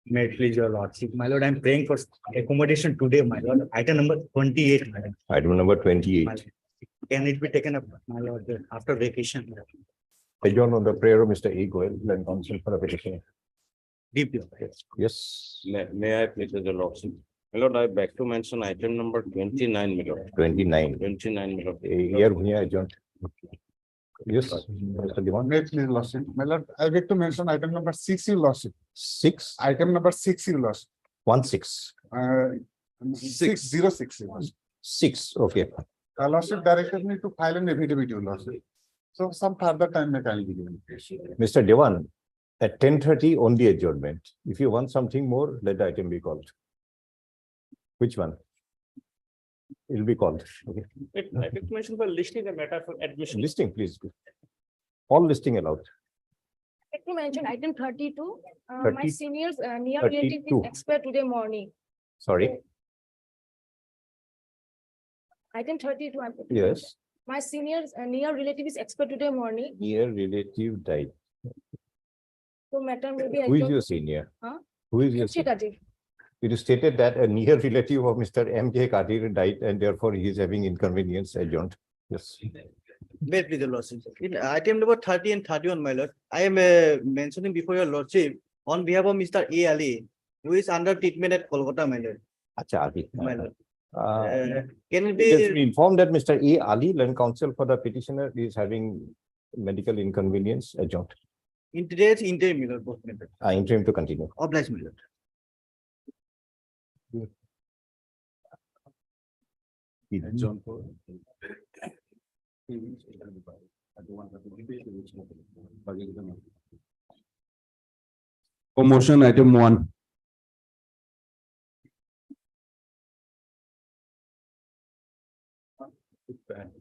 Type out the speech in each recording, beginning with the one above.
May it please your lordship. My lord, I'm praying for accommodation today, my lord. Item number 28, my lord. Item number My 28. lord. Can it be taken up, my lord, after vacation? Adjourn on the prayer of Mr. A. Goel, Land Council for the petition. Deep. Yes, May I please the lordship? My lord, I beg to mention item number 29, my lord. 29. 29, my lord. Here we are adjourned. Yes, Mr. Dewan. May it please, lordship. My lord, I beg to mention item number 6, your lordship. 6, Item number 6, your lordship. 16. 606, your lordship. 6, okay. Lordship directed me to file an affidavit, your lordship. So some further time may kindly be given. Mr. Dewan, at 10:30 only adjournment. If you want something more, let the item be called. Which one? It will be called. Okay. I beg to mention for listing the matter for admission. Listing, please. All listing allowed. Let me mention item 32. My 30 seniors near relative 32. is expert today morning. Sorry. Item 32. I'm putting. Yes. My seniors near relative is expert today morning. Near relative died. So matter may be. Who is your senior? Huh? Who is your senior? It is stated that a near relative of Mr. M.J. Kadir died and therefore he is having inconvenience adjourned. Yes. May it please your lordship. In item number 30 and 31, my lord, I am mentioning before your lordship on behalf of Mr. A. Ali, who is under treatment at Kolkata, my lord. Acha, Ali. My lord. It Can it has be? been informed that Mr. A. Ali, Land Council for the petitioner, is having medical inconvenience adjourned. In today's interim, my lord, both my lord. Interim to continue. Oblige, my lord. For motion item 1.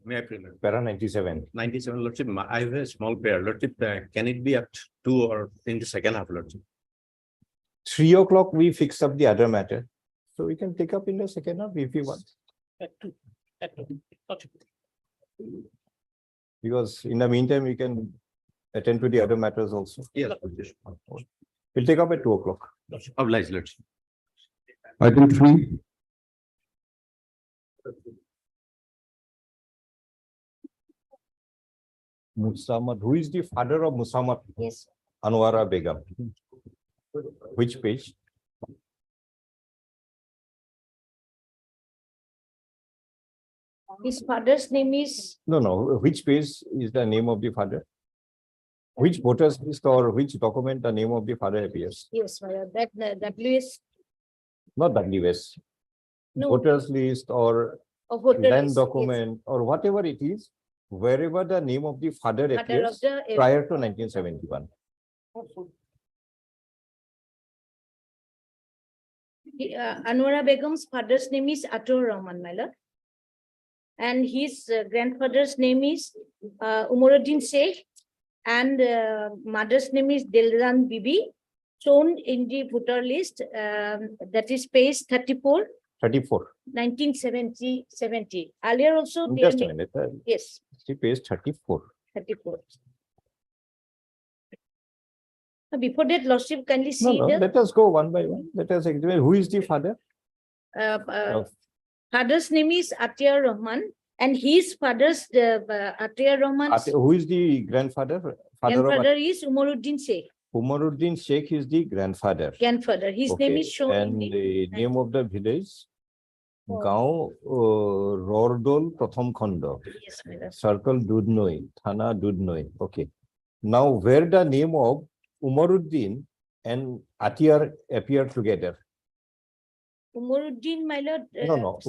May I please? Para 97. 97, lordship, I have a small prayer, lordship, can it be at 2 or in the second half, lordship? 3 o'clock, we fix up the other matter. So we can take up in the second half if you want. At 2. At 2. Lordship. Because in the meantime, we can attend to the other matters also. Yes. We'll take up at 2 o'clock. Oblige, lordship. Item 3. Musamad, who is the father of Musamad? Yes. Anwara Begum. Which page? His father's name is. No. Which page is the name of the father? Which voters list or which document the name of the father appears? Yes, my lord. That is. Not WS. No. Voters list or Of voter land list, yes. document or whatever it is, wherever the name of the father Father of appears the. prior to 1971. Anwara Begum's father's name is Atur Rahman, my lord. And his grandfather's name is Umaruddin Sheikh. And mother's name is Dilran Bibi, shown in the voter list. That is page 34, 34. 1970. Earlier also. Just a minute. Yes, See page 34. 34. Before that, lordship kindly see No, the let us go one by one. Let us examine who is the father. father's name is Atiyar Rahman, and his father's Atiyar Rahman's Who is the grandfather? Father grandfather is Umaruddin Sheikh. Umaruddin Sheikh is the grandfather. Grandfather. His name is shown. in And the name of the village, Oh. Gao Rordol Pratham Khanda, Yes, my lord. Circle Dudnoi, Thana Dudnoi. Okay. Now, where the name of Umaruddin and Atiyar appear together? Umaruddin, my lord. No.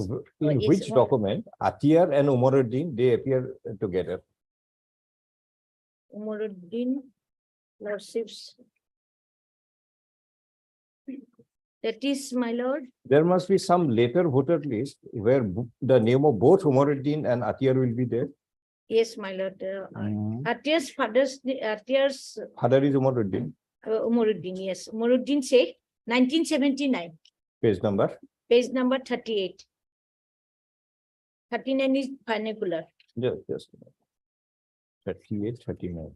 In yes, which one- document Atiyar and Umaruddin they appear together? Umaruddin, lordships. That is, my lord. There must be some later voter list where the name of both Umaruddin and Atiyar will be there. Yes, my lord. Atiyar's father's Atiyar's Father is Umaruddin. Umaruddin. Yes, Umaruddin Sheikh, 1979. Page number. Page number 38. 39 is vernacular. Just 38, 39.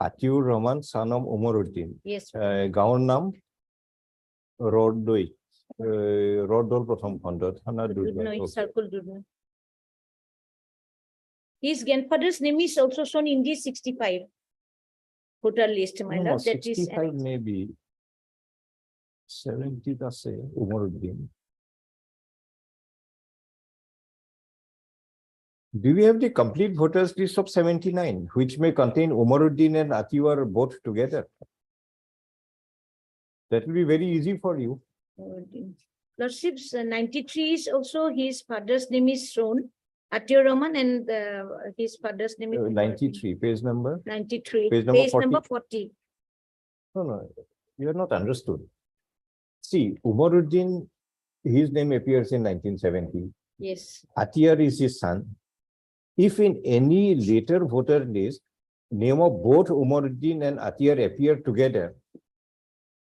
Atiur Rahman, son of Umaruddin. Yes. Gaon Nam, Rodoi, Rodol Pratham Khanda, Thana Dudhoi. Dudhnoi, Okay. Circle Dudhnoi. His grandfather's name is also shown in the 65 voter list, my No, lord. That is 65 maybe. 70 আছে Umaruddin. Do we have the complete voters list of 79, which may contain Umaruddin and Atiwar both together? That will be very easy for you. Lordships, 93 is also his father's name is shown, Atiur Rahman, and his father's name is 93, page number. 93, Page number page 40. number 40. No, you are not understood. See, Umaruddin, his name appears in 1970. Yes, Atiyar is his son. If in any later voter list, name of both Umaruddin and Atiyar appear together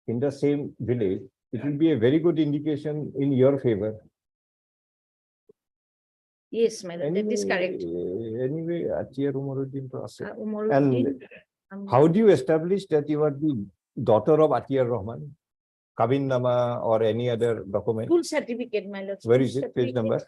in the same village, it will be a very good indication in your favor. yes, my lord, that is correct. Anyway, Atiyar Umaruddin to আছে. Umaruddin, How do you establish that you are the daughter of Atiyar Rahman? Kabin Nama or any other document? School certificate, my lord. Where school is it? Page certificate. number?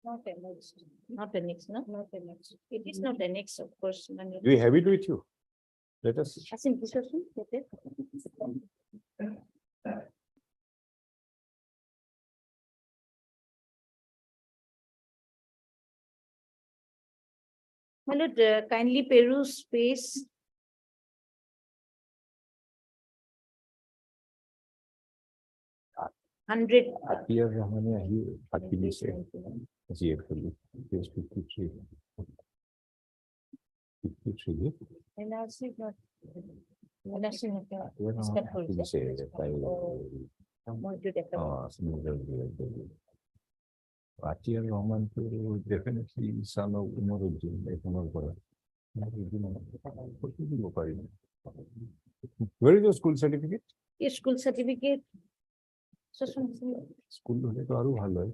Not annexed, not annexed, no, not annexed. It is not annexed, of course. my lord. Do you have it with you? Let us see. As in this also, get it? My lord, kindly peruse space. Hundred. Atiyar Rahman he actually said, GFL, page 53. 53. NRC not. NRC not. Atiyar It's Rahman got full actually set. said, More to develop. Atiyar Rahman to definitely son of Umaruddin, Where is your school certificate? Yes, school certificate. So, School হলে তো আরো ভালো হয়।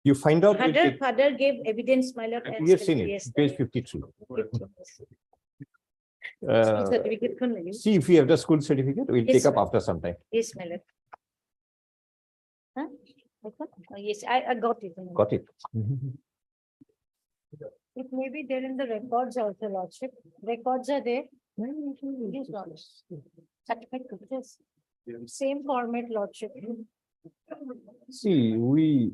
You find out it- it- father gave evidence, my lord. and we have said seen it, yes, page that- 53. School certificate from you. See if you have the school certificate, we'll Yes, take up sir. after some time. Yes, my lord. Huh? Okay. Oh, yes, I got it. my lord. Got it? It may be there in the records also, lordship. Records are there. Yes, lordship. Certificate pictures. Same format, lordship. See, we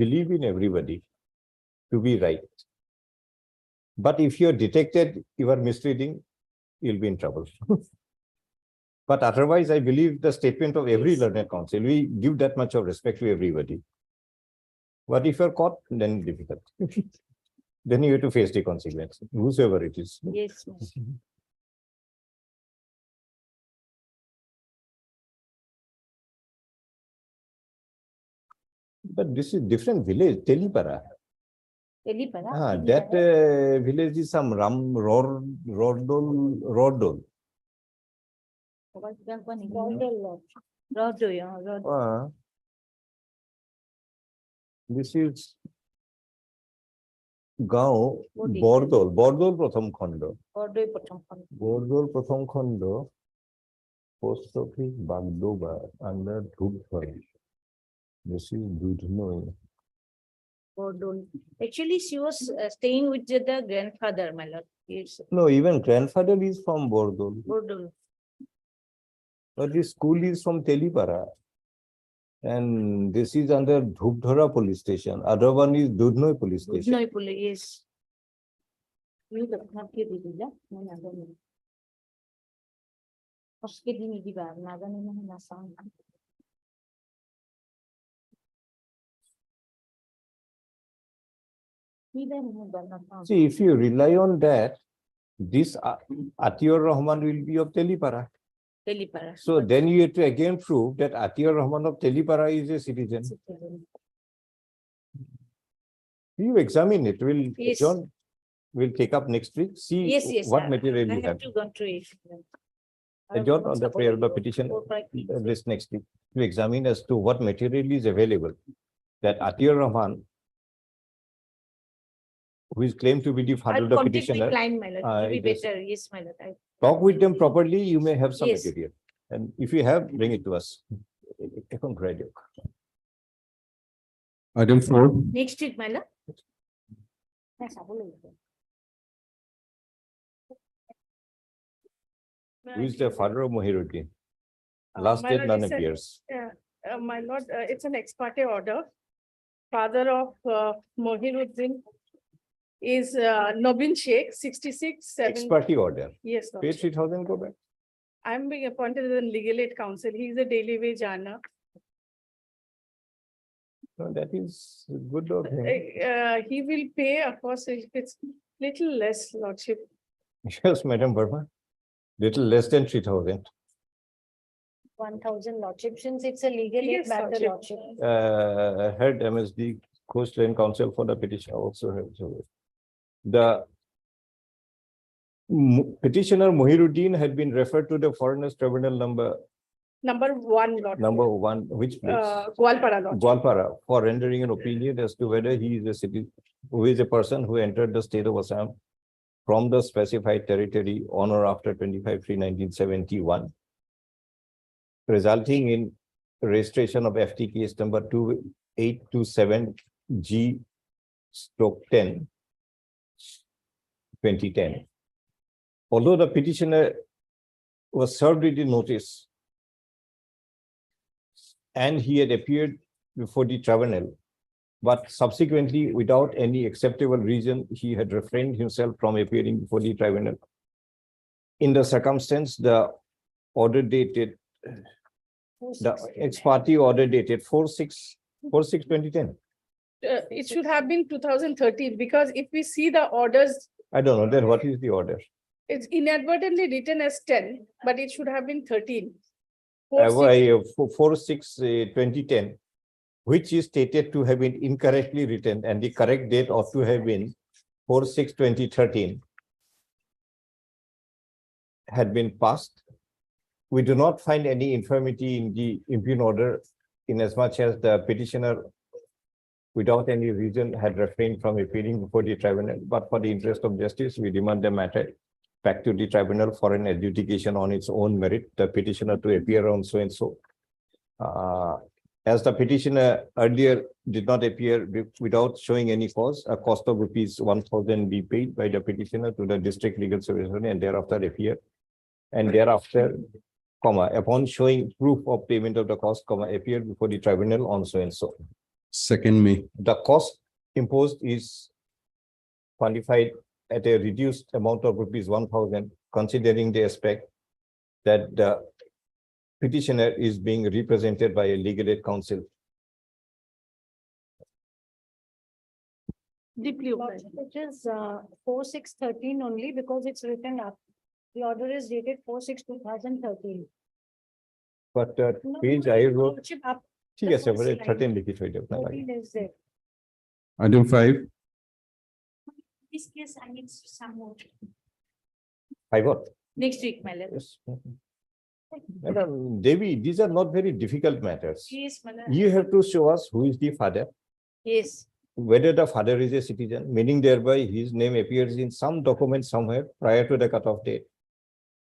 believe in everybody to be right. But if you're detected, you are misleading, you'll be in trouble. But otherwise, I believe the statement of every learned counsel, we give that much of respect to everybody. But if you're caught, then difficult. Then you have to face the consequence, whosoever it is. Yes, my lord. But this is different village, Telipara. Telipara. That village is some Rodol. Rodo, yeah, Rodo. This is গাঁও Bodi. বরদোল প্রথম খণ্ড Rodo, প্রথম খন। বরদোল প্রথম খণ্ড post office Bagdoba under Dhupdhara this is Dudhnoi Rodo. Actually, she was staying with the grandfather, my lord. Yes, no even grandfather is from বরদোল Rodo. but the school is from Telipara and this is under Dhupdhara police station, other one is Dudhnoi police station. No, yes. You not get it, yeah? No, no, no. First get me the bag, naga no na sound. See, if you rely on that, this Atiur Rahman will be of Telipara. Telipara. So then you have to again prove that Atiur Rahman of Telipara is a citizen. You examine it. Will Yes. John will take up next week. See Yes, yes. what material I you have have. to go through it. John, on the prayer of the petition, this next week, to examine as to what material is available. That Atiur Rahman, who is claimed to be the father I'll of the contact the petitioner, client, my lord. To be it is- better, yes, my lord. talk with them properly, you may have some Yes. material. And if you have, bring it to us. Item 4, Next week, my lord. Yes, I will. Who is the father of Mohiruddin? Last my date lord, none it's a- appears. My lord, it's an ex parte order. Father of Mohiruddin is Nobin Sheikh, 66-7. Ex-party order. Yes, Pay lord. 3,000, go back. I'm being appointed as a legal aid counsel. He is a daily wage earner. No, that is good of him. He will pay, of course, if it's little less, lordship. Yes, Madam Verma. Little less than 3,000. 1,000 lordship, since it's a legal aid Yes, matter, lordship. lordship. Head MSD Coastline Council for the petition also have. The petitioner Mohiruddin had been referred to the Foreigners Tribunal number 1, lord. which place? Gwalpara, lord. Gwalpara, for rendering an opinion as to whether he is a citizen, who is a person who entered the state of Assam from the specified territory on or after 25/3/1971, resulting in registration of FT case number 2827G/10, 2010. Although the petitioner was served with the notice and he had appeared before the tribunal, but subsequently, without any acceptable reason, he had refrained himself from appearing before the tribunal. In the circumstance, the order dated, the ex-party order dated 4/6/2010. It should have been 2013, because if we see the orders, I don't know, then what is the order? it's inadvertently written as 10, but it should have been 13. 4/6/2010, which is stated to have been incorrectly written, and the correct date ought to have been 4/6/2013, had been passed. We do not find any infirmity in the impugn order, inasmuch as the petitioner, without any reason, had refrained from appearing before the tribunal. But for the interest of justice, we demand the matter back to the tribunal for an adjudication on its own merit, the petitioner to appear on so and so. As the petitioner earlier did not appear without showing any cause, a cost of ₹1,000 be paid by the petitioner to the district legal service and thereafter appear. And thereafter, upon showing proof of payment of the cost, appear before the tribunal on so and so. 2nd May. The cost imposed is quantified at a reduced amount of ₹1,000, considering the aspect that the petitioner is being represented by a legal aid counsel. Deeply obliged. It is 4/6/13 only because it's written up. The order is dated 4/6/2013. But No, page no, I wrote, lordship, up ठीक है sir, 13 लिखी थी जब ना 13 is there. Item 5, This case, I need some more. I got. Next week, my lord. Yes. Madam Devi, these are not very difficult matters. Yes, my lord. You have to show us who is the father, Yes, whether the father is a citizen, meaning thereby his name appears in some document somewhere prior to the cutoff date.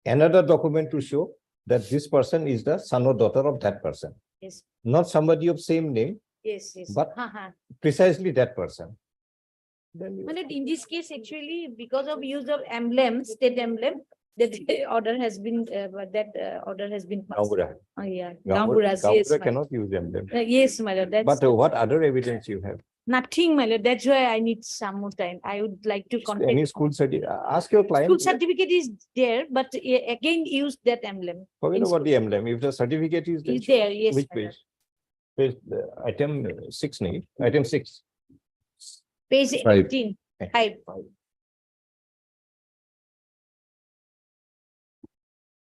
Another document to show that this person is the son or daughter of that person, yes, not somebody of same name, yes, yes. But- Ha. precisely that person. Then you- My lord, in this case, actually, because of use of emblem, state emblem, that order has been, order has been passed. Gambura. Oh, yeah. Gambura Gamburas, yes. Gambura my- cannot use them. Yes, my lord, that's But what other evidence you have? nothing, my lord. That's why I need some more time. I would like to Any contact. school certificate? Ask your client. School certificate is there, but again, use that emblem. Forget in about school. the emblem. If the certificate is Is show there, yes, Which my lord. page? Page, item 6, item 6. Page Five. 18, Okay. 5.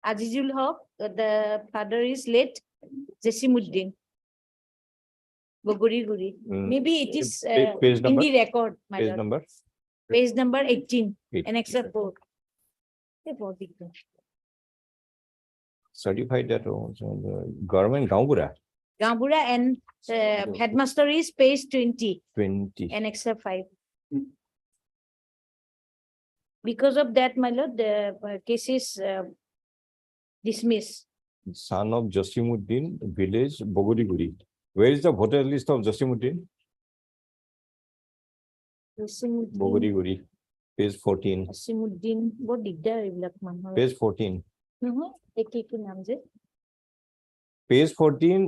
Azizul Haq, the father is late, Jasimuddin. Bogori. Mm, Maybe it is page in number? the record, my Page lord. number? Page number 18, Eight. and except for. Certified that also the government Gaungura, Gambura and headmaster is page 20, 20. and except 5. Because of that, my lord, the case is dismissed. Son of Jasimuddin, village Bogoriguri. Where is the voter list of Jasimuddin? Jasimuddin, Bogoriguri, page 14. Jasimuddin, বৰ দিগদাৰ এইবিলাক মানুহৰ। Page 14. নহয়, একে কি নাম যে? Page 14,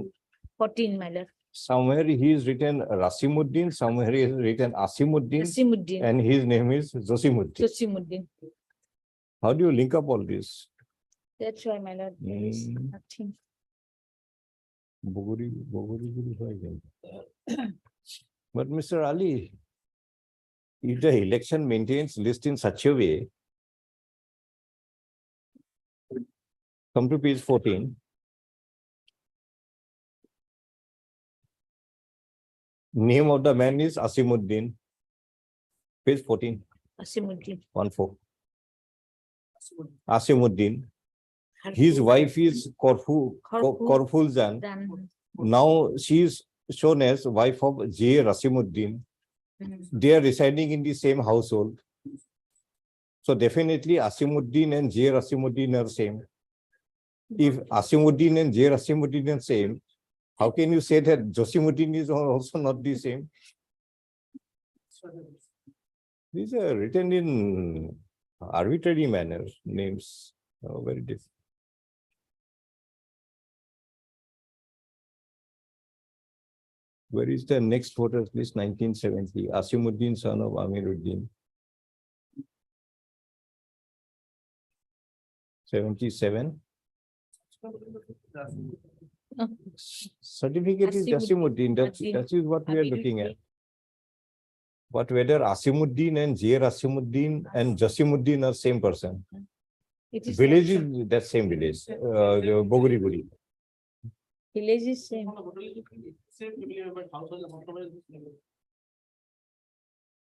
14, my lord. somewhere he is written Rasimuddin, somewhere he is written Asimuddin, Jasimuddin, and his name is Jasimuddin. Jasimuddin. How do you link up all this? That's why, my lord, there is Mm. nothing. Bogoriguri হয় কিন্তু। But Mr. Ali, if the election maintains list in such a way, come to page 14. Name of the man is Asimuddin. Page 14, Jasimuddin. 14. Asimuddin. His wife is Korfuljan. Then, Now she is shown as wife of J. Rasimuddin. They are residing in the same household. So definitely Asimuddin and J. Rasimuddin are same. If Asimuddin and J. Rasimuddin are same, how can you say that Jasimuddin is also not the same? These are written in arbitrary manner, names are very different. Where is the next voters list? 1970, Asimuddin, son of Amiruddin. 77. Certificate is Jasimuddin, that is what we are looking at. But whether Asimuddin and J. Rasimuddin and Jasimuddin are same person. it is Village is that same village, Bogoriguri. village is same.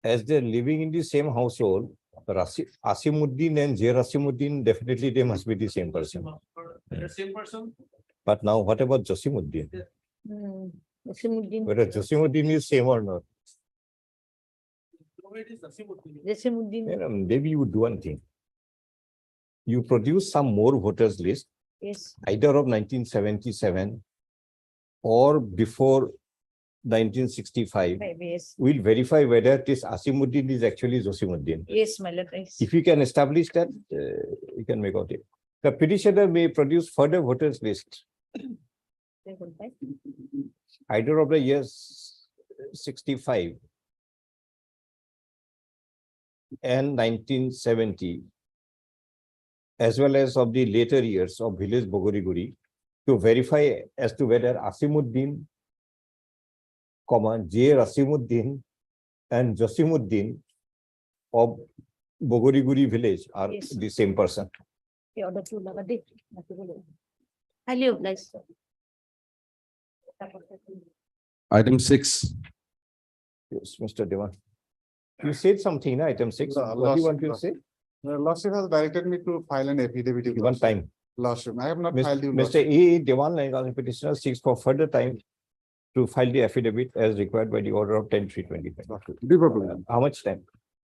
As they're living in the same household, Asimuddin and J. Rasimuddin, definitely they must be the same person. But now what about Jasimuddin? Jasimuddin, Whether Jasimuddin is same or not? Jasimuddin, Maybe you would do one thing. You produce some more voters list, yes, either of 1977 or before 1965. yes, We'll verify whether this Asimuddin is actually Jasimuddin. yes, my lord, yes. If you can establish that, you can make out it. The petitioner may produce further voters list, either of the years 65 and 1970, as well as of the later years of village Bogoriguri, to verify as to whether Asimuddin, J. Rasimuddin and Jasimuddin of Bogoriguri village are Yes. the same person. এই অর্ডারটা লাগা দে highly obliged, sir. Item 6. Yes, Mr. Devan. You said something, na, item 6. No, What do you want to last- say? The Lordship has directed me to file an affidavit. with One Lordship. time. Lordship, I have not filed the. Mr. A. Devan, Lanka petitioner seeks for further time to file the affidavit as required by the order of 10/3/25. Lordship. Deep problem. How much time?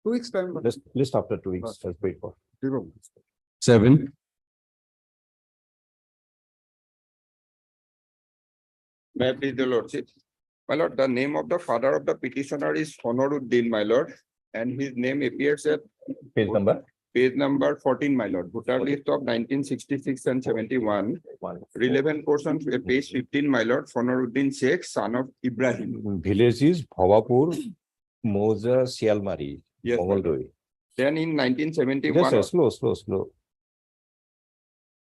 2 weeks time. but List after 2 weeks, just wait for. deep problem. 7. May I please the lordship? My lord, the name of the father of the petitioner is Honoruddin, my lord, and his name appears at Page number? page number 14, my lord. Voter list of 1966 and 71. One. Relevant portion, page 15, my lord, Honoruddin Sheikh, son of Ibrahim. Village is Bhavapur, Moza, Sialmari, Yes, my lord. Mongoloi. Then in 1971, Just slow.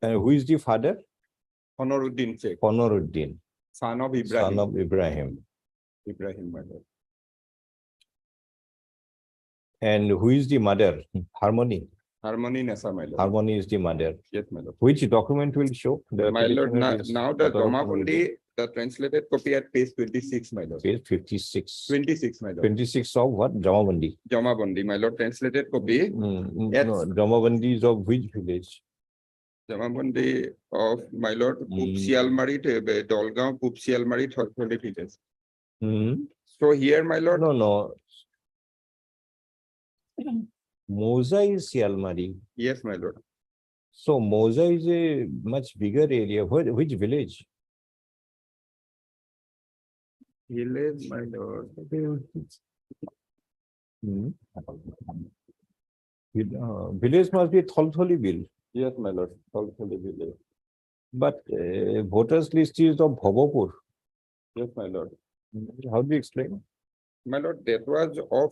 And who is the father? Honoruddin Sheikh, Honoruddin, son of son Ibrahim. of Ibrahim. Ibrahim, my lord. And who is the mother? Harmony. Harmony Nessa, my lord. Harmony is the mother. Yes, my lord. Which document will show? The My lord, petitioner now, is now the daughter of Jamabundi, the translated copy at page 26, my lord. Page 56. 26, my lord. 26 of what? Jamabandi. Jamabundi, my lord, translated copy. Yes. No, Jamabandi is of which village? Jamabundi of my lord, Pup Sialmari, Dolgaon, Pup Sialmari, Thorpoli villages. Hmm. So here, my lord, No, no. Moza is Sialmari. yes, my lord. So Moza is a much bigger area. Which village? Village, my lord. Hmm. Village must be Tholtholiville. Yes, my lord. Thorpoli village. But voters list is of Bhabapur. Yes, my lord. How do you explain? My lord, that was of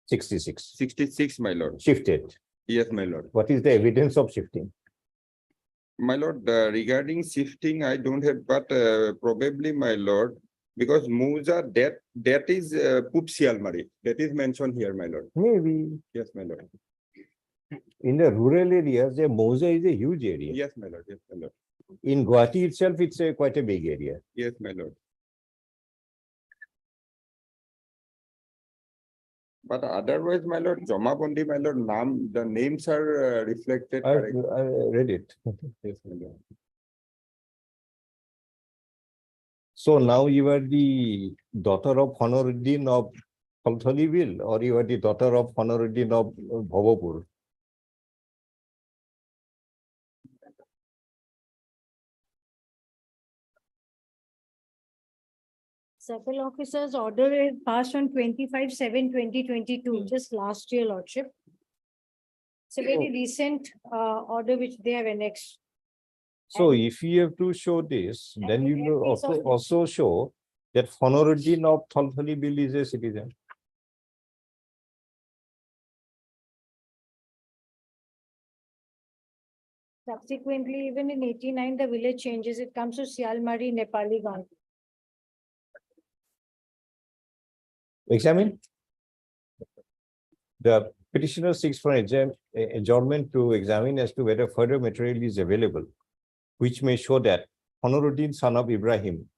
66. 66, my lord. Shifted. Yes, my lord. What is the evidence of shifting? My lord, regarding shifting, I don't have, but probably, my lord, because Musa, that is Pup Sialmari. That is mentioned here, my lord. Maybe. Yes, my lord. In the rural areas, the Moza is a huge area. Yes, my lord. Yes, my lord. In Guwahati itself, it's a quite a big area. Yes, my lord. But otherwise, my lord, Jamabundi, my lord, the names are reflected I correctly. read it. Yes, my lord. So now you are the daughter of Honoruddin of Tholtholiville, or you are the daughter of Honoruddin of Bhabapur? Circle officer's order is passed on 25/7/2022, just last year, Lordship. It's a very recent order which they have annexed. So if you have to show this, then you will case of- also show that Honoruddin of Tholtholiville is a citizen. Subsequently, even in 89, the village changes. It comes to Sialmari, Nepali Gang. Examine. The petitioner seeks for adjournment to examine as to whether further material is available, which may show that Honoruddin, son of Ibrahim,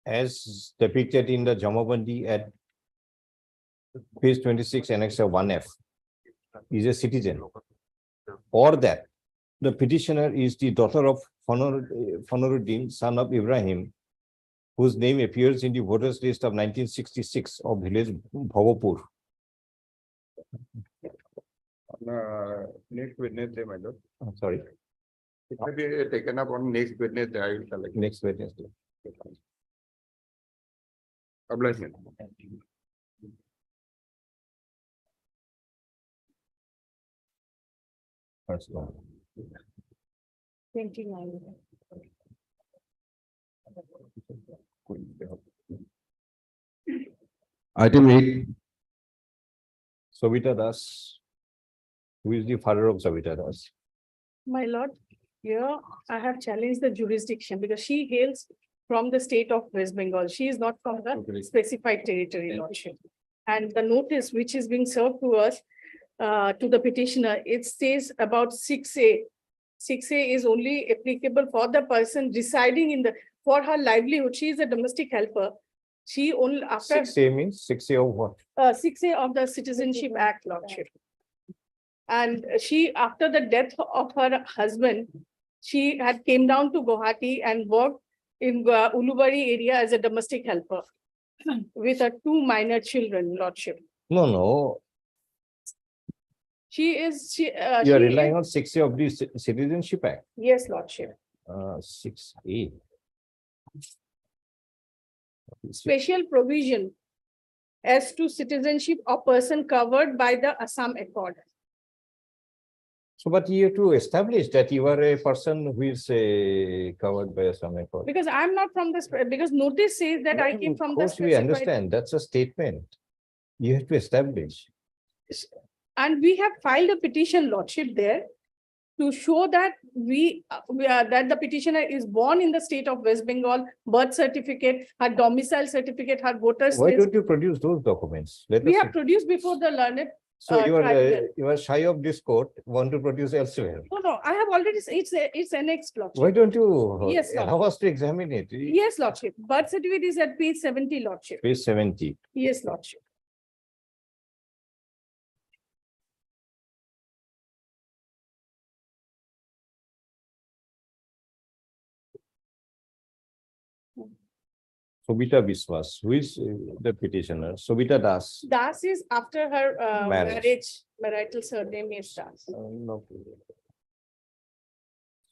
as depicted in the Jamabandi at page 26, Annexure 1F, is a citizen, or that the petitioner is the daughter of Honoruddin, son of Ibrahim, whose name appears in the voters list of 1966 of village Bhabapur. Next Wednesday, my lord. Sorry, It may be taken up on next Wednesday. I will collect. next Wednesday. Obligement. That's all. 29. Item 8, Savita Das, who is the father of Savita Das? My lord, here I have challenged the jurisdiction because she hails from the state of West Bengal. She is not from the specified territory, lordship. And the notice which is being served to us, to the petitioner, it says about 6A. 6A is only applicable for the person residing in for her livelihood. She is a domestic helper. She only after 6A means 6A of what? 6A of the Citizenship Act, lordship. And she, after the death of her husband, she had came down to Guwahati and worked in Ulubari area as a domestic helper with her 2 minor children, lordship. No. She is, You are relying on 6A of the Citizenship Act. yes, lordship. 6A. Special provision as to citizenship of person covered by the Assam Accord. So, but you have to establish that you are a person who is covered by a Assam Accord. Because I'm not from this, because notice says that I came from the. Of course, we specified- understand. That's a statement. You have to establish. And we have filed a petition, lordship, there to show that that the petitioner is born in the state of West Bengal, birth certificate, her domicile certificate, her voters Why list. don't you produce those documents? Let We us have see. produced before the learned. So tribunal. you are shy of this court, want to produce elsewhere. No, I have already, it's annexed, Why Lordship. don't you Yes, Lord. allow us to examine it? Yes, Lordship. Birth certificate is at page 70, Lordship. Page 70. Yes, Lordship. Sobita Biswas, who is the petitioner? Sobita Das. Das is after her Marriage. marital surname is Das. No.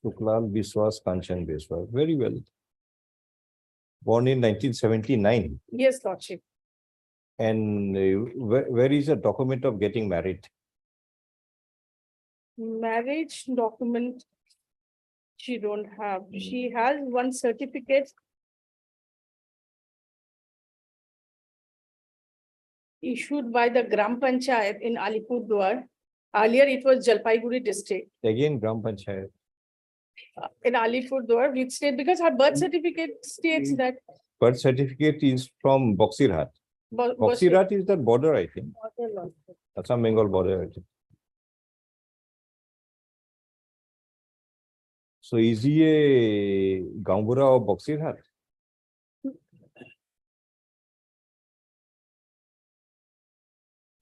Suklal Biswas, Kanchan Biswas, very well. Born in 1979. Yes, Lordship. And where is the document of getting married? Marriage document, she don't have. She has one certificate issued by the Gram Panchayat in Alipurduar. Earlier, it was Jalpaiguri district. Again, Gram Panchayat. In Alipurduar, which state, because her birth certificate states that. Birth certificate is from Boxirhat. Boxirhat is the border, I think. Assam Bengal border, I think. So is he a Gambura of Boxirhat?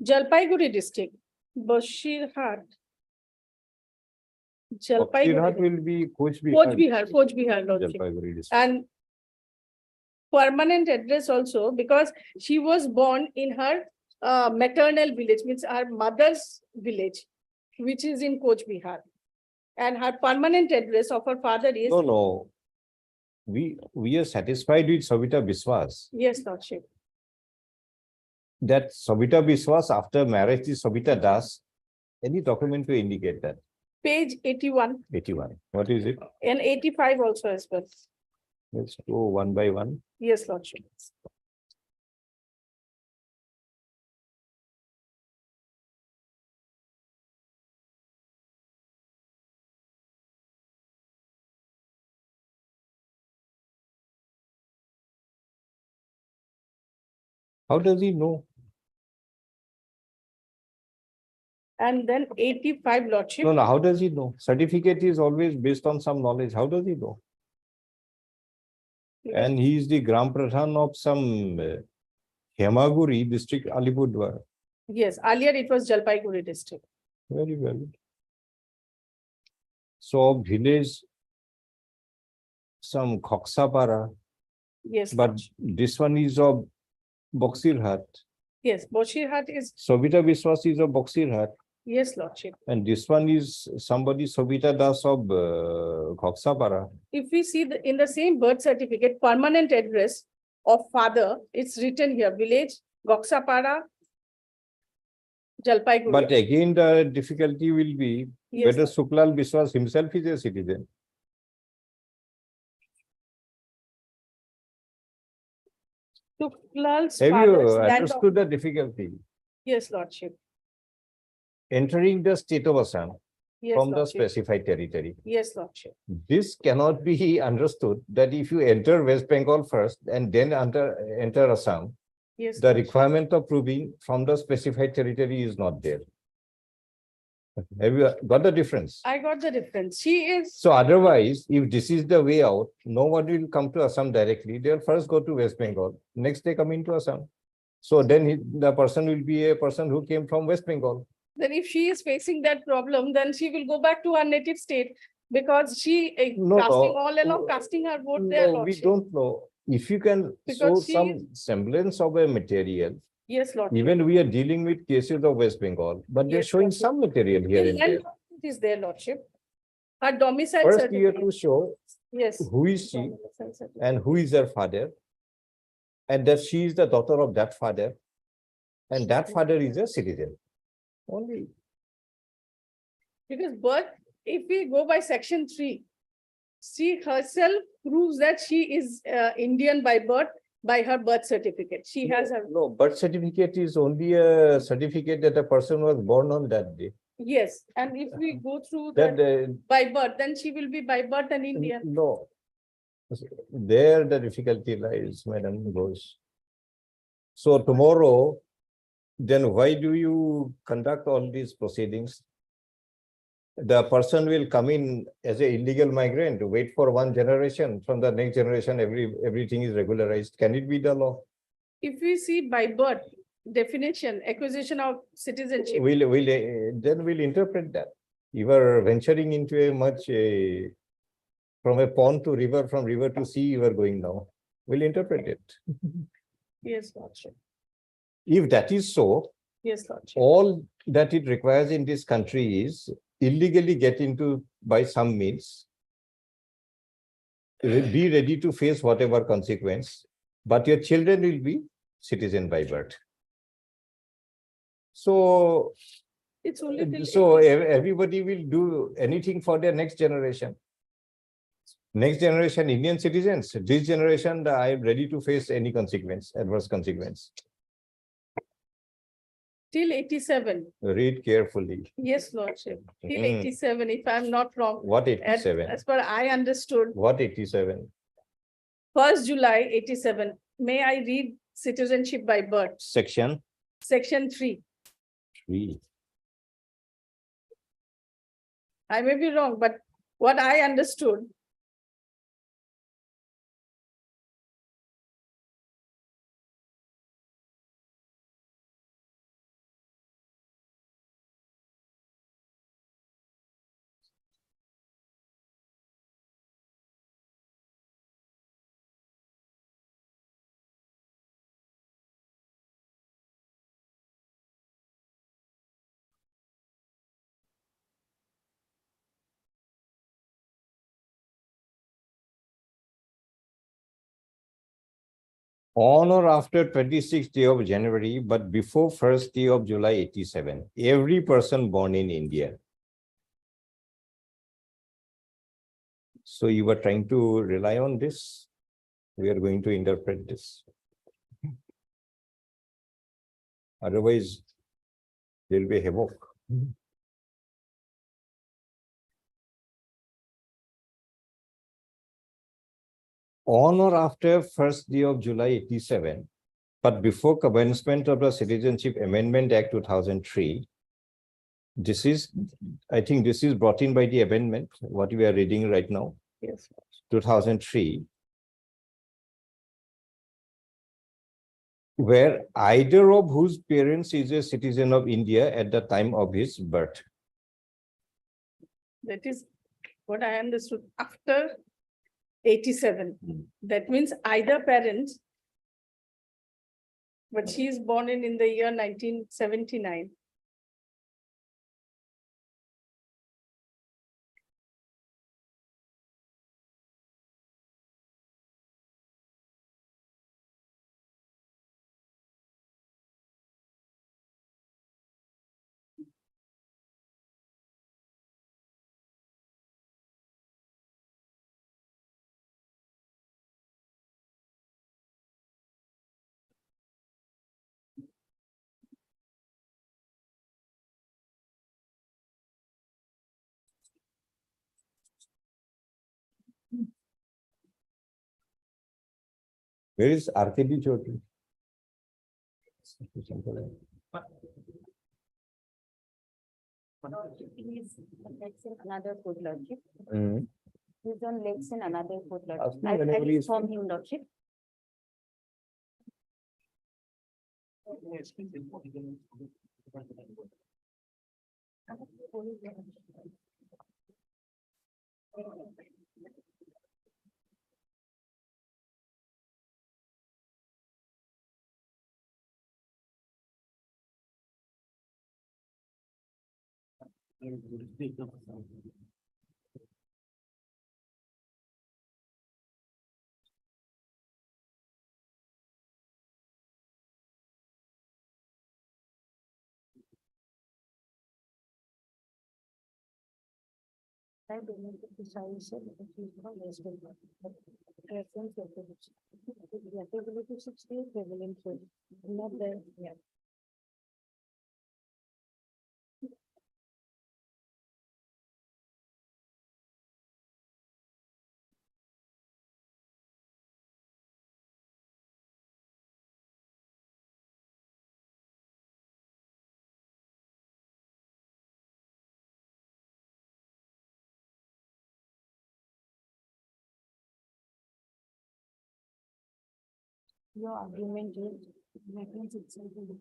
Jalpaiguri district, Bashirhat. Boxirhat Jalpaiguri, will be Coach Bihar. Coach Bihar, Lordship. Jalpaiguri district. And permanent address also, because she was born in her maternal village, means her mother's village, which is in Coach Bihar. And her permanent address of her father is, No. We are satisfied with Sobita Biswas. yes, Lordship. That Sobita Biswas after marriage is Sobita Das. Any document to indicate that? Page 81 81. What is it? and 85 also as well. Let's go one by one. Yes, Lordship. How does he know? And then 85, Lordship. No, how does he know? Certificate is always based on some knowledge. How does he know? And he is the Gram Pradhan of some Hemaguri district, Alipurduar. Yes, earlier it was Jalpaiguri district. Very well. So village, some Khoksapara, Yes, but Lordship. this one is of Boxirhat. Yes, Bashirhat is, Sobita Biswas is of Boxirhat. yes, Lordship. And this one is somebody Sobita Das of Khoksapara. If we see in the same birth certificate, permanent address of father, it's written here, village, Goksapara, Jalpaiguri. But again, the difficulty will be Yes, whether Suklal Biswas himself is a citizen. Shuklal's Have father's you land of- understood the difficulty? Yes, Lordship. Entering the state of Assam Yes, from the Lordship. specified territory. Yes, Lordship. This cannot be understood that if you enter West Bengal first and then enter Assam, Yes. the Lordship. requirement of proving from the specified territory is not there. Have you got the difference? I got the difference. She is, So otherwise, if this is the way out, no one will come to Assam directly. They'll first go to West Bengal. Next they come into Assam. So then the person will be a person who came from West Bengal. then if she is facing that problem, then she will go back to her native state because she No, casting no. all along, casting her vote there. No, we Lordship. don't know. If you can show Because she some is- semblance of a material, Yes, Lordship. even we are dealing with cases of West Bengal, but they're Yes, showing Lordship. some material here The and land there. document is there, Lordship. Her domicile First, you have certificate. to show Yes. who is she Domicile certificate. and who is her father, and that she is the daughter of that father, and that father is a citizen. Only. Because birth, if we go by section 3, she herself proves that she is Indian by birth, by her birth certificate. She has her, No, birth certificate is only a certificate that a person was born on that day. Yes, and if we go through That, that by birth, then she will be by birth an Indian. no. There the difficulty lies, Madam Ghosh. So tomorrow, then why do you conduct all these proceedings? The person will come in as an illegal migrant, wait for one generation, from the next generation, everything is regularized. Can it be the law? If we see by birth, definition, acquisition of citizenship. Then we'll interpret that. You are venturing into a much, from a pond to river, from river to sea, you are going now. We'll interpret it. Yes, Lordship. If that is so, Yes, Lordship. all that it requires in this country is illegally get into by some means, be ready to face whatever consequence, but your children will be citizen by birth. So, It's only till so 80. everybody will do anything for their next generation. Next generation Indian citizens, this generation, I am ready to face any consequence, adverse consequence. Till 87. Read carefully. Yes, Lordship. Till Mm. 87, if I'm not wrong. What As 87? as per I understood, What 87? 1st July 87. May I read citizenship by birth? Section Section 3. 3. I may be wrong, but what I understood. On or after 26th day of January, but before 1st day of July 87, every person born in India. So you were trying to rely on this. We are going to interpret this. Otherwise, there will be havoc. On or after 1st day of July 87, but before commencement of the Citizenship Amendment Act 2003, this is, I think this is brought in by the amendment, what we are reading right now, Yes. 2003, where either of whose parents is a citizen of India at the time of his birth. That is what I understood after 87. That means either parent. But she is born in the year 1979. Where is RKB Chowdhury? He's another court lordship. Mm. He's on legs in another court Ask lordship. me I whenever he is inform him lordship. I don't know if this is a few from West Bengal. Reference ability. The ability 60, prevalent, not there, yeah. Your argument is. Reference itself is-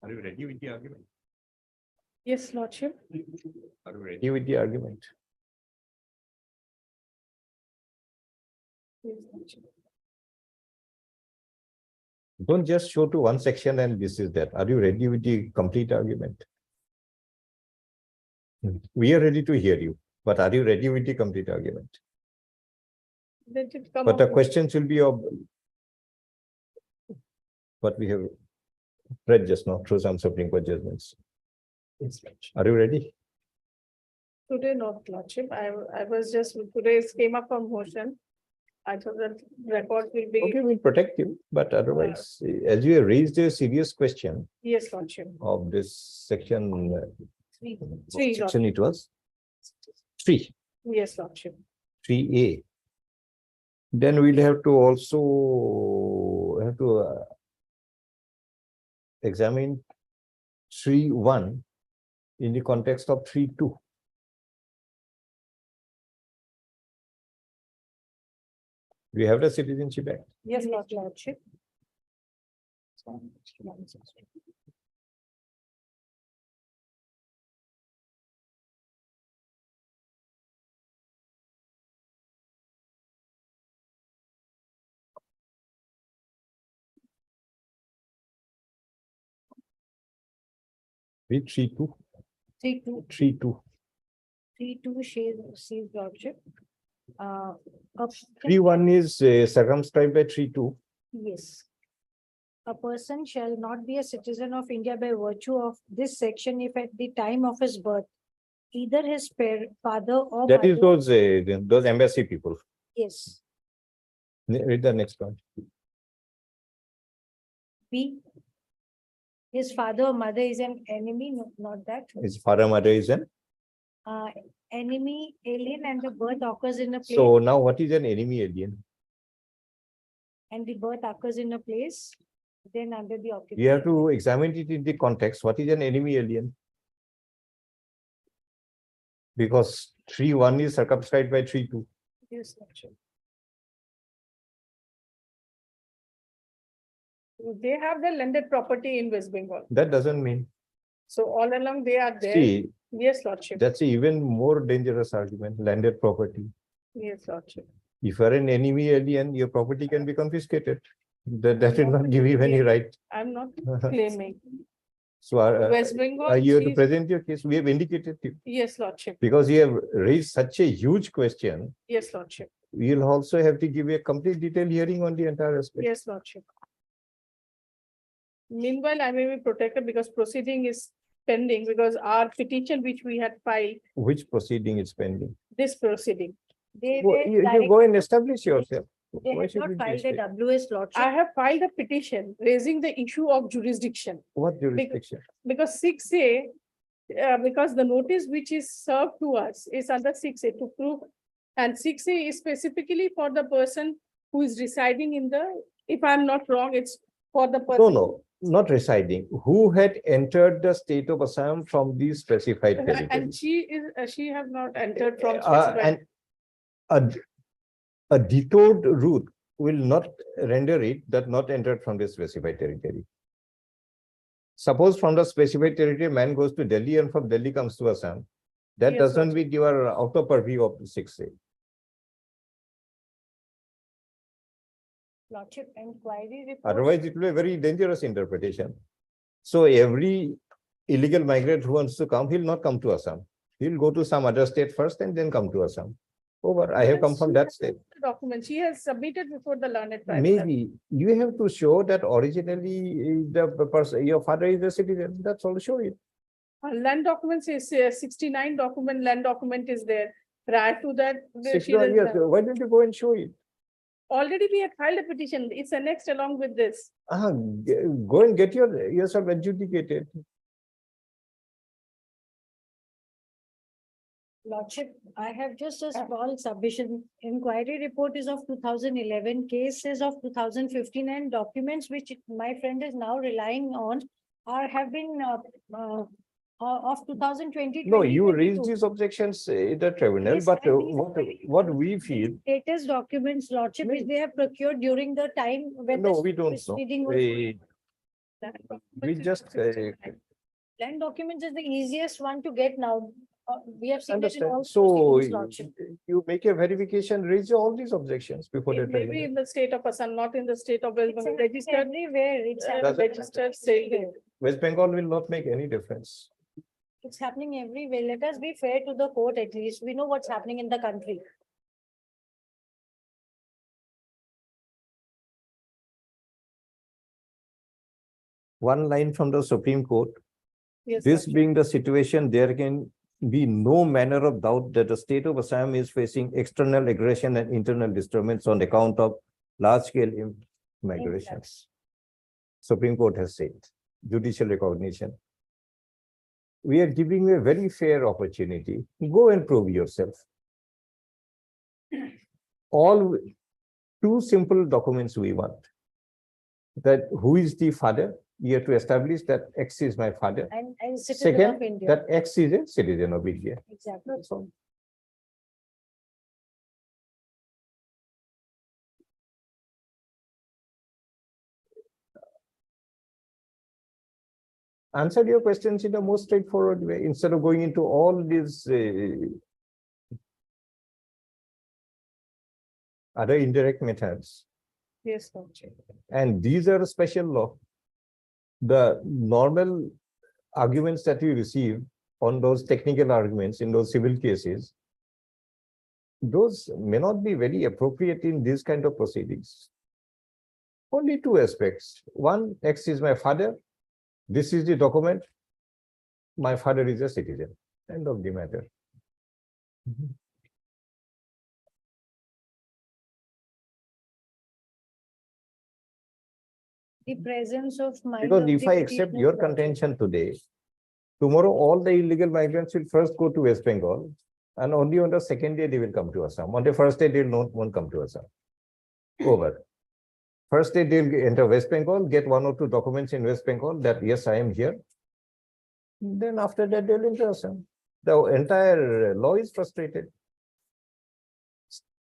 Are you ready with the argument? Yes, Lordship. Are you ready? You with the argument. Yes, Lordship. Don't just show to one section and this is that. Are you ready with the complete argument? We are ready to hear you, but are you ready with the complete argument? Let it come But the up. questions will be of what we have read just now through some Supreme Court judgments. Are you ready? Today, not Lordship. I was just, today's came up from motion. I thought that record will be, Okay, we'll protect you, but otherwise, as you have raised a serious question yes, Lordship. of this section, Three. what Three, section it was? 3. Yes, Lordship. 3A. Then we'll have to also examine 3.1 in the context of 3.2. We have the Citizenship Act. Yes, Lordship. Read 3.2. 3-2. 3.2. 3-2 says Lordship. A 3.1 is circumscribed by 3.2. Yes. A person shall not be a citizen of India by virtue of this section if at the time of his birth, either his father or That is mother. those embassy people. Yes. Read the next one. B. His father or mother is an enemy, no, not that. His father, mother is an. Enemy, alien, and the birth occurs in a place, So now what is an enemy alien? and the birth occurs in a place, then under the occupation. You have to examine it in the context. What is an enemy alien? Because 3.1 is circumscribed by 3.2. Yes, Lordship. They have the landed property in West Bengal. That doesn't mean. So all along they are there. See, Yes, Lordship. that's an even more dangerous argument, landed property. Yes, Lordship. If you are an enemy alien, your property can be confiscated. That will not give you any right. I'm not claiming. So West Bengal. you have to is- present your case. We have indicated you. Yes, Lordship. Because you have raised such a huge question, Yes, Lordship. we'll also have to give you a complete detailed hearing on the entire aspect. Yes, Lordship. Meanwhile, I may be protected because proceeding is pending because our petition which we had filed, Which proceeding is pending? this proceeding. They, You go and establish yourself. they Why have should not we filed be a WS Lordship. I have filed a petition raising the issue of jurisdiction What jurisdiction? because 6A, because the notice which is served to us is under 6A to prove. And 6A is specifically for the person who is residing in the, if I'm not wrong, it's for the person. No, not residing. Who had entered the state of Assam from the specified And territory? she have not entered from. And a detoured route will not render it that not entered from the specified territory. Suppose from the specified territory, man goes to Delhi and from Delhi comes to Assam. That Yes, doesn't sir. mean you are out of purview of the 6A. Lordship inquiry report. Otherwise, it will be a very dangerous interpretation. So every illegal migrant who wants to come, he'll not come to Assam. He'll go to some other state first and then come to Assam. Over. I have come from that state. Document she has submitted before the learned tribunal. Maybe you have to show that originally the person, your father is a citizen. That's all. Show it. Land documents is 69 document, land document is there. Prior to that, she 61 years. doesn't have- Why don't you go and show it? already we had filed a petition. It's annexed along with this. Go and get yourself adjudicated. Lordship, I have just a small submission. Inquiry report is of 2011, cases of 2015, and documents which my friend is now relying on have been of 2020. No, you raised 2022. these objections in the tribunal, Yes, but and these what we feel, Latest documents, Lordship, which they have procured during the time when. no, the we don't know. proceeding was- We just Land documents is the easiest one to get now. We have seen that in all understand. So proceedings, Lordship. you make a verification, raise all these objections before the It may be tribunal. in the state of Assam, not in the state of West It's Bengal, registered, everywhere. It's Does it? registered state. West Bengal will not make any difference. It's happening everywhere. Let us be fair to the court at least. We know what's happening in the country. One line from the Supreme Court. Yes, This Lordship. being the situation, there can be no manner of doubt that the state of Assam is facing external aggression and internal disturbance on account of large-scale migrations. Supreme Court has said, judicial recognition. We are giving you a very fair opportunity. Go and prove yourself. All two simple documents we want. That who is the father? You have to establish that X is my father. And citizen of Second, India. that X is a citizen of India. Exactly. That's all. Answered your questions in a most straightforward way instead of going into all these other indirect methods. Yes, Lordship. And these are a special law. The normal arguments that you receive on those technical arguments in those civil cases, those may not be very appropriate in this kind of proceedings. Only two aspects. One, X is my father. This is the document. My father is a citizen. End of the matter. The presence of. Because minor if I deputy accept chief your judge. contention today, tomorrow all the illegal migrants will first go to West Bengal, and only on the second day they will come to Assam. On the first day, they won't come to Assam. Over. First day they'll enter West Bengal, get one or two documents in West Bengal that yes, I am here. Then after that, they'll enter Assam. The entire law is frustrated.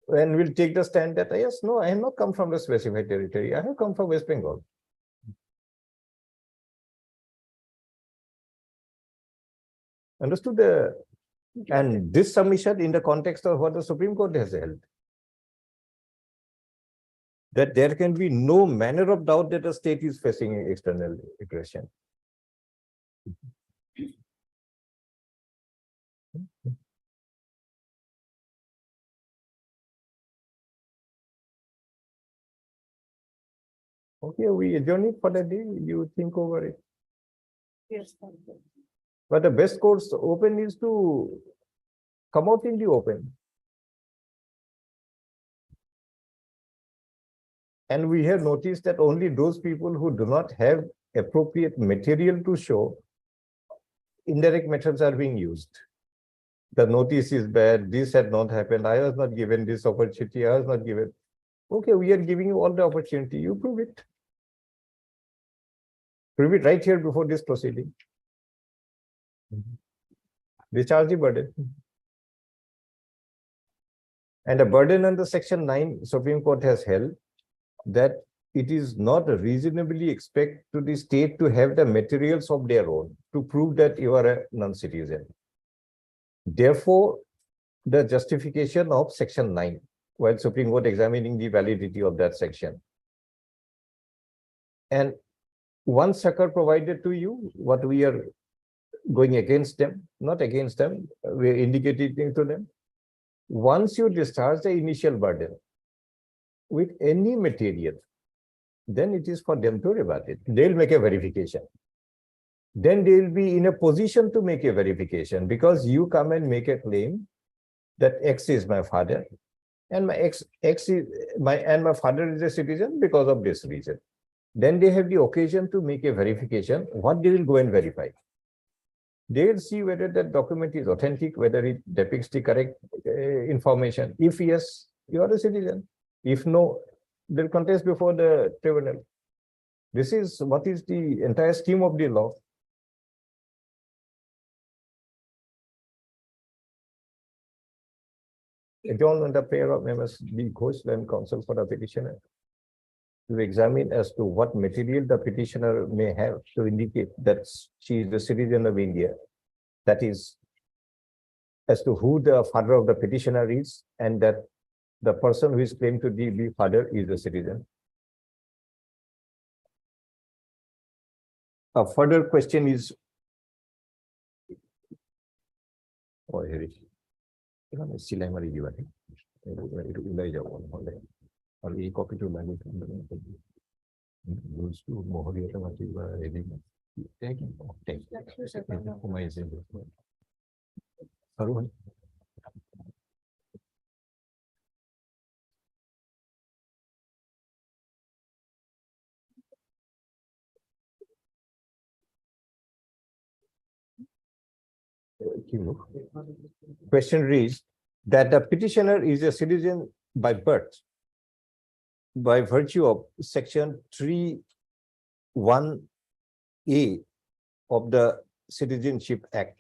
And we'll take the stand that yes, no, I have not come from the specified territory. I have come from West Bengal. Understood and this submission in the context of what the Supreme Court has held. That there can be no manner of doubt that the state is facing external aggression. Okay, we adjourn it for the day. You think over it. Yes, Lordship. But the best course open is to come out in the open. And we have noticed that only those people who do not have appropriate material to show, indirect methods are being used. The notice is bad, this had not happened, I was not given this opportunity, I was not given. Okay, we are giving you all the opportunity, you prove it. Prove it right here before this proceeding. Discharge the burden. And a burden under Section 9, Supreme Court has held that it is not reasonably expected to the state to have the materials of their own to prove that you are a non-citizen. Therefore, the justification of Section 9, while Supreme Court examining the validity of that section. And one succor provided to you, what we are going against them, not against them, we are indicating to them. Once you discharge the initial burden with any material, then it is for them to rebut it. They'll make a verification. Then they'll be in a position to make a verification because you come and make a claim that X is my father and my my father is a citizen because of this reason. Then they have the occasion to make a verification. What they will go and verify. They will see whether that document is authentic, whether it depicts the correct information. If yes, you are a citizen. If no, they'll contest before the tribunal. This is what is the entire scheme of the law. Adjourned on the prayer of members, the Ghosh and counsel for the petitioner. to examine as to what material the petitioner may have to indicate that she is a citizen of India. That is, as to who the father of the petitioner is, and that the person who is claimed to be father is a citizen. A further question is. Oh, here it is. চিলাই মাৰি দিবা দেই। এইটো ওলাই যাব নহ'লে আৰু এই কপিটো লাগি মহৰীয়াতে মাতিবা হেৰি সোমাই আছে আৰু question reads that the petitioner is a citizen by birth by virtue of section 3(1)(a) of the Citizenship Act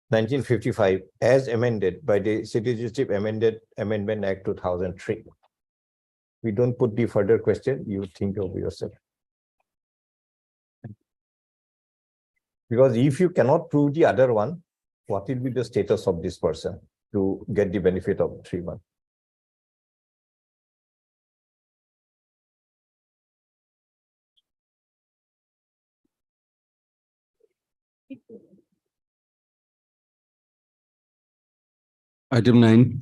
1955 as amended by the Citizenship Amendment Act 2003. We don't put the further question, you think of yourself. Because if you cannot prove the other one, what will be the status of this person to get the benefit of 3 months? Item 9.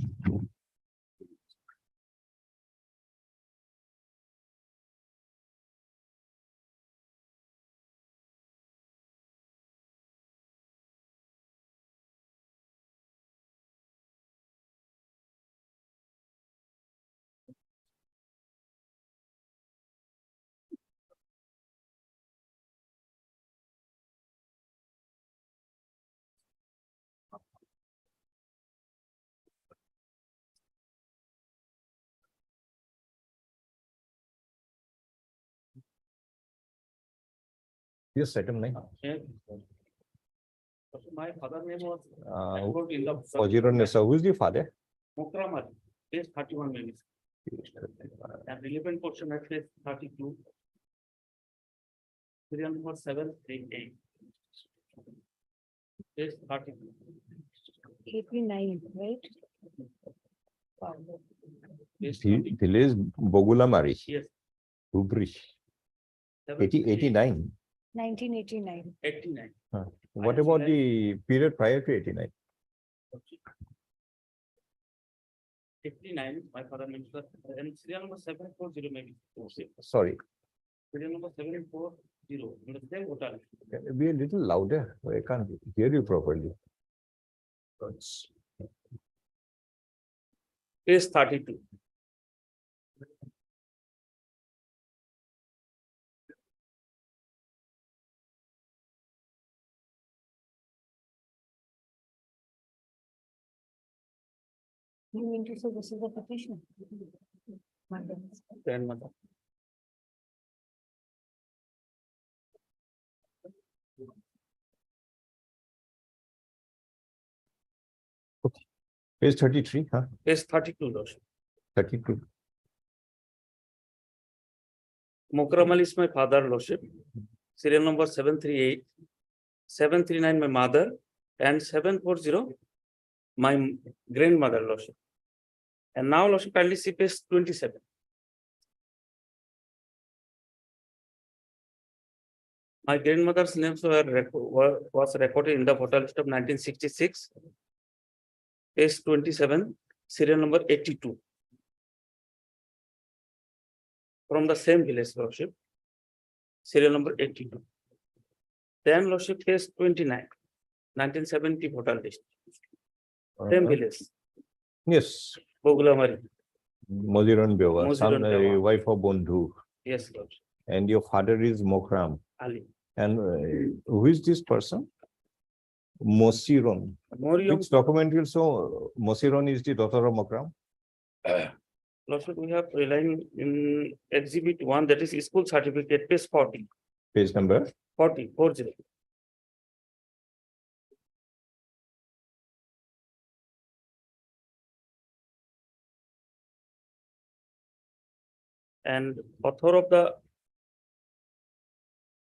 Yes, item 9. My father name was. Fajirun Nisa, who is the father? Mokram, page 31 maybe. And relevant portion at page 32. Serial number 738. Page 32. 89, right? Page 32. Village Bogulamari, Yes. Hubri, 89. 1989. 89. What about the period prior to 89? 89, my father named that, and serial number 740 maybe. Sorry, Serial number 740, in the same hotel. can you be a little louder? I can't hear you properly. Page 32. You mean to say this is the petition? Grandmother. Page 33, huh? Page 32, Lordship. 32. Mokramal is my father, Lordship. Serial number 738, 739, my mother, and 740, my grandmother, Lordship. And now, Lordship, kindly see page 27. My grandmother's names was recorded in the photo list of 1966. Page 27, serial number 82. From the same village, Lordship. Serial number 82. Then, Lordship, page 29, 1970 photo list. Same village, Yes, Bogulamari. Moziran Bewa, Moziran son, Bewa. wife of Bondhu, Yes, Lordship. and your father is Mokram. Ali. And who is this person? Mosiron. Morium, Which document will show Mosiron is the daughter of Mokram? Lordship, we have relying in exhibit 1, that is school certificate, page 40. Page number? 40. and author of the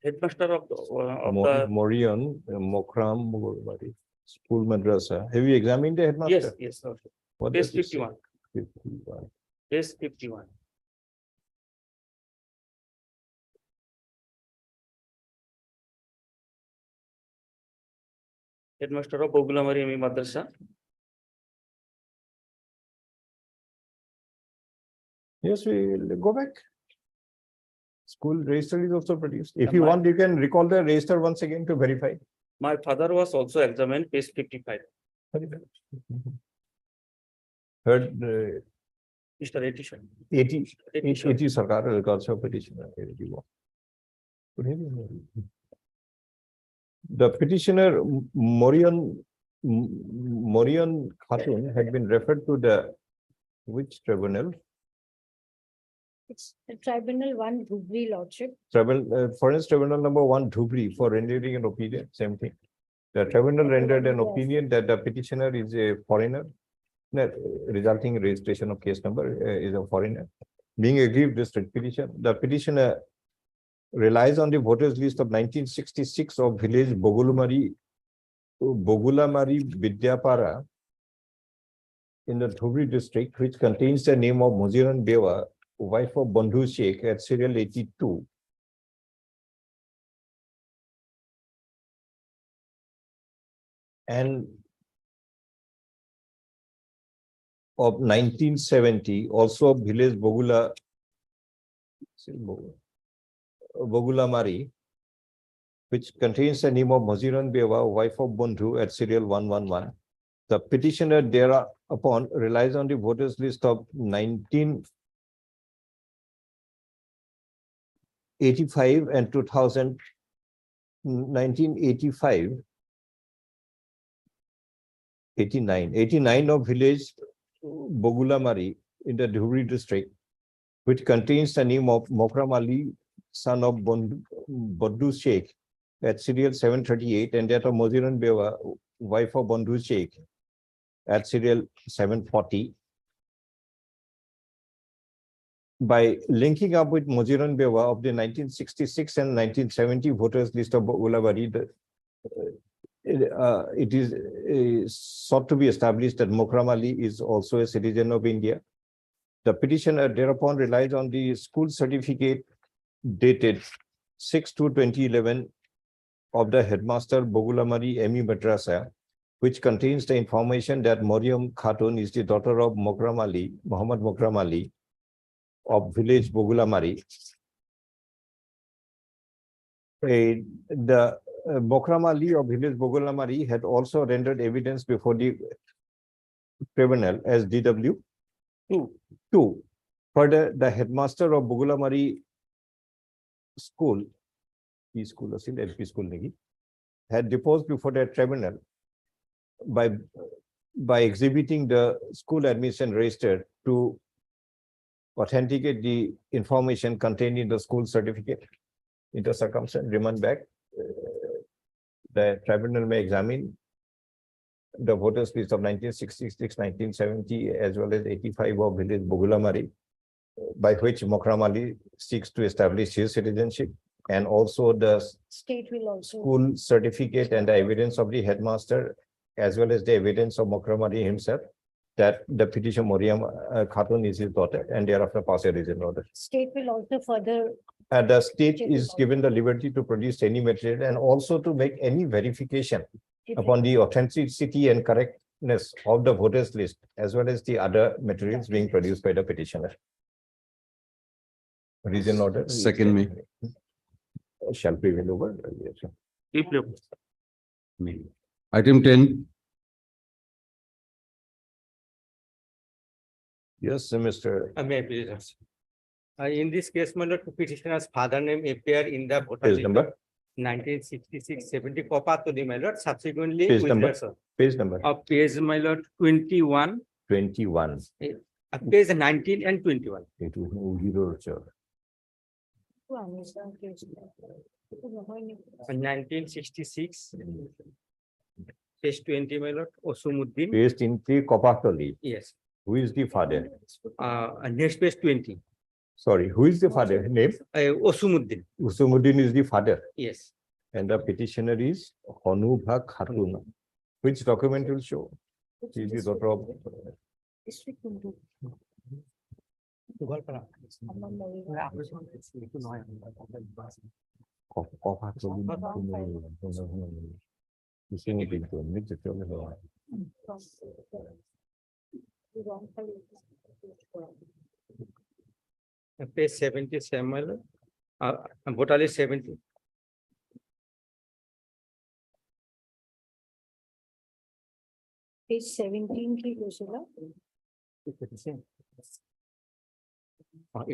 headmaster of the Morion, Mokram, Mogulbari, School Madrasa. Have you examined the yes, headmaster? yes, Lordship. What Page does it say? 51, 51. page 51. Headmaster of Bogulamari MEM Madrasa. Yes, we will go back. School register is also produced. If Yeah, you my- want, you can recall the register once again to verify. My father was also examined, page 55. Heard Mr. Edition. 80 Edition. Sarkar records of petitioner. The petitioner Morion Khatun had been referred to the which tribunal? It's the tribunal one, Dhubri lordship. Foreign Tribunal number 1 Dhubri for rendering an opinion, same thing. The tribunal rendered an Yes. opinion that the petitioner is a foreigner, resulting in registration of case number is a foreigner. Being aggrieved district petition, the petitioner relies on the voters list of 1966 of village Bogulamari Vidyapara in the Dhubri district, which contains the name of Muziran Beva, wife of Bandhu Sheikh at serial 82. And of 1970, also of village Bogulamari, which contains the name of Maziran Beva, wife of Bandhu at serial 111. The petitioner thereupon relies on the voters list of 1985 and 2000, 1985, 89 of village Bogulamari in the Dhubri district, which contains the name of Mokram Ali, son of Bandhu Sheikh at serial 738, and that of Maziran Beva, wife of Bandhu Sheikh at serial 740. By linking up with Maziran Beva of the 1966 and 1970 voters list of Bogulamari, it is sought to be established that Mokram Ali is also a citizen of India. The petitioner thereupon relies on the school certificate dated 6/2/2011 of the headmaster Bogulamari MEM Madrasa, which contains the information that Moriam Khatun is the daughter of Mokram Ali, Muhammad Mokram Ali of village Bogulamari. The Mokram Ali of village Bogulamari had also rendered evidence before the tribunal as DW 2. Further, the headmaster of Bogulamari school, LP school, had deposed before the tribunal by exhibiting the school admission register to authenticate the information contained in the school certificate. Inter circumstance, remand back. The tribunal may examine the voters list of 1966, 1970, as well as 85 of village Bogulamari, by which Mokram Ali seeks to establish his citizenship, and also the State will also. school certificate and the evidence of the headmaster, as well as the evidence of Mokram Ali himself, that the petition Moriam Khatun is his daughter, and thereafter pass a reason order. State will also further. And the state is given the liberty to produce any material and also to make any verification upon the authenticity and correctness of the voters list, as well as the other materials being produced by the petitioner. Reason order. Second me. Shall prevail over. Yes, sir. Deeply. Item 10, Yes, Mr. May I please answer? In this case, my lord, petitioner's father name appear in the voter Page list number, of 1966-70 copy to the my lord, subsequently. Page number. withdrawn, sir. page number Of page, my lord, 21, 21. page 19 and 21. It will be zero, sir. 1966, page 20, my lord, Osumuddin. Based in the Kopakali. Yes, Who is the father? next page 20. Sorry, who is the father? Name? Osumuddin, Usumuddin is the father. yes. And the petitioner is Honubha Khatun. Which document will show? She is the daughter of. Page 77, my lord. Voter list 70. Page 17 কি কৈছিল?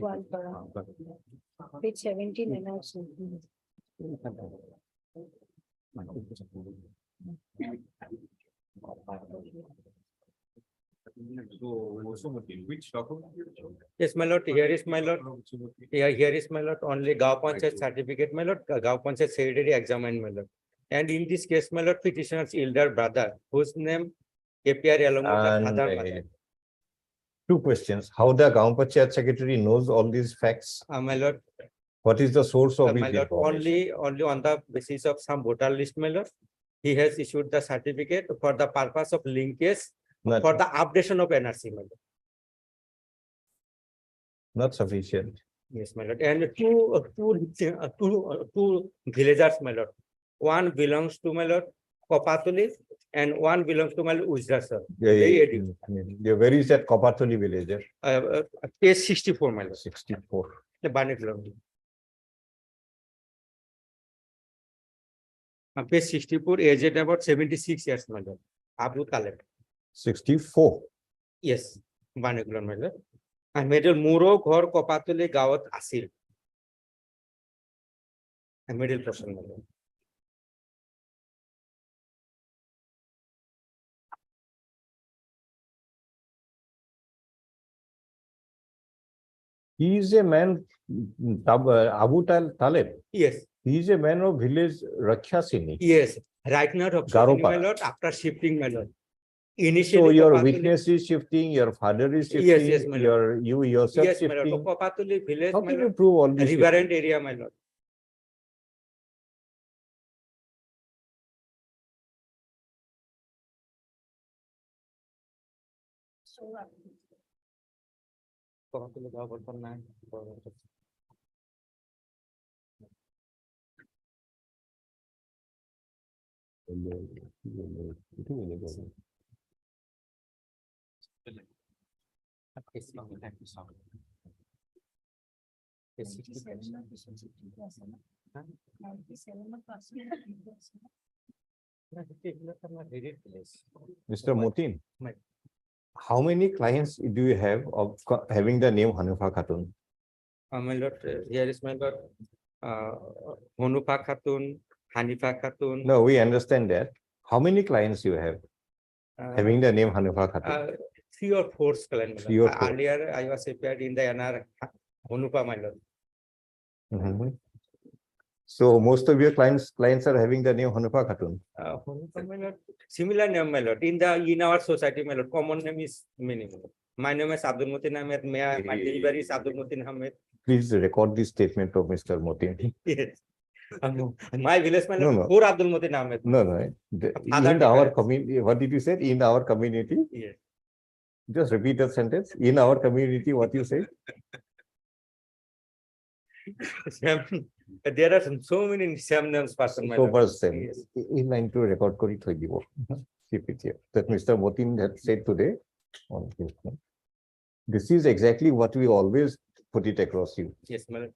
Goalpara. Page 17 and also. Which document? Yes, my lord, here is my lord. Here is my lord, only Gaon Panchayat certificate, my lord, Gaon Panchayat secretary examined, my lord. And in this case, my lord, petitioner's elder brother, whose name appear along with the And father. mother. two questions. How the Gaon Panchayat secretary knows all these facts? My lord, What is the source of my his lord, information? only on the basis of some voter list, my lord. He has issued the certificate for the purpose of linkage, Not, for the updation of NRC, my lord. not sufficient. Yes, my lord. And two villagers, my lord. One belongs to my lord Kopatuli and one belongs to my lord Ujrasar. Where is that Kopatuli villager? Page 64, my lord. 64. The Banik Lord. Page 64, aged about 76 years, my lord. Abu Taleb. 64. Yes, Banik Lord, my lord. And middle Muro Ghor Kopatuli Gawat Asil. A middle person, my lord. He is a man, Abu Taleb. Yes, He is a man of village Rakshasini. yes. Right now, Garopara. my lord, after shifting, my lord. So Initially, your Kopatuli- witness is shifting, your father is Yes, shifting, yes, my lord. you yourself Yes, my lord. shifting. Kopatuli village, How my can you lord. prove all this? Riverend area, my lord. Kopatuli gaon বর্তমান নাই। Mr. Motin, My- how many clients do you have of having the name Hanifa Khatun? My lord, here is my lord. Honufa Khatun, Hanifa Khatun. No, we understand that. How many clients you have having the name Hanifa Khatun? 3 or 4 clients. my 3 lord. or 4. Earlier, I was appeared in the NR Honufa, my lord. Mhm. So most of your clients are having the name Hanifa Khatun. Honufa, my lord. Similar name, my lord. In our society, my lord, common name is many. My name is Abdul Mutin Ahmed. My delivery is Abdul Mutin Ahmed. Please record this statement of Mr. Motin. Yes. My village, my No, lord, no. poor Abdul Mutin Ahmed. No, no. Father In our difference. community, what did you say? In our community? Yes. Just repeat the sentence. In our community, what you say? There are so many same names person. my So lord. person. Yes. In line to record kori thoi dibo. Keep it here. That Mr. Motin had said today on his phone. This is exactly what we always put it across you. Yes, my lord.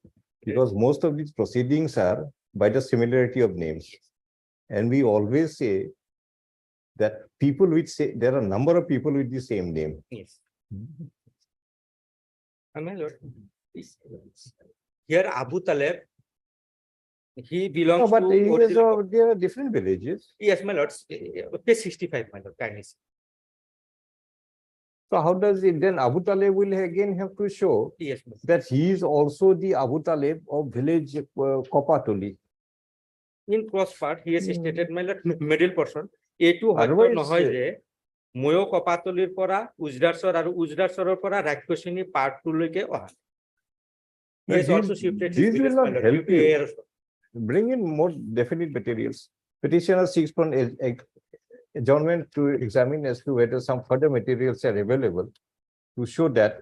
Because most of these proceedings are by the similarity of names. And we always say that people which say, there are a number of people with the same name. Yes. My lord. Here Abu Taleb. He belongs No, but to. there are different villages. Yes, my lord. Page 65, my lord. Kindness. So how does it then Abu Taleb will again have to show Yes, my lord. that he is also the Abu Taleb of village Kopatoli. In cross part, he has stated, my lord, middle portion. এইটো হয়তো Otherwise, নহয় যে ময়ো কপাতলিৰ পৰা উজৰাছৰ আৰু উজৰাছৰৰ পৰা ৰাক্ষসিনী part 2 লৈকে অহা He has But also these- shifted his these will village, not my lord, help due to you. errors. Bring in more definite materials. Petitioner seeks for adjournment to examine as to whether some further materials are available to show that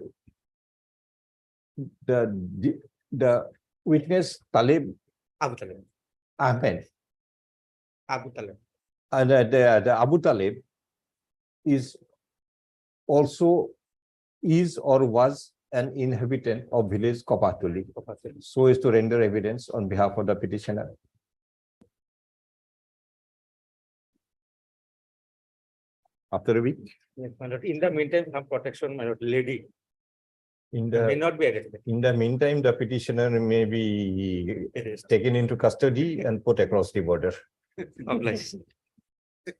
the witness Talib Abu Talib, Ahmed Abu Talib. and the Abu Talib is also is or was an inhabitant of village Kopatuli, so as to render evidence on behalf of the petitioner. After a week, Yes, my lord. In the meantime, some protection, my lord, lady in may the not be arrested. meantime, the petitioner may be Arrested. taken into custody and put across the border, Obliged,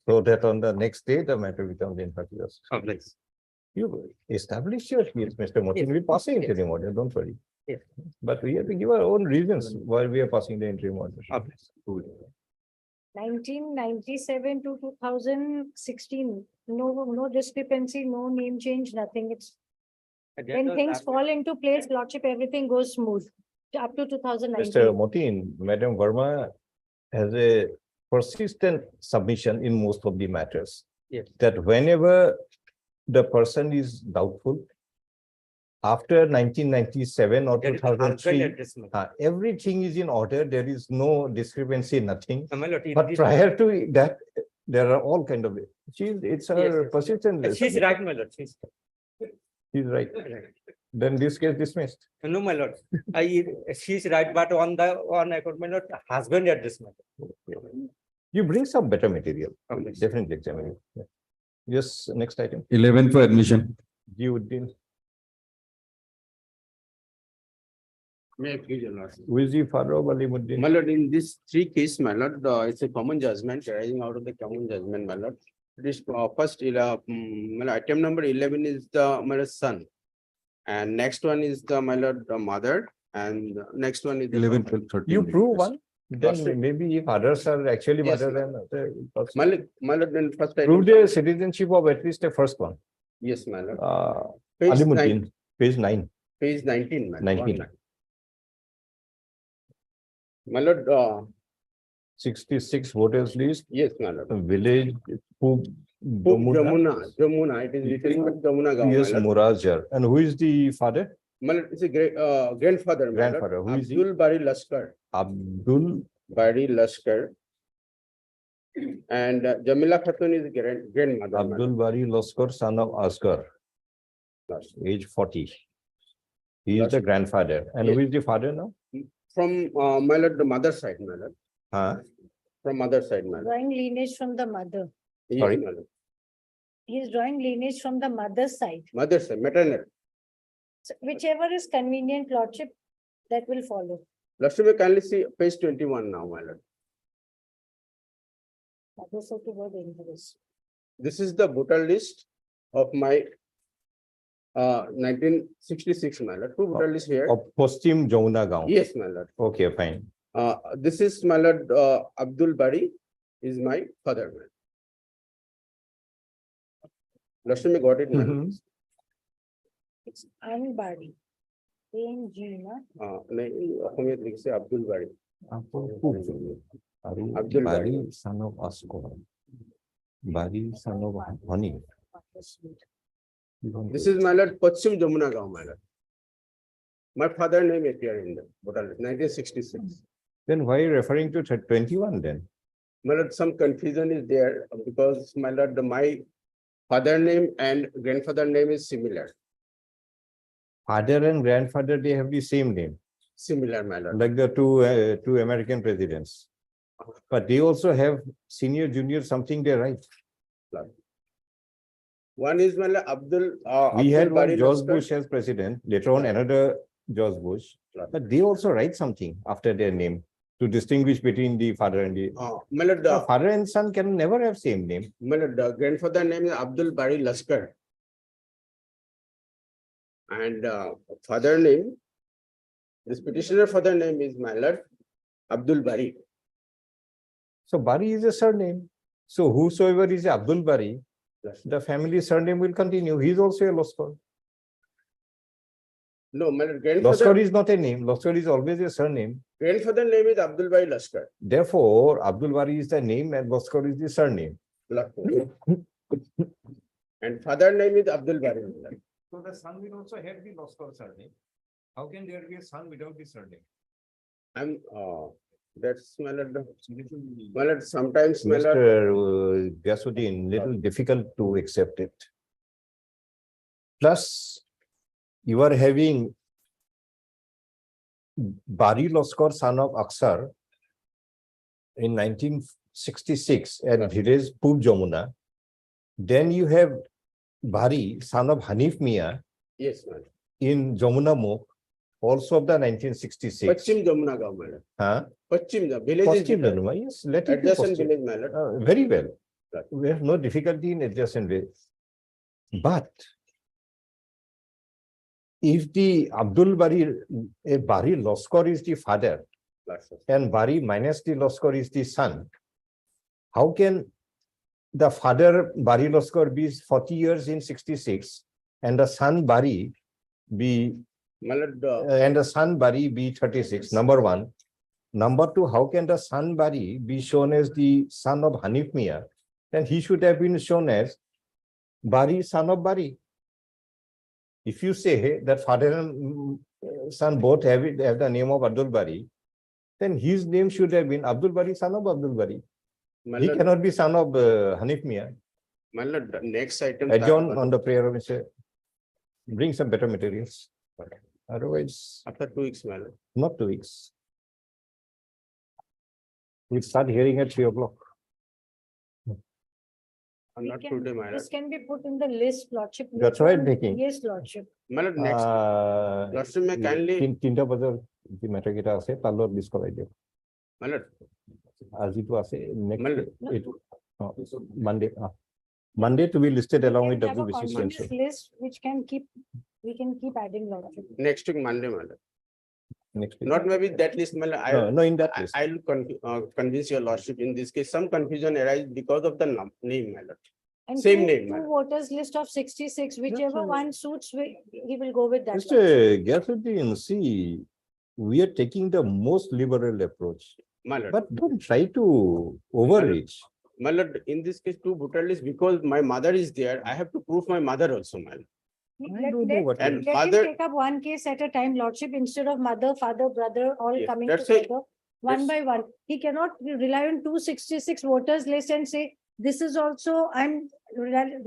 so that on the next day, the matter becomes infectious. obliged. You establish your case, Mr. Motin, we're passing interim order, don't worry. Yes. But we have to give our own reasons why we are passing the interim order. Obliged. 1997 to 2016, no discrepancy, no name change, nothing. It's when things fall into place, lordship, everything goes smooth up to 2019. Mr. Motin, Madam Verma has a persistent submission in most of the matters. Yes. That whenever the person is doubtful, after 1997 or There is an archival 2003, address, my lord. everything is in order, there is no discrepancy, nothing. My lord, in But this- prior to that, there are all kind of, it's Yes, a yes. persistent. She's submission. right, my lord. She's He's right. right. Then this case dismissed. No, my lord. She's right, but on account, my lord, husband address, my lord. You bring some better material. Okay. Definitely examine it. Yeah. Yes, next item. 11 for admission. Jiuddin, May I please, your lordship? who is the father of Alimuddin? My lord, in this three case, my lord, it's a common judgment arising out of the common judgment, my lord. This first, my lord, item number 11 is the my lord, son. And next one is the my lord, the mother, and the next one is. the 11, daughter. 12, 13. You prove one, Lordship. then maybe if others are actually Yes, mother ma'am. than other. also. My lord, then first. item- Prove the citizenship of at least the first one. Yes, my lord. Page Page Alimuddin, page 9. Page 19, my lord. 19. 19. My lord, 66 voters list, yes, my lord. village, Pug, Jamuna, it is written as Jamuna Gaon, Yes, my lord. Murajar. And who is the father? My lord, it's a great, grandfather, my lord. Grandfather, who is he? Abdul Bari Laskar. Abdul Bari Laskar. And Jamila Khatun is grandmother. my Abdul Bari Laskar, son of Asghar, lord. age 40. He is the grandfather. And who is the father now? From my lord, the mother side, my lord. Huh? From mother side, my lord. Drawing lineage from the mother. Yes, Sorry? my lord. He is drawing lineage from the mother's side. Mother side, maternal. So whichever is convenient, lordship, that will follow. Lordship, may kindly see page 21 now, my lord. Mother's side to word dangerous. This is the voter list of my 1966, my lord. Two voter lists here. Of Postim Jamuna Gaon. Yes, my lord. Okay, fine. This is my lord, Abdul Bari is my father. man. Lordship, may got it, my lord. Mhm. It's unbody. ANG, na? नहीं, অসমীয়াত লিখিছে আব্দুল বাৰী। Abdul Abdul Bari. Bari, son of Asghar. Bari, son of Hani. This is my lord, Paschim Jamuna Gaon, my lord. My father name appear in the voter list, 1966. Then why are you referring to 21 then? My lord, some confusion is there because my lord, my father name and grandfather name is similar, Father and grandfather, they have the same name, my lord. like the two American presidents. But they also have senior, junior, something they write. One is my lord, Abdul. We had Abdul one Bari George Laskar. Bush as president, later on another George Bush. But they also write something after their name to distinguish between the father and the. My lord, Father and son can never have same name. my lord, the grandfather name is Abdul Bari Laskar. And father name, this petitioner father name is my lord, Abdul Bari. So Bari is a surname. So whosoever is Abdul Bari, the family surname will continue. He is also a Laskar. No, my Loscar grandfather, is not a name. Loscar is always a surname. grandfather name is Abdul Bhai Lashkar. Therefore, Abdul Bari is the name and Loscar is the surname. And father name is Abdul Bari. So the son will also have the Loscar surname. How can there be a son without the surname? I'm, that's my lord. My lord, sometimes my lord, Mr. Gyasuddin, little difficult to accept it. Plus, you are having Bari Loscar, son of Aksar, in 1966 at village Pub Jamuna. Then you have Bari, son of Hanif Mia, yes, my lord. in Jamuna Mukh, also of the 1966. Paschim Jamuna Gaon, my lord. Huh? Paschim, the village is Positive, different. Januma, yes, let it be Adjacent positive. village, my lord. Very well. Right. We have no difficulty in adjacent way. But if the Abdul Bari, Bari Loscar is the father Lashkar. and Bari minus the Loscar is the son, how can the father Bari Loscar be 40 years in 66 and the son Bari be My lord, and the son Bari be 36? Number one. Number two, how can the son Bari be shown as the son of Hanif Mia? Then he should have been shown as Bari, son of Bari. If you say that father and son both have the name of Abdul Bari, then his name should have been Abdul Bari, son of Abdul Bari. my He lord, cannot be son of Hanif Mia. my lord, the next item. Adjourn on the prayer of Mr. Bring some better materials. Otherwise, After 2 weeks, my lord. not 2 weeks. We'll start hearing at 3 o'clock. We Not can- today, my lord. This can be put in the list, Lordship. That's right, Nikki. Yes, Lordship. My lord, next, Lordship, may kindly, তিনটা বছর যে matter কেইটা আছে তাৰ লগত list কৰাই দিয়ক my lord, আজিটো আছে Monday. নেক্সট এইটো Monday Monday to be listed along with Can have a WBC continuous schedule. list which can keep, we can keep adding, Lordship. next week, Monday, my lord. Next week. Not maybe that list, my lord. No, no, in that list. I'll convince your lordship in this case, some confusion arise because of the name, my lord. And Same two- name, Two madam. voters list of 66, whichever one suits, he will go with that. Mr. Gyasuddin, see, we are taking the most liberal approach, My lord, but don't try to overreach. my lord, in this case, two voter list, because my mother is there, I have to prove my mother also, my lord. I don't know what. And Let him father- take up one case at a time, Lordship, instead of mother, father, brother, all Yes, coming that's why- together, one by one. He cannot rely on 266 voters list and say, this is also, I'm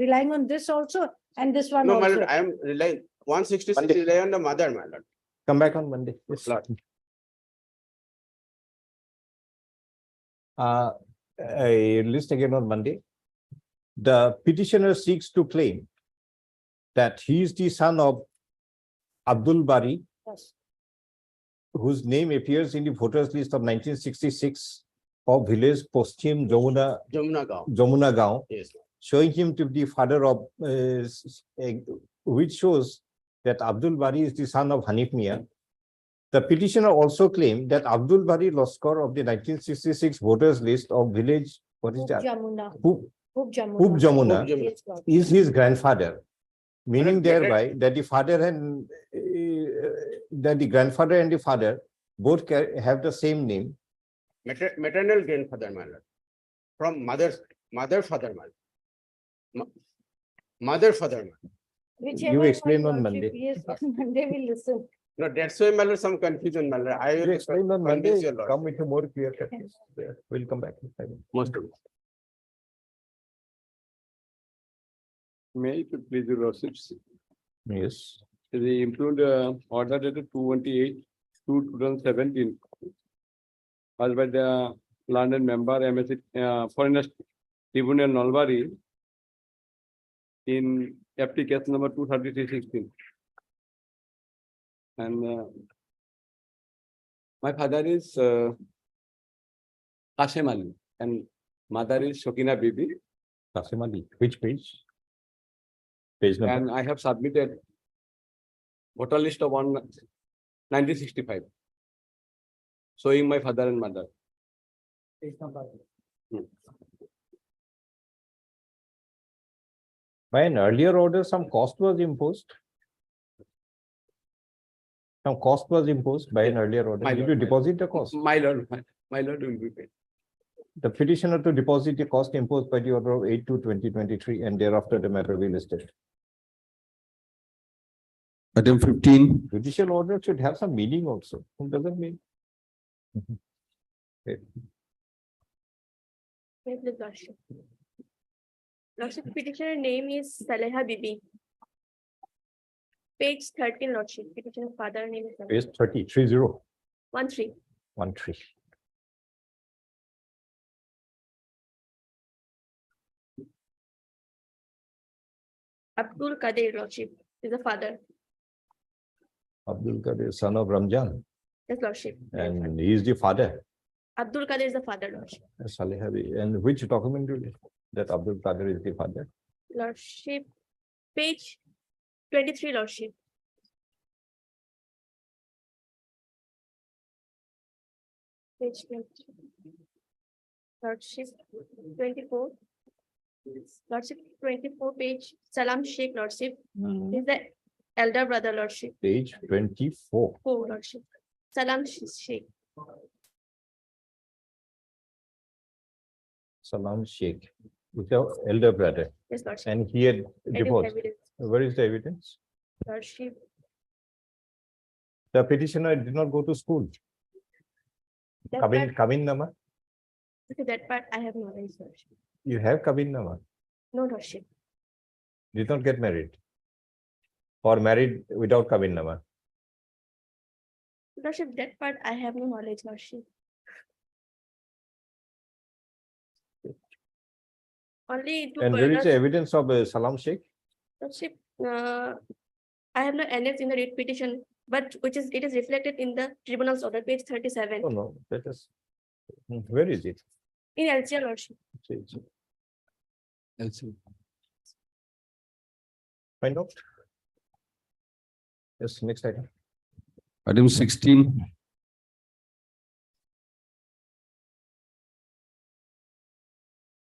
relying on this also, and this one No, my also. lord, I am relying, 166 rely on the mother, my lord. Come back on Monday. Yes. Lord. I list again on Monday. The petitioner seeks to claim that he is the son of Abdul Bari, Yes. whose name appears in the voters list of 1966 of village Paschim Jamuna Gaon, Jamuna Gaon, yes, showing him to be father of, which shows that Abdul Bari is the son of Hanif Mia. The petitioner also claimed that Abdul Bari Loscar of the 1966 voters list of village, what is Hoop that? Jamuna, Hoop Hoop Jamuna. Hoop Jamuna Hoop Jamuna. Yes, Lord. is his grandfather, meaning Correct, better- thereby that the father and that the grandfather and the father both have the same name. maternal grandfather, my lord. From mother, father, my lord. Mother, father, my lord. Whichever You one, explain on Lordship. Monday. Yes, on Monday we'll listen. No, that's why, my lord, some confusion, my lord. I You will explain on Monday, convince your lord. come with a more clear cut. We'll come back. Most of it. May I please your lordships, Yes. the improved order dated 2/28/2017. As by the London member MSC Foreigner Tribunal Nalbari in application number 233/16. And my father is Hashim Ali and mother is Shokina Bibi. Qasim Ali, which page? Page number. And I have submitted voter list of 1965. Showing my father and mother. By an earlier order, some cost was imposed. Some cost was imposed by an earlier order. My Did lord, you my deposit the cost? My lord, my lord will be paid. The petitioner to deposit the cost imposed by the order of 8/2/2023 and thereafter the matter will be listed. Item 15. Judicial order should have some meaning also. It doesn't mean. Okay. Yes, the Lordship. Lordship, petitioner name is Saleha Bibi. Page 13, Lordship, petitioner father name is Page 30. 13. 13. Abdul Kadir, Lordship, is the father. Abdul Qadir, son of Ramjan, Yes, Lordship. and he is the father. Abdul Kadir is the father, Lordship. Saleh Habib. And which document do you that Abdul Qadir is the father? Lordship, page 23, Lordship. Page 23. Lordship, 24. Lordship, 24 page, Salam Sheikh, Lordship, is the elder brother, Lordship. Page 24. Oh, Lordship. Salam Sheikh. Salam Sheikh, with your elder brother, Yes, Lordship. and he had It is divorced. evidence, Where is the evidence? Lordship. The petitioner did not go to school. That Kabin Nama, part, that part I have knowledge, Lordship. you have Kabin Nama, No, Lordship. did not get married. Or married without Kabin Nama. Lordship, that part I have no knowledge, Lordship. Only two And where is the brothers, evidence of Salam Sheikh? Lordship, I have no annex in the writ petition, but it is reflected in the tribunal's order, page 37, Oh, no, that is. Where is it? in LCR, Lordship. Find out. Yes, next item. Item 16.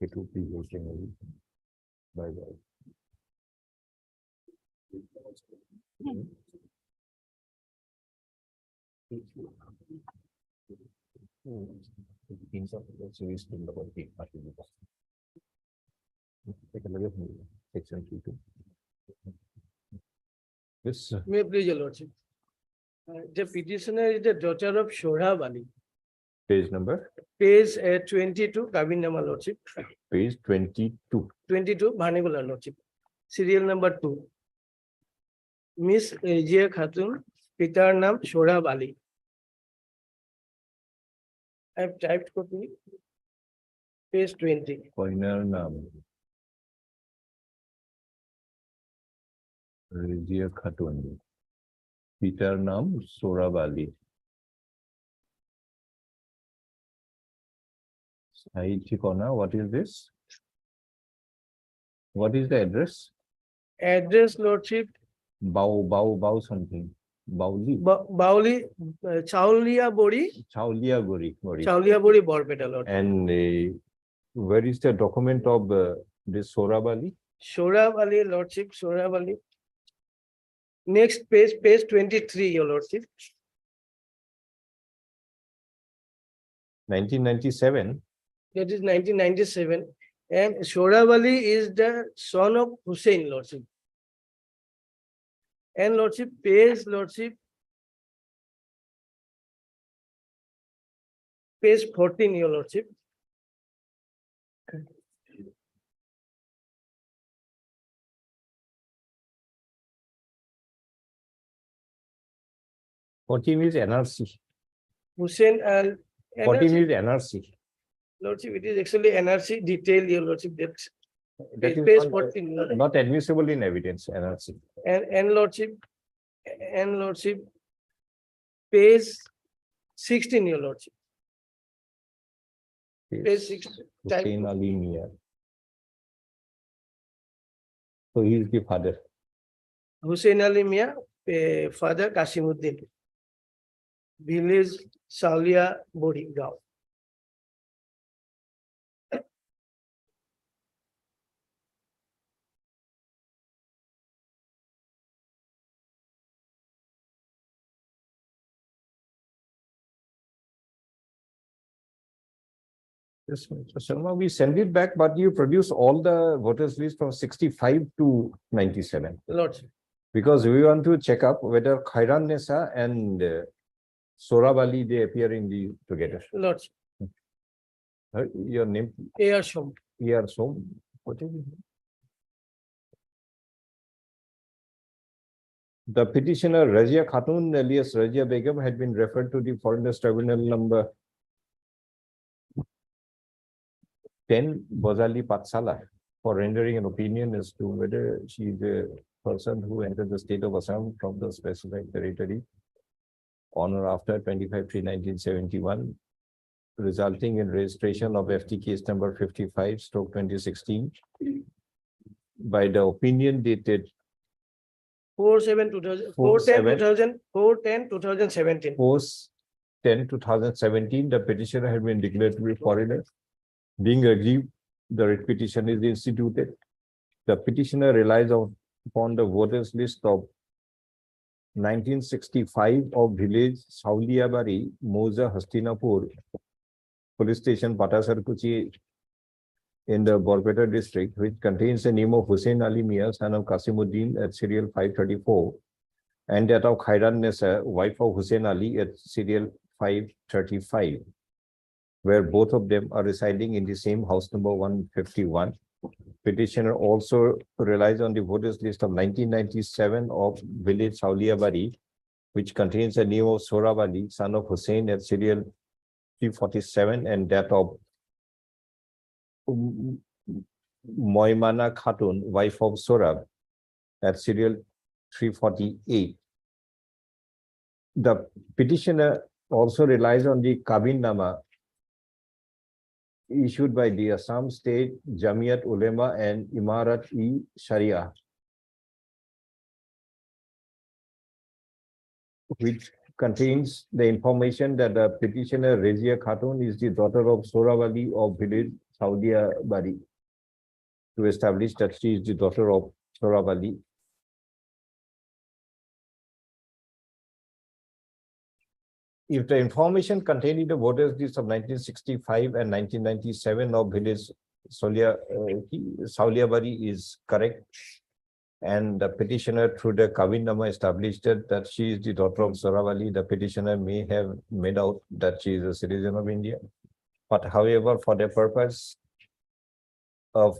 It will be working. Bye bye. Take a look at section 2. This May I please, your lordship. The petitioner is the daughter of Shohrab Ali. page number, Page 22, Kabin Nama lordship, page 22. 22, Bhanegula lordship. Serial number 2. Miss Ejia Khatun, Pitar Nam Shohrab Ali. I have typed copy. Page 20. Final name. Rizia Khatun. Peter Nam Sohrab Ali. Sai Thikona, what is this? What is the address? Address lordship, Bao something. Bauli. Bauli, Chaulia Bori, Chaulia Gori. Chaulia Bori, Borpeta lord. And where is the document of this Sohrab Ali? Shohrab Ali lordship, Shohrab Ali. Next page, page 23, your lordship. 1997. That is 1997. And Shohrab Ali is the son of Hussein lordship. And lordship, page lordship. Page 14, your lordship. What is NRC? Hussein and 14 NRC, is NRC. lordship, it is actually NRC detail, your lordship, that's That is page not, 14, lordship. not admissible in evidence, NRC. And lordship, page 16, your lordship. Page 16. type Hussein Ali Mia. So he is the father. Hussein Ali Mia, father Kasimuddin. Village Salia Bori Gaon. Yes, Mr. Sharma, we send it back, but you produce all the voters list from 65 to 97. Lordship. Because we want to check up whether Khairan Nisa and Sorab Ali, they appear in the together. Lordship. Your name, A.R. Shom. E.R. Som. What is it? The petitioner Razia Khatun alias Razia Begum had been referred to the Foreigners Tribunal number 10 Bozali Patsala for rendering an opinion as to whether she is a person who entered the state of Assam from the specified territory on or after 25/3/1971, resulting in registration of FT case number 55/2016 by the opinion dated 4/7/2000, 4/10/2017. post 10/2017, the petitioner had been declared to be a foreigner. Being aggrieved, the writ petition is instituted. The petitioner relies upon the voters list of 1965 of village Sauliabari, Moza, Hastinapur, police station Patasarkuchi in the Borpeta district, which contains the name of Hussein Ali Mia, son of Kasimuddin at serial 534, and that of Khairan Nessa, wife of Hussein Ali at serial 535, where both of them are residing in the same house number 151. Petitioner also relies on the voters list of 1997 of village Sauliabari, which contains the name of Sorab Ali, son of Hussein at serial 347, and that of Moimana Khatun, wife of Sorab, at serial 348. The petitioner also relies on the Kabin Nama issued by the Assam State Jamiat Ulema and Imarat-e-Sharia, which contains the information that the petitioner Razia Khatun is the daughter of Sorab Ali of village Saudiabari, to establish that she is the daughter of Sorab Ali. If the information contained in the voters list of 1965 and 1997 of village Sauliabari is correct, and the petitioner through the Kabin Nama established that she is the daughter of Sorab Ali, the petitioner may have made out that she is a citizen of India. But however, for the purpose of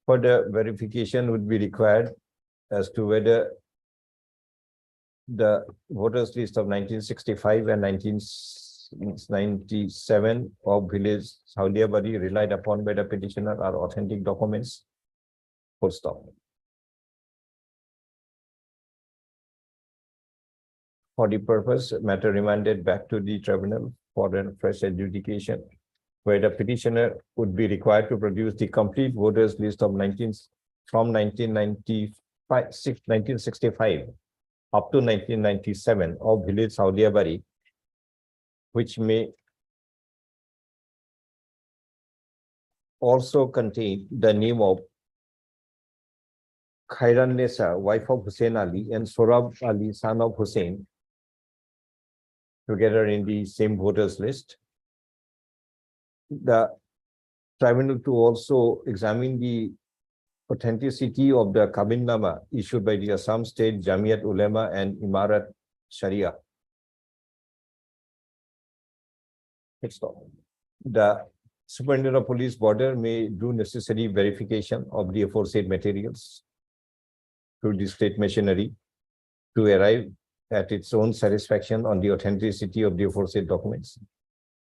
further verification would be required as to whether the voters list of 1965 and 1997 of village Sauliabari relied upon by the petitioner are authentic documents. Full stop. For the purpose, matter remanded back to the tribunal for a fresh adjudication, where the petitioner would be required to produce the complete voters list of 1965 up to 1997 of village Sauliabari, which may also contain the name of Khairan Nessa, wife of Hussein Ali, and Sorab Ali, son of Hussein, together in the same voters list. The tribunal to also examine the authenticity of the Kabin Nama issued by the Assam State Jamiat Ulema and Imarat Sharia. The Superintendent of Police Border may do necessary verification of the aforesaid materials through the state machinery to arrive at its own satisfaction on the authenticity of the aforesaid documents.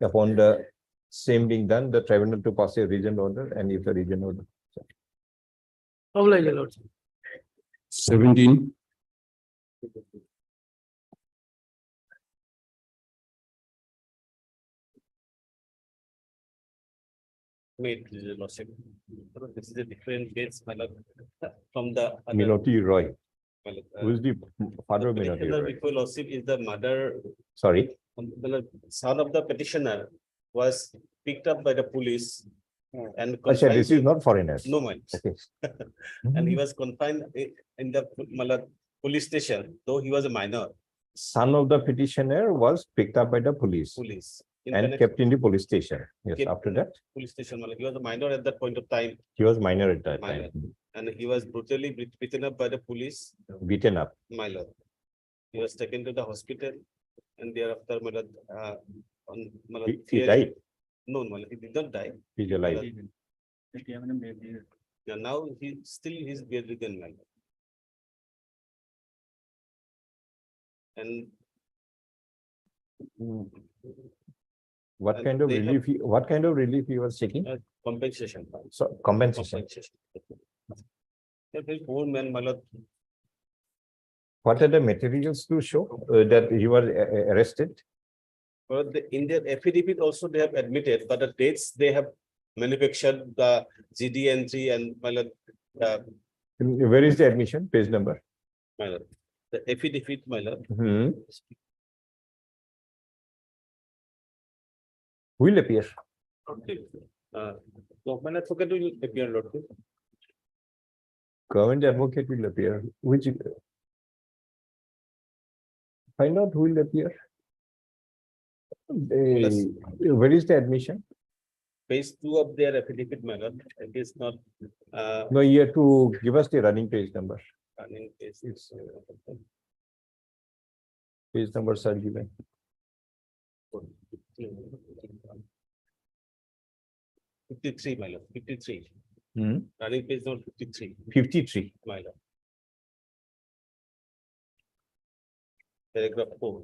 Upon the same being done, the tribunal to pass a regional order, and if the regional order. Oblige, your lordship. 17. Wait, Your Lordship. This is a different case, my lord, from the. other- Minoti Roy, my lord, who is the father of Minoti petitioner Roy? before Lordship is the mother, Sorry, the son of the petitioner was picked up by the police and. Asha, this confined is to- not foreigners. No, man. Okay. And he was confined in the police station, though he was a minor Son of the petitioner was picked up by the police. police. in and connection kept in the police station. Yes, Kept after in that, police station. He was a minor at that point of time, he was minor at that Minor. time, and he was brutally beaten up by the police. beaten up. My lord. He was taken to the hospital and thereafter, my lord, my lord, He fearing- died, No, my lord, he did not die. he's alive. Yeah, now he's bedridden, my lord. And What And kind of they have- relief, what kind of relief he was seeking? compensation. So compensation. A very poor man, my lord. What are the materials to show that he was arrested? But in their affidavit also they have admitted, but the dates they have manufactured the GD entry and my lord, Where is the admission? Page number. my lord, the affidavit, my lord. Hmm. Will appear. So my lord, forget to appear, lord. Government advocate will appear, which. Find out who will appear. Yes. Where is the admission? Page 2 of their affidavit, my lord, it is not, No, you have to give us the running page number. running page. Page numbers are given. 53, my lord, 53. Hmm. Running page not 53, 53. my lord. Paragraph 4.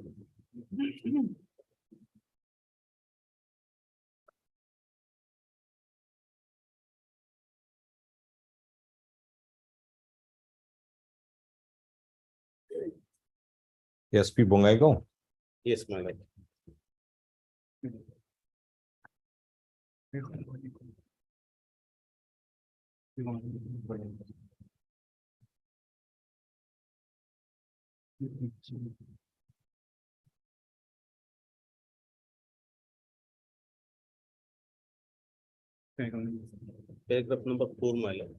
SP Bongaigaon. Yes, my lord. Paragraph number 4, my lord.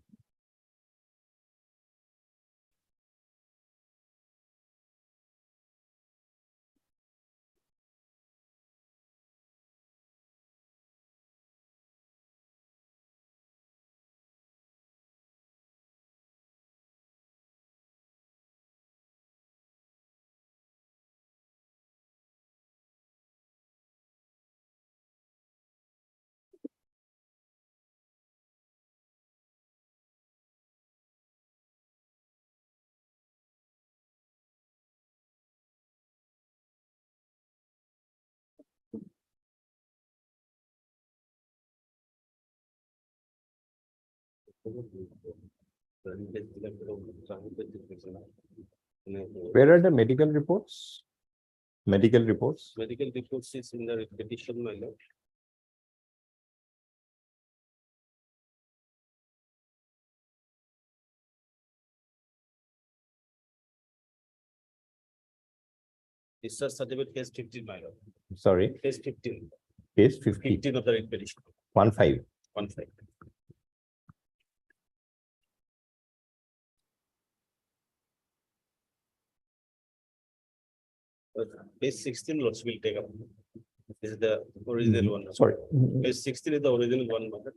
Where are the medical reports? Medical reports. Medical reports is in the petition, my lord. Discharge certificate case 15, my lord. Sorry, Case 15, page 50, 15 of the petition, 15. 15. Page 16 lots will take up. This is the original one. Sorry. Page 16 is the original one, my lord.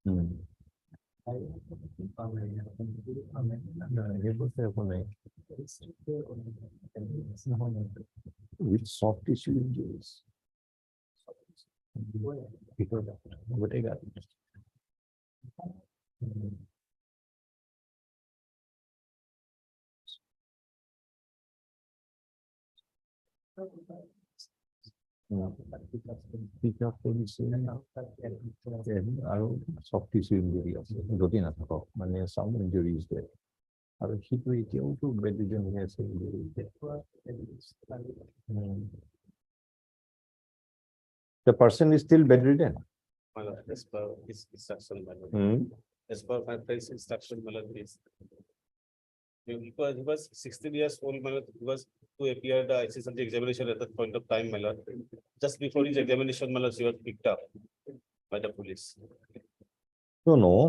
Hmm. Which soft tissue injuries? What I got? আৰু soft tissue injury আছে যদি নাথাকক মানে some injury is there আৰু সিটো এতিয়াওতো bedridden হৈ আছে বুলি কৈছে। The person is still bedridden. My lord, as per his instruction, my lord. Hmm. As per my friend's instruction, my lord, is. He was 16 years old, my lord, he was to appear the SSLC examination at that point of time, my lord. Just before his examination, my lord, he was picked up by the police. To know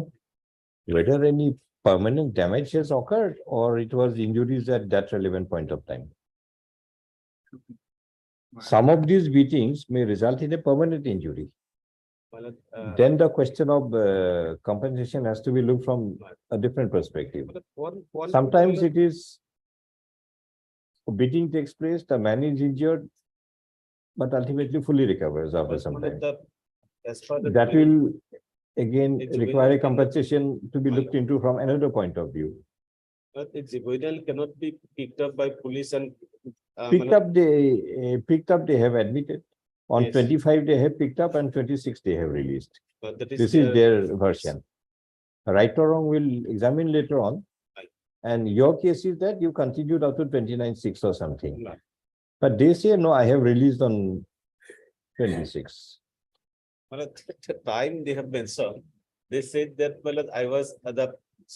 whether any permanent damage has occurred or it was injuries at that relevant point of time. Some of these beatings may result in a permanent injury. My lord, Then the question of compensation has to be looked from a different perspective. Sometimes it is beating takes place, the man is injured, but ultimately fully recovers after some time. As per the. That will again A juvenile require a cannot- compensation to be looked into from another point of view. But a juvenile cannot be picked up by police and. my Picked lord, up, they have admitted. On Yes. 25, they have picked up and 26, they have released. but that This is their version. Right or wrong, we'll examine later on. Right. And your case is that you continued up to 29/6 or something. Right. But they say, no, I have released on 26. Well, at the time they have mentioned, they said that, well, I was, the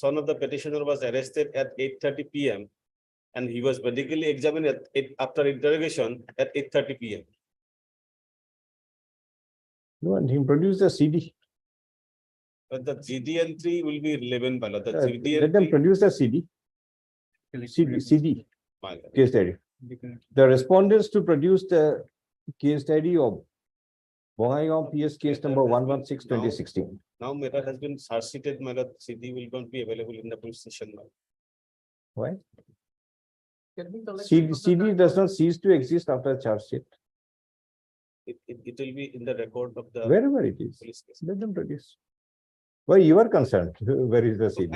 son of the petitioner was arrested at 8:30 PM. And he was medically examined after interrogation at 8:30 PM. No, and he produced a CD. But the GD entry will be relevant, my lord. The GD Let them entry. produce a CD. CD, My lord. case diary. The respondents to produce the case diary of Bongaigaon PS case number 116/2016. Now matter has been charge sheeted, my lord. CD will not be available in the police station now. Why? CD does not cease to exist after charge sheet, It will be in the record of the. wherever it is. Police case. Let them produce. Why you are concerned? Where is the CD?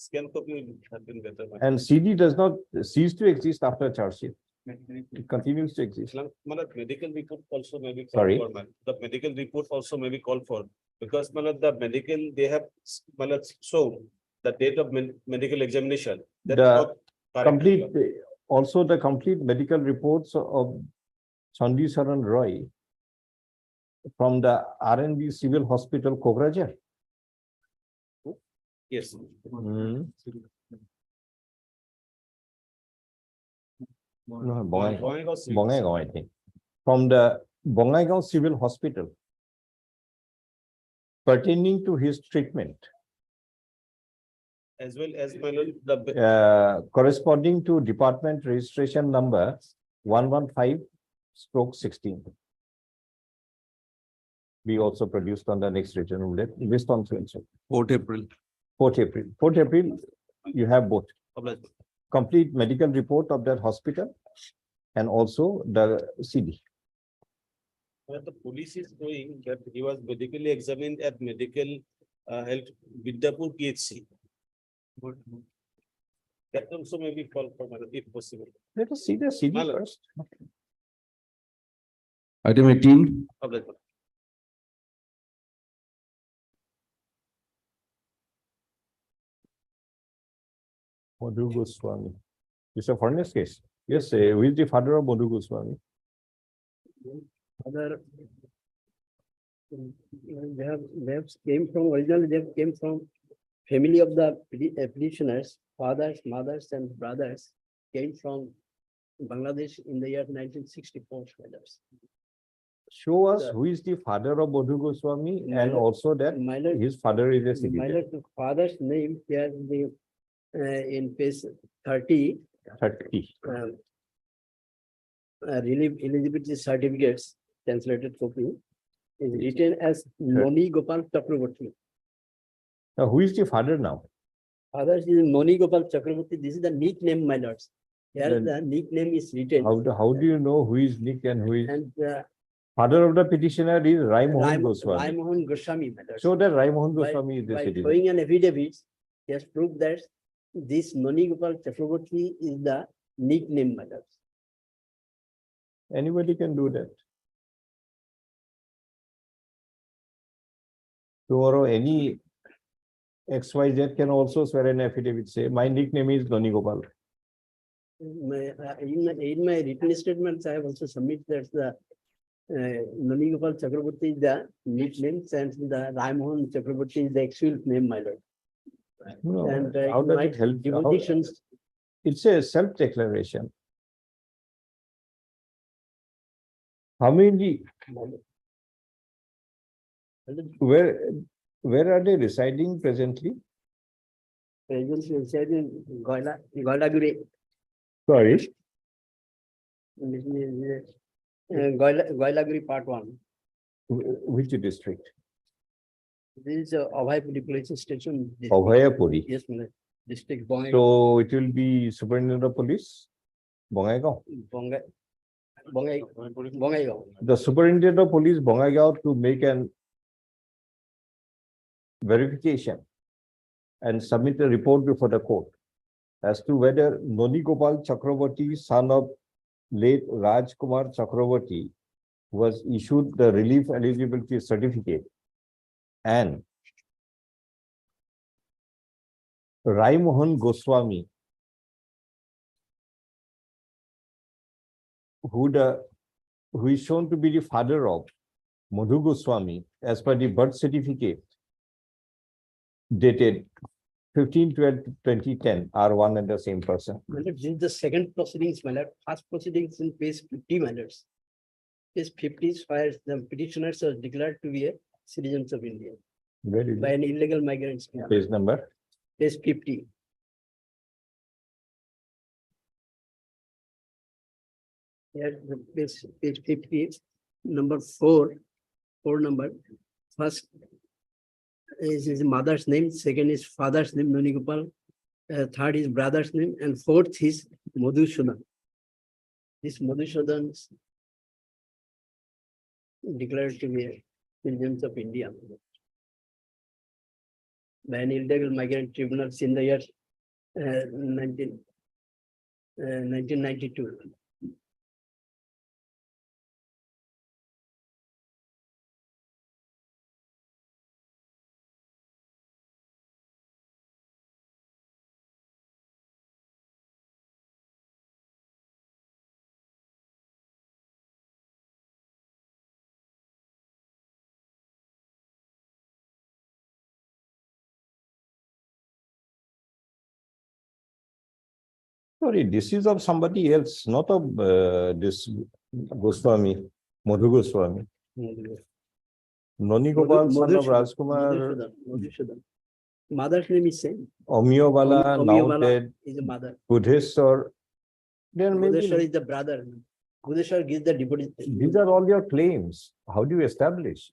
Scan copy will have been better. my lord. And CD does not cease to exist after charge sheet. It continues to exist. My lord, medical report also may be. Sorry? called for, my- The medical report also may be called for, because my lord, the medical, they have, my lord, shown the date of medical examination. That is The not correct, my complete, lord. also the complete medical reports of Chandi Saran Roy from the RNB Civil Hospital, Kokrajhar. Yes. Hmm. No, Bongaigaon. Bongaigaon Civil. Bongaigaon, I think. From the Bongaigaon Civil Hospital pertaining to his treatment, As well as, my lord, the. corresponding to department registration number 115/16. We also produced on the next regional list on 4th April. 4th April. 4th April, you have both. Obliged. Complete medical report of that hospital and also the CD. But the police is showing that he was medically examined at medical health Vidyapur PHC. That also may be called for, my lord, if possible. Let us see the CD My lord. first. Item 18, Obliged. Madhu Goswami. It's a furnace case. Yes, who is the father of Madhu Goswami? Other. They have came from, originally they came from family of the petitioners, fathers, mothers and brothers came from Bangladesh in the year 1964. Show us The- who is the father of Madhu Goswami and Lord, also that My lord, his father is a my citizen. lord, the father's name here in page 30. 30. Relief eligibility certificates, translated copy, is written as Noni Gopal Chakraborty. Now, who is the father now? Others is Noni Gopal Chakraborty. This is the nickname, my lords. Here Then the nickname is written. How do you know who is Nick and who is? And Father of the petitioner is Rai Mohan Rai Goswami. Mohan Goswami, my lords. So that Rai Mohan By- Goswami is the By citizen. showing an affidavit, he has proved that this Noni Gopal Chakraborty is the nickname, my lords. Anybody can do that. Tomorrow, any XYZ can also swear an affidavit, say, my nickname is Noni Gopal. In my written statements, I have also submitted that the Nani Gopal Chakraborty is the nickname and the Raimohan Chakraborty is the actual name, my lord. No, And how in does my it help? How- depositions, It's a self-declaration. How many, where, where are they residing presently? presently said in Goilaguri, Sorry. Goilaguri Part 1. Which district? This is Abhaipuri Police Station. Abhayapuri. Yes, my lord. District Bongaigaon. So it will be Superintendent of Police, Bongaigaon. Bongaigaon. The Superintendent of Police, Bongaigaon, to make an verification and submit a report before the court as to whether Noni Gopal Chakraborty, son of late Raj Kumar Chakraborty, was issued the relief eligibility certificate, and Rai Mohan Goswami, who is shown to be the father of Madhu Goswami as per the birth certificate dated 15/12/2010, are one and the same person. My lord, this is the second proceedings, my lord. First proceedings in page 50, my lords. Page 50 is where the petitioners are declared to be a citizens of India Where is by it? an illegal migrants. Page number? Page 50. Here, the page 50, number 4 number. First is his mother's name, second is father's name, Noni Gopal. Third is brother's name, and fourth is Madhusudan. This Madhusudan is declared to be a citizens of India by an illegal migrant tribunals in the year 1992. Sorry, this is of somebody else, not of this Goswami, Madhu Goswami. Noni Gopal, son of Rajkumar, Madhusudan. Mother's name is same. Omiyawala, now Omiyawala dead, is a mother. Buddheshwar. There may Buddheshwar be, is the brother. Buddheshwar gives the deputy. these are all your claims. How do you establish?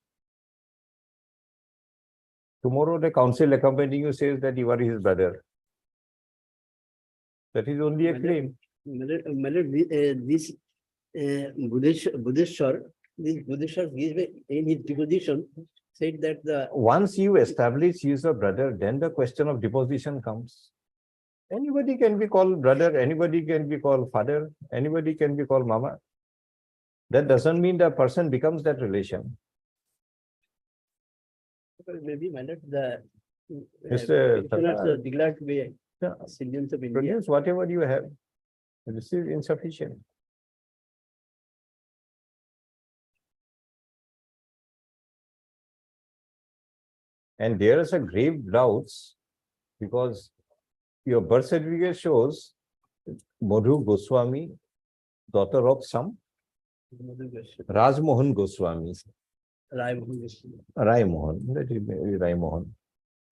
Tomorrow the council accompanying you says that you are his brother. That is only a Madam, claim. This Buddheshwar gives in his deposition said that the Once you establish he is a brother, then the question of deposition comes. Anybody can be called brother, anybody can be called father, anybody can be called mama. That doesn't mean the person becomes that relation. maybe the Mr. petitioners Sarkar. are declared to be Yeah, citizens of India. produce whatever you have. This is insufficient. And there is a grave doubts because your birth certificate shows Madhu Goswami, daughter of some Raj Mohan Goswami, Rai Mohan, that is maybe Rai Mohan.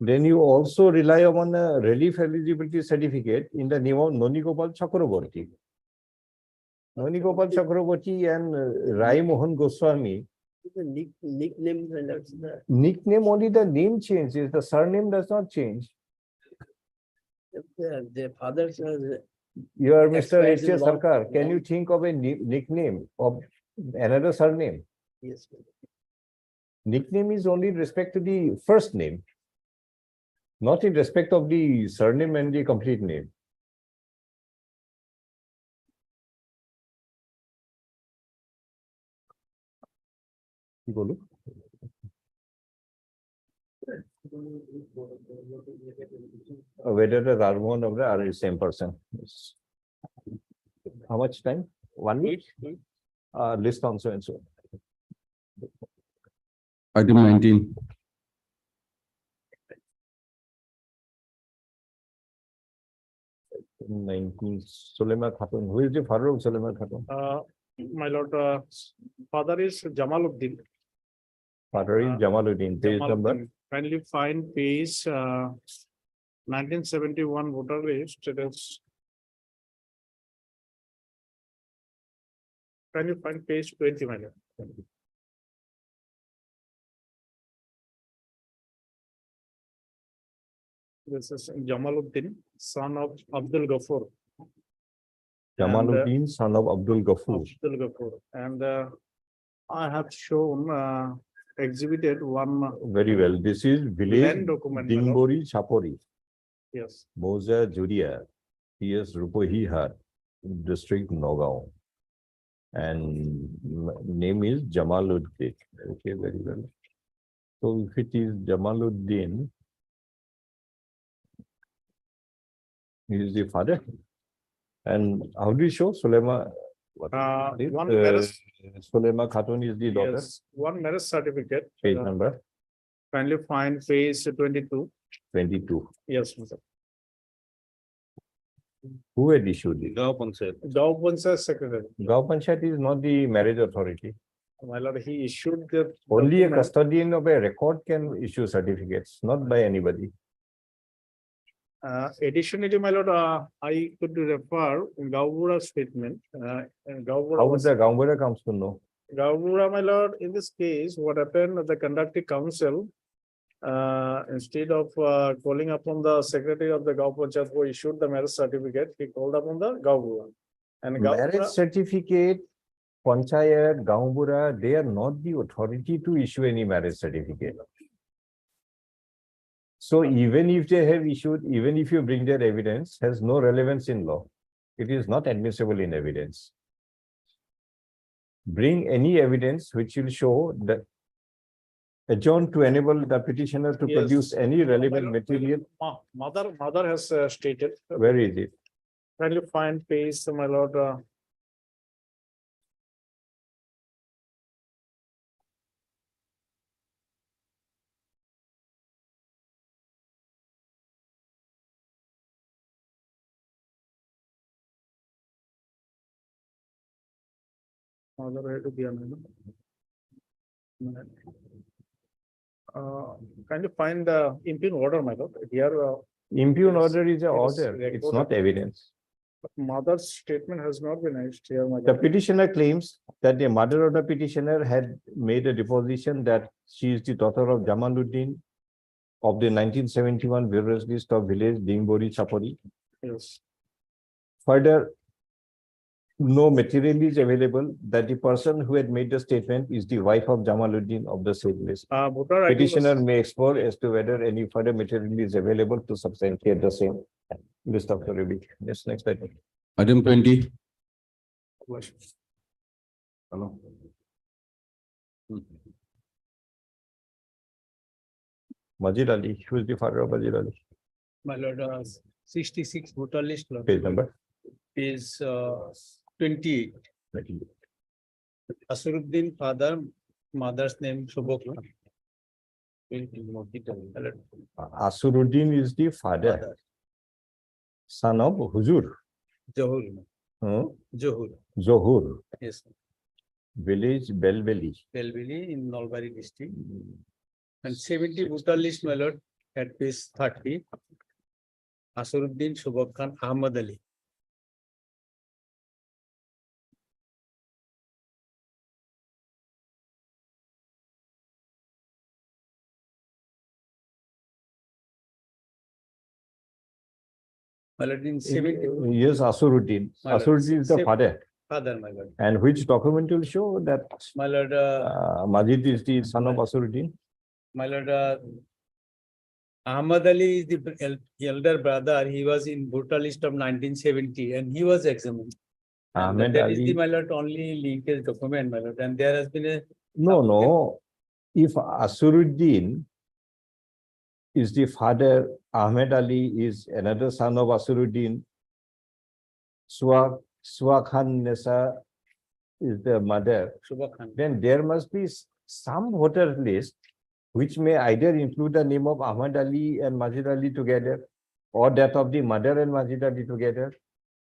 Then you also rely upon a relief eligibility certificate in the name of Noni Gopal Chakraborty. Noni Gopal Chakraborty and Rai Mohan Goswami. The nickname, Nickname, only the name changes, the surname does not change. the fathers are You are Mr. Expired H.A. in long- Sarkar. Can you long- think of a nickname of another surname? yes. Nickname is only in respect to the first name, not in respect of the surname and the complete name. Bolo. Whether the Rarmohan or the same person. Yes. How much time? 1 week? List on so and so. Item 19. Sulema Khatun. Who is the father of Sulema Khatun? My lord, father is Jamaluddin. Father is Jamaluddin. Page number. Jamaluddin. Kindly find page 1971 voter list. It is. Can you find page 20, my lord? This is Jamaluddin, son of Abdul Ghaffur. Jamaluddin, son of Abdul Ghaffur. Abdul Ghaffur. And I have shown exhibited one Very well. This is village land document. my lord. Dingbori Chapori. Yes. Moza Juria. P.S. Rupohihar, district Nagaon. And name is Jamaluddin. Okay, very well. So if it is Jamaluddin, he is the father. And how do you show Sulema? One marriage- Sulema Khatun is the daughter. Yes, one marriage certificate. Page number Kindly find page 22. 22. Yes, sir. Who had issued it? Gaon Panchayat secretary. Gaon Panchayat is not the marriage authority. My lord, he issued the. Only a document. custodian of a record can issue certificates, not by anybody. Additionally, my lord, I could refer Gaubura statement. And Gaubura How would was, the Gambara comes to know? Gaubura, my lord, in this case, what happened, the conducting council, instead of calling upon the secretary of the Gaon Panchayat who issued the marriage certificate, he called upon the Gaubura. And Marriage Gaubura, certificate, Panchayat, Gambura, they are not the authority to issue any marriage certificate. So even if they have issued, even if you bring their evidence, has no relevance in law. It is not admissible in evidence. Bring any evidence which will show that adjourn to enable the petitioner to Yes. produce any relevant My lord, material. mother has stated. Where is it? Can you find page, my lord? Mother had to be a man. Can you find the impugn order, my lord? Here, Impugn Yes, order is a it is order, it's recorded. not evidence. mother's statement has not been issued here, my The lord. petitioner claims that the mother of the petitioner had made a deposition that she is the daughter of Jamaluddin of the 1971 Bureau's list of village Dingbori Chapori. Yes. Further, no material is available that the person who had made the statement is the wife of Jamaluddin of the said list. Voter ID was- Petitioner may explore as to whether any further material is available to substantiate the same. List of the Ruby. Yes, next item. Item 20. Hello. Majid Ali, who is the father of Majid Ali? My lord, 66 voter list, lord, Page number. is 28. Asruddin father, mother's name Shubhokla. Asruddin is the father, son of Huzur, Johur, Johur, Zohur, yes, village Belveli. Belvili in Nalbari district. And 70 voter list, my lord, at page 30. Asruddin Shubhak Khan Ahmad Ali. My lord, in 70 Yes, Asruddin. My lord, Asruddin is the se- father. father, my lord. And which document will show that My lord, Majid is the son of Asruddin? my lord, Ahmad Ali is the elder brother. He was in voter list of 1970 and he was examined. And Ahmed that is the, Ali. my lord, only linkage document, my lord. And there has been a, No. If Asruddin is the father. Ahmed Ali is another son of Asruddin. Suakhan Nessa is the mother. Then there must be some voter list which may either include the name of Ahmad Ali and Majid Ali together, or that of the mother and Majid Ali together.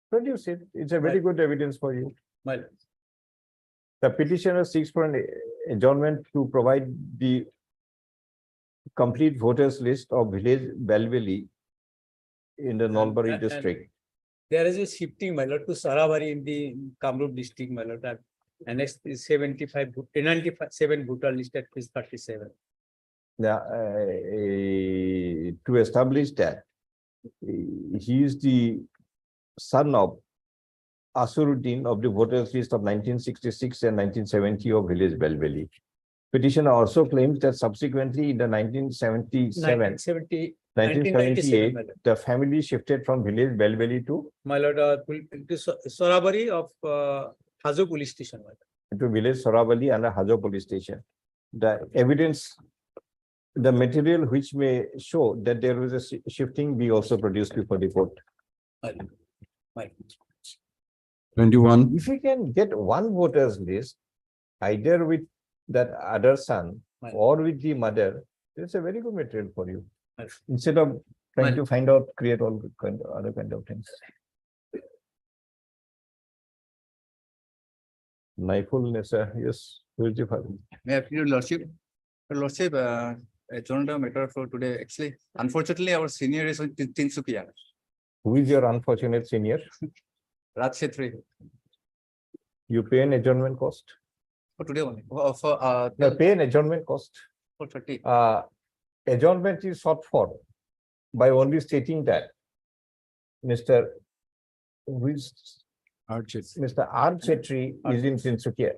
Produce it. It's a very good evidence for you. My The petitioner seeks for an adjournment to provide the complete voters list of village Belveli in the Nalbari and- district. There is a shifting, my lord, to Sarabari in the Kamrup district, my lord. And next is 97 voter list at page 37. Now, to establish that, he is the son of Asruddin of the voters list of 1966 and 1970 of village Belveli. Petitioner also claims that subsequently in the 1977, 1970, 1978, my lord. the family shifted from village Belveli to Sorabari of Hazo police station. my lord. village Sorabali and a Hajo police station. The evidence, the material which may show that there was a shifting be also produced before the court. My lord. My lord. 21. If we can get one voters list, either with that other son Right. or with the mother, it's a very good material for you. Right. Instead of trying Right. to find out, create all other kind of things. Mindfulness, yes, who is the father? May I plead your lordship? Your lordship, adjourned the matter for today. Actually, unfortunately, our senior is in Tinsukia, Who is your unfortunate senior? Raj Chetri, You pay an adjournment cost? for today only, No, pay an adjournment cost. for 30. Adjournment is sought for by only stating that Mr. who is Mr. R. Chetri is in Tinsukia.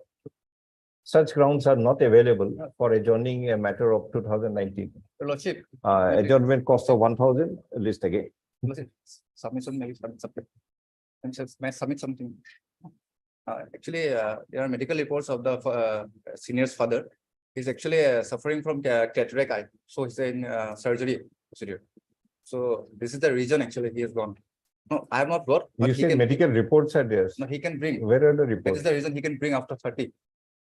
Such grounds are not available for adjourning a matter of 2019. Your lordship, Adjournment cost of 1,000, list again. lordship, submission, maybe submit. May I submit something? Actually, there are medical reports of the senior's father. He's actually suffering from cataract eye, so he's in surgery procedure. So this is the reason actually he has gone. No, I have not got. but You he said can- medical reports are there. No, he can bring. Where are the That is reports? the reason he can bring after 30.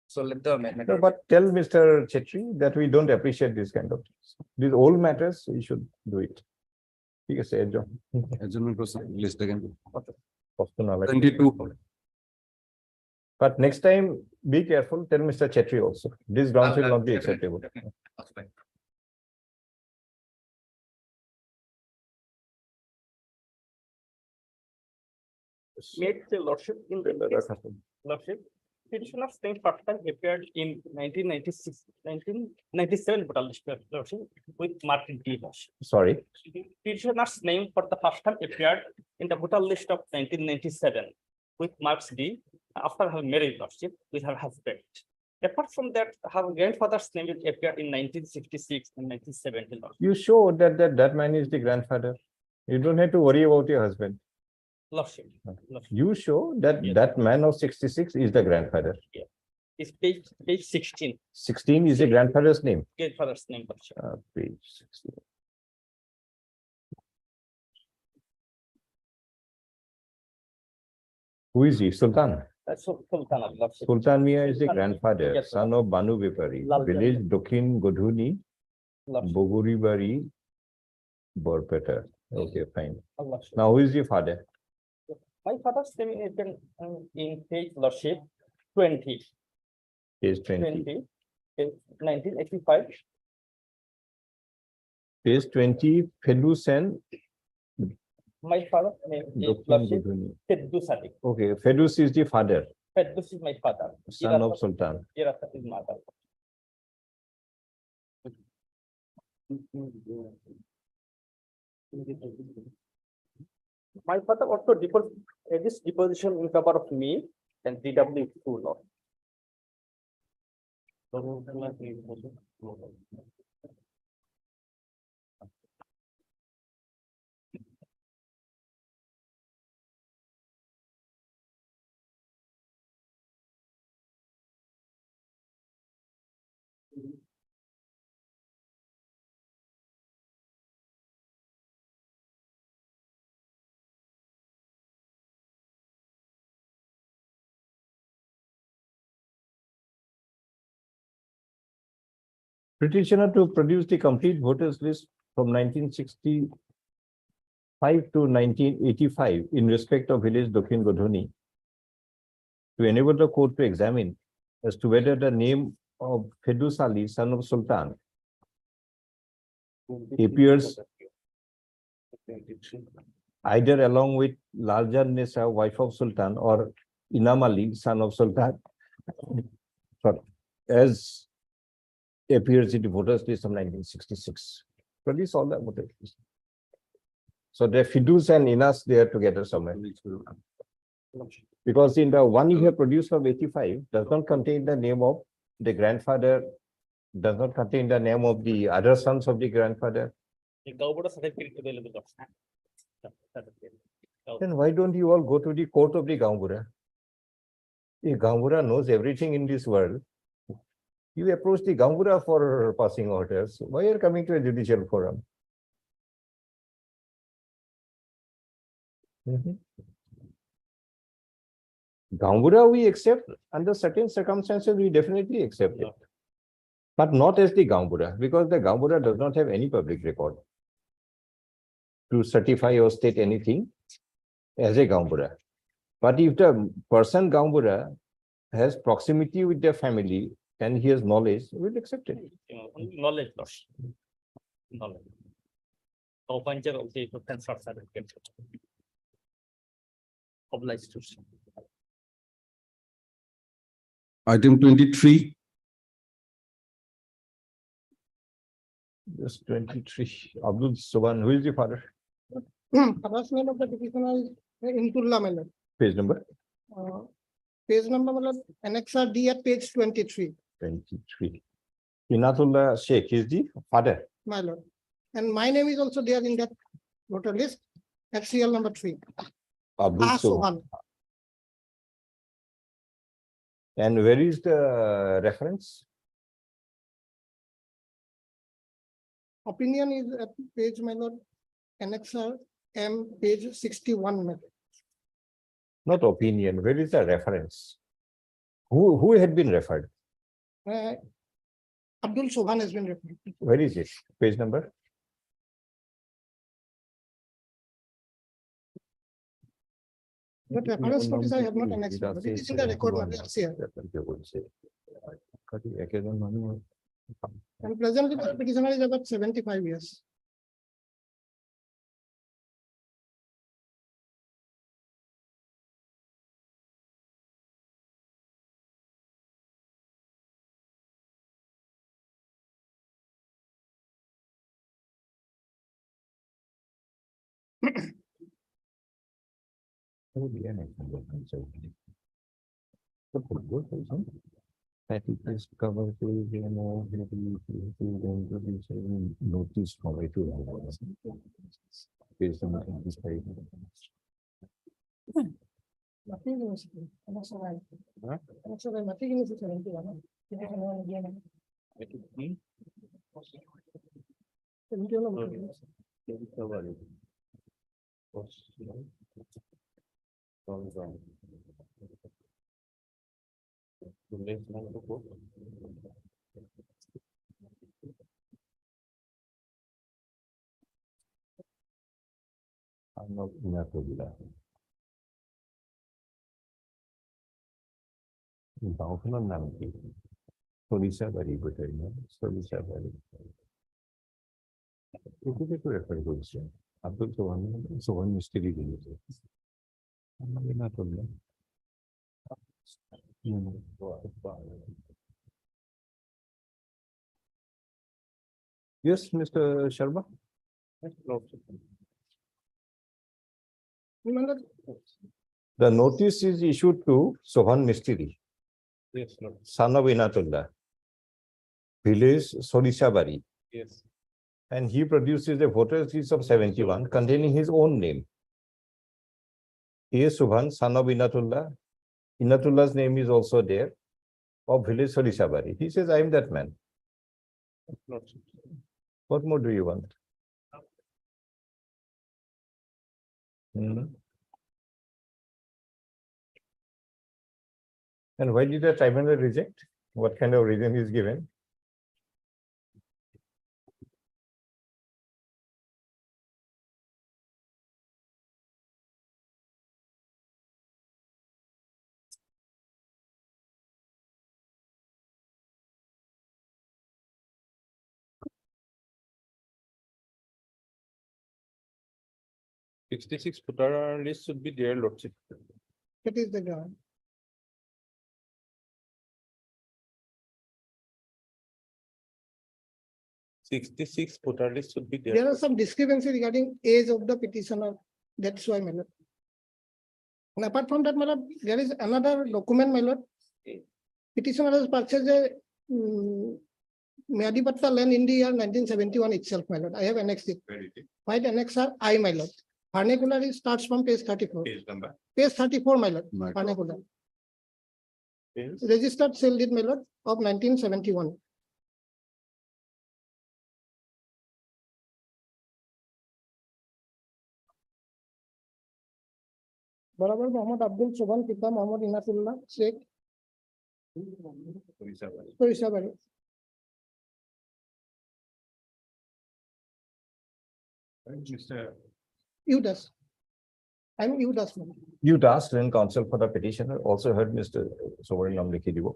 So let the No, matter. but tell Mr. Chetri that we don't appreciate this kind of things. These old matters, we should do it. He can say adjourn. Adjournment process list again. Personal. 22. But next time, be careful, tell Mr. Chetri also. These grounds will not be Definitely, acceptable. definitely. That's fine. Made the lordship in the lordship. Petitioner's name first time appeared in 1996, 1997 voter list, lordship, with Martin D. Lordship. Sorry, Petitioner's name for the first time appeared in the voter list of 1997 with Marks D. After her marriage lordship with her husband. Apart from that, her grandfather's name will appear in 1966 and 1970. lordship. you show that man is the grandfather. You don't have to worry about your husband. Lordship. Lordship. You show that Yes. that man of 66 is the grandfather. It's page 16, 16 is the grandfather's name. grandfather's name. lordship. Page 16. Who is he? Sultan. That's Sultan of lordship. Sultan Mia is the grandfather, Yes, sir. son of Banu Vipari, Lal village Dokhin Godhuni, Lordship. Boguribari, Borpeta. Okay, fine. Lordship. Now, who is the father? My father's name is in page lordship 20, Page 20. 20, in 1985. Page 20, Fedu Sen, My father's name is Dokhin lordship Godhuni. Feddus Ali. Okay, Fedus is the father, Feddus is my father. son of Sultan. Irasa is mother. My father also this deposition in favor of me and DW two law. Petitioner to produce the complete voters list from 1965 to 1985 in respect of village Dokhin Godhoni to enable the court to examine as to whether the name of Fedus Ali, son of Sultan, appears either along with Laljan Nisa, wife of Sultan, or Inam Ali, son of Sultan, sorry, as appears in the voters list of 1966. Produce all the voters list. So the Fidus and Inas, they are together somewhere. Because in the one you have produced from 85 does not contain the name of the grandfather, does not contain the name of the other sons of the grandfather. Then why don't you all go to the court of the Gambura? If Gambura knows everything in this world, you approach the Gambura for passing orders. Why are you coming to a judicial forum? Gambura we accept under certain circumstances, we definitely accept it. But not as the Gambura, because the Gambura does not have any public record to certify or state anything as a Gambura. But if the person Gambura has proximity with their family and he has knowledge, we'll accept it. Knowledge loss. Knowledge. Opancher also you can short certificate. Obliged to. Item 23. Just 23. Abdul Soban, who is the father? Father's name of the petitioner is Intullah Mehmet. Page number? Page number Annexer D at page 23, 23. Inatullah Sheikh is the father. my lord. And my name is also there in that voter list, FCL number 3. Abdul Soban. Sohan. And where is the reference? Opinion is at page, my lord, Annexer M, page 61, my lord. Not opinion. Where is the reference? Who had been referred? Abdul Sohan has been referred. Where is it? Page number? But reference notice I have not annexed, but it is in the record, my lord, here. And presently the petitioner is about 75 years. That it is covered with, notice from it to based on this type. Nothing is. Nothing is 71. 71. I'm not enough to do that. Gaokhana naam ki. Solisa bari butai na. Solisa bari. Itu dia tu refer to Abdul Sohan mystery dulu. I'm not to do. Yes, Mr. Sharma. The notice is issued to Sohan Mistry, Yes, Lord. son of Inatullah, village Sorishabari, Yes. and he produces a voter's list of 71 containing his own name. He is Subhan, son of Inatullah. Inatullah's name is also there, of village Sorishabari. He says, I am that man. What more do you want? And why did the tribunal reject? What kind of reason is given? 66 footer list should be there, Lordship. That is the ground. 66 footer list should be there. There are some discrepancy regarding age of the petitioner. That's why, my lord. And apart from that, my lord, there is another document, my lord. Petitioner has purchased a Meadipatta land in the year 1971 itself, my lord. I have annexed it. White annexer I, my lord. Vernacular starts from page 34. Page number. Page 34, my lord. My God. Vernacular. Page. Registered sale deed, my lord, of 1971. बराबर मोहम्मद अब्दुल सोबन पिता Mohammad इनातुल्लाह Sheikh सरिसाबाड़ी Udas. I'm Udas. You asked and counsel for the petitioner, also heard Mr. Sovereign Namlikidivo.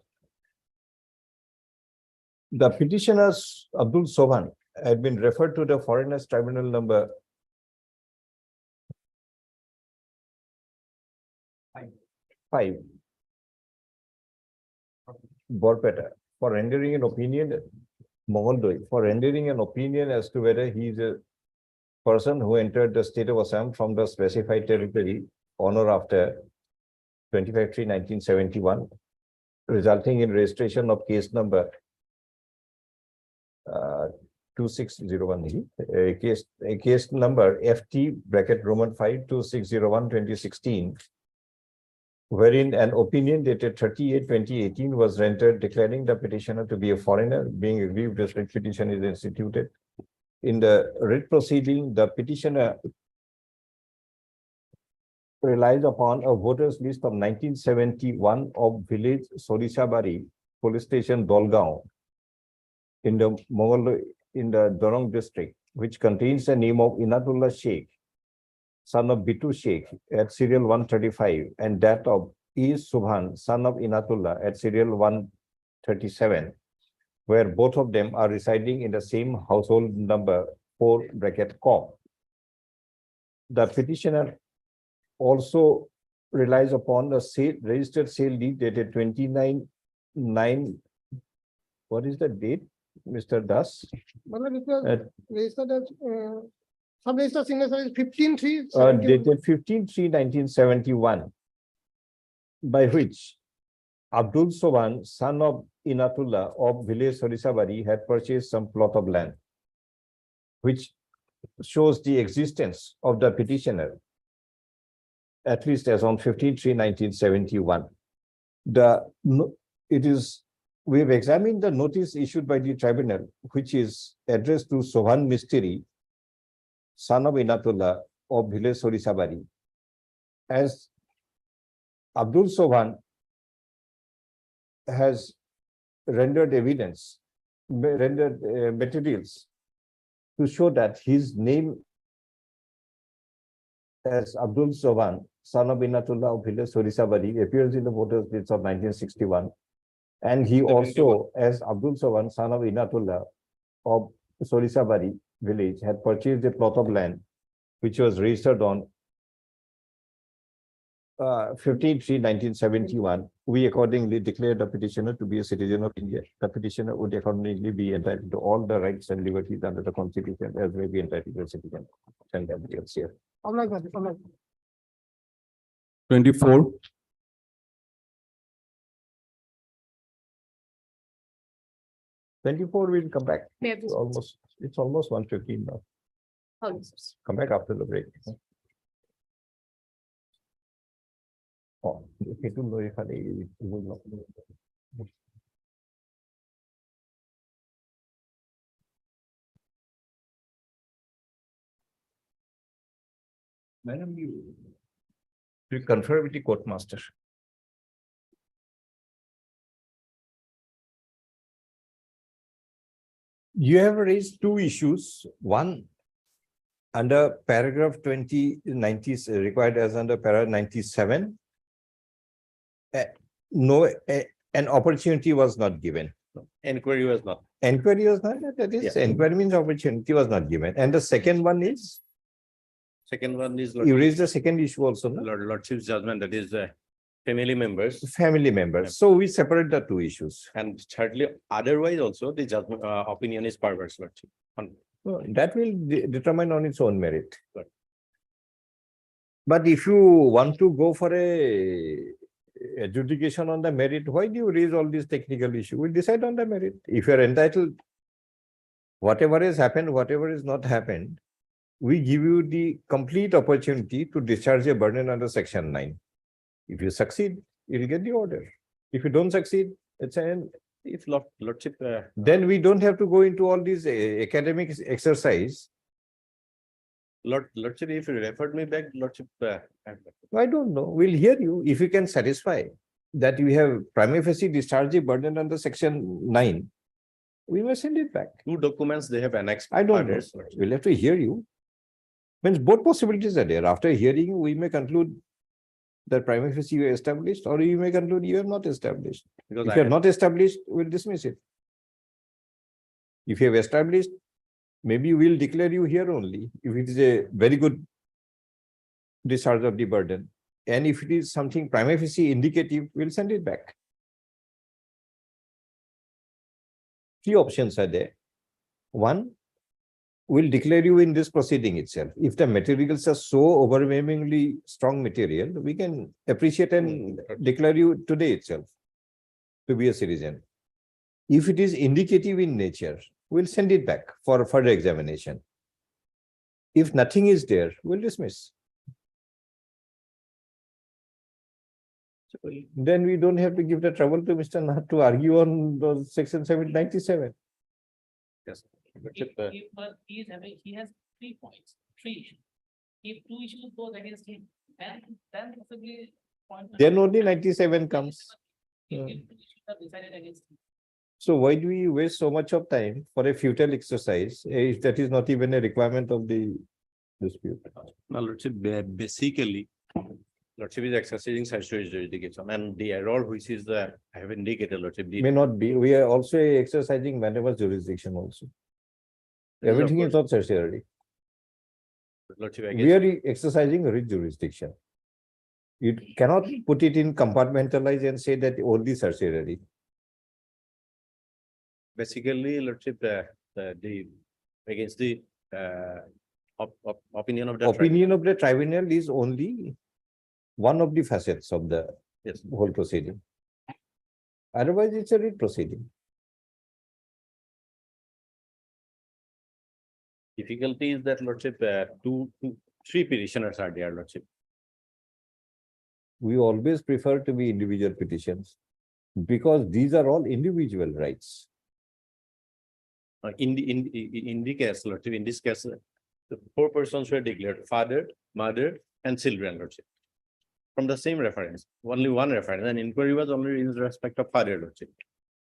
The petitioners Abdul Soban had been referred to the Foreigners Tribunal number 5, Borpeta, for rendering an opinion, Moholdoi, for rendering an opinion as to whether he is a person who entered the state of Assam from the specified territory on or after 25/3/1971, resulting in registration of case number 2601, a case number FT bracket Roman 5 2601 2016, wherein an opinion dated 30/8/2018 was rendered declaring the petitioner to be a foreigner, being aggrieved as writ petition is instituted. In the writ proceeding, the petitioner relies upon a voters list of 1971 of village Sorisabari, police station Dolgaon, in the Dorong district, which contains the name of Inatullah Sheikh, son of Bitu Sheikh, at serial 135, and that of E. Subhan, son of Inatullah, at serial 137, where both of them are residing in the same household number 4 bracket COP. The petitioner also relies upon the registered sale deed dated 29/9. What is the date, Mr. Das? मतलब it was Uh, registered as sub-registered signature is 15/3. Dated 15/3/1971, by which Abdul Soban, son of Inatullah of village Sorisabari, had purchased some plot of land, which shows the existence of the petitioner, at least as on 15/3/1971. We have examined the notice issued by the tribunal, which is addressed to Sohan Mistry, son of Inatullah of village Sorisabari, as Abdul Soban has rendered materials to show that his name as Abdul Soban, son of Inatullah of village Sorisabari, appears in the voters list of 1961. And he also, as Abdul Soban, son of Inatullah of Sorisabari village, had purchased a plot of land which was registered on 15/3/1971. We accordingly declared the petitioner to be a citizen of India. The petitioner would accordingly be entitled to all the rights and liberties under the Constitution as may be entitled to a citizen. And that is here. 24. We'll come back. May I please- It's almost 1:15 now. Oh, yes. Come back after the break. Oh, itu loh ya kali itu. Madam, you confer with the court master. You have raised two issues. One, under paragraph 2090 required as under para 97. An opportunity was not given. Inquiry was not. Inquiry was not, that is, inquiry means opportunity was not given. And the second one is Second one is You raised the second issue also, no? Lordship's judgment, that is family members. Family members. So we separate the two issues. And thirdly, otherwise also the judgment opinion is perverse, Lordship. No, that will determine on its own merit. Right. But if you want to go for a adjudication on the merit, why do you raise all these technical issues? We'll decide on the merit. If you're entitled, whatever has happened, whatever has not happened, we give you the complete opportunity to discharge a burden under section 9. If you succeed, you'll get the order. If you don't succeed, it's an If Lordship, then we don't have to go into all these academic exercise. Lordship, if you referred me back, Lordship, I don't know. We'll hear you. If you can satisfy that you have prima facie discharge a burden under section 9, we may send it back. two documents they have annexed. I don't know. others, Lordship. We'll have to hear you. Means both possibilities are there. After hearing you, we may conclude that prima facie you are established, or you may conclude you are not established. Because If I you are have- not established, we'll dismiss it. If you have established, maybe we'll declare you here only, if it is a very good discharge of the burden. And if it is something prima facie indicative, we'll send it back. Three options are there. One, we'll declare you in this proceeding itself. If the materials are so overwhelmingly strong material, we can appreciate and declare you today itself to be a citizen. If it is indicative in nature, we'll send it back for further examination. If nothing is there, we'll dismiss. Then we don't have to give the trouble to Mr. Nath to argue on the section 797. Yes. Lordship, He has 3 points, 3 issues. If 2 issues goes against him, then possibly. Then only 97 comes. Decided against him. So why do we waste so much of time for a futile exercise if that is not even a requirement of the dispute? Now, Lordship, basically, Lordship is exercising statutory jurisdiction, and the error which is I have indicated, Lordship. May not be. We are also exercising maneuver jurisdiction also. Yes, of Everything is course. not certiorari. Lordship, I We guess, are exercising writ jurisdiction. You cannot put it in compartmentalize and say that only certiorari. basically, Lordship, the against the opinion of the Opinion of the tribunal is only one of the facets of the Yes. whole proceeding. Otherwise, it's a writ proceeding. difficulty is that, Lordship, three petitioners are there, Lordship. We always prefer to be individual petitions because these are all individual rights. In the case, Lordship, in this case, the 4 persons were declared: father, mother, and children, Lordship. From the same reference, only one reference, and inquiry was only in respect of father, Lordship.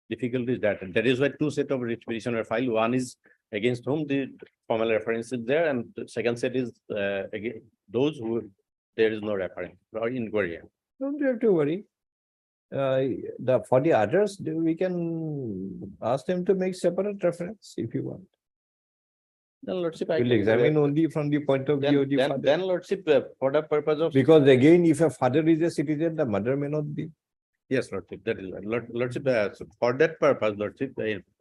Difficulty is that is why 2 sets of writ petition were filed. One is against whom the formal reference is there, and the second set is against those who there is no reference or inquiry. Don't you have to worry. For the others, we can ask them to make separate reference if you want. Then, Lordship, We'll examine only from the point of view of the then, father. Lordship, for the purpose of. Because again, if a father is a citizen, the mother may not be. Yes, Lordship, that is right. Lordship, so for that purpose, Lordship,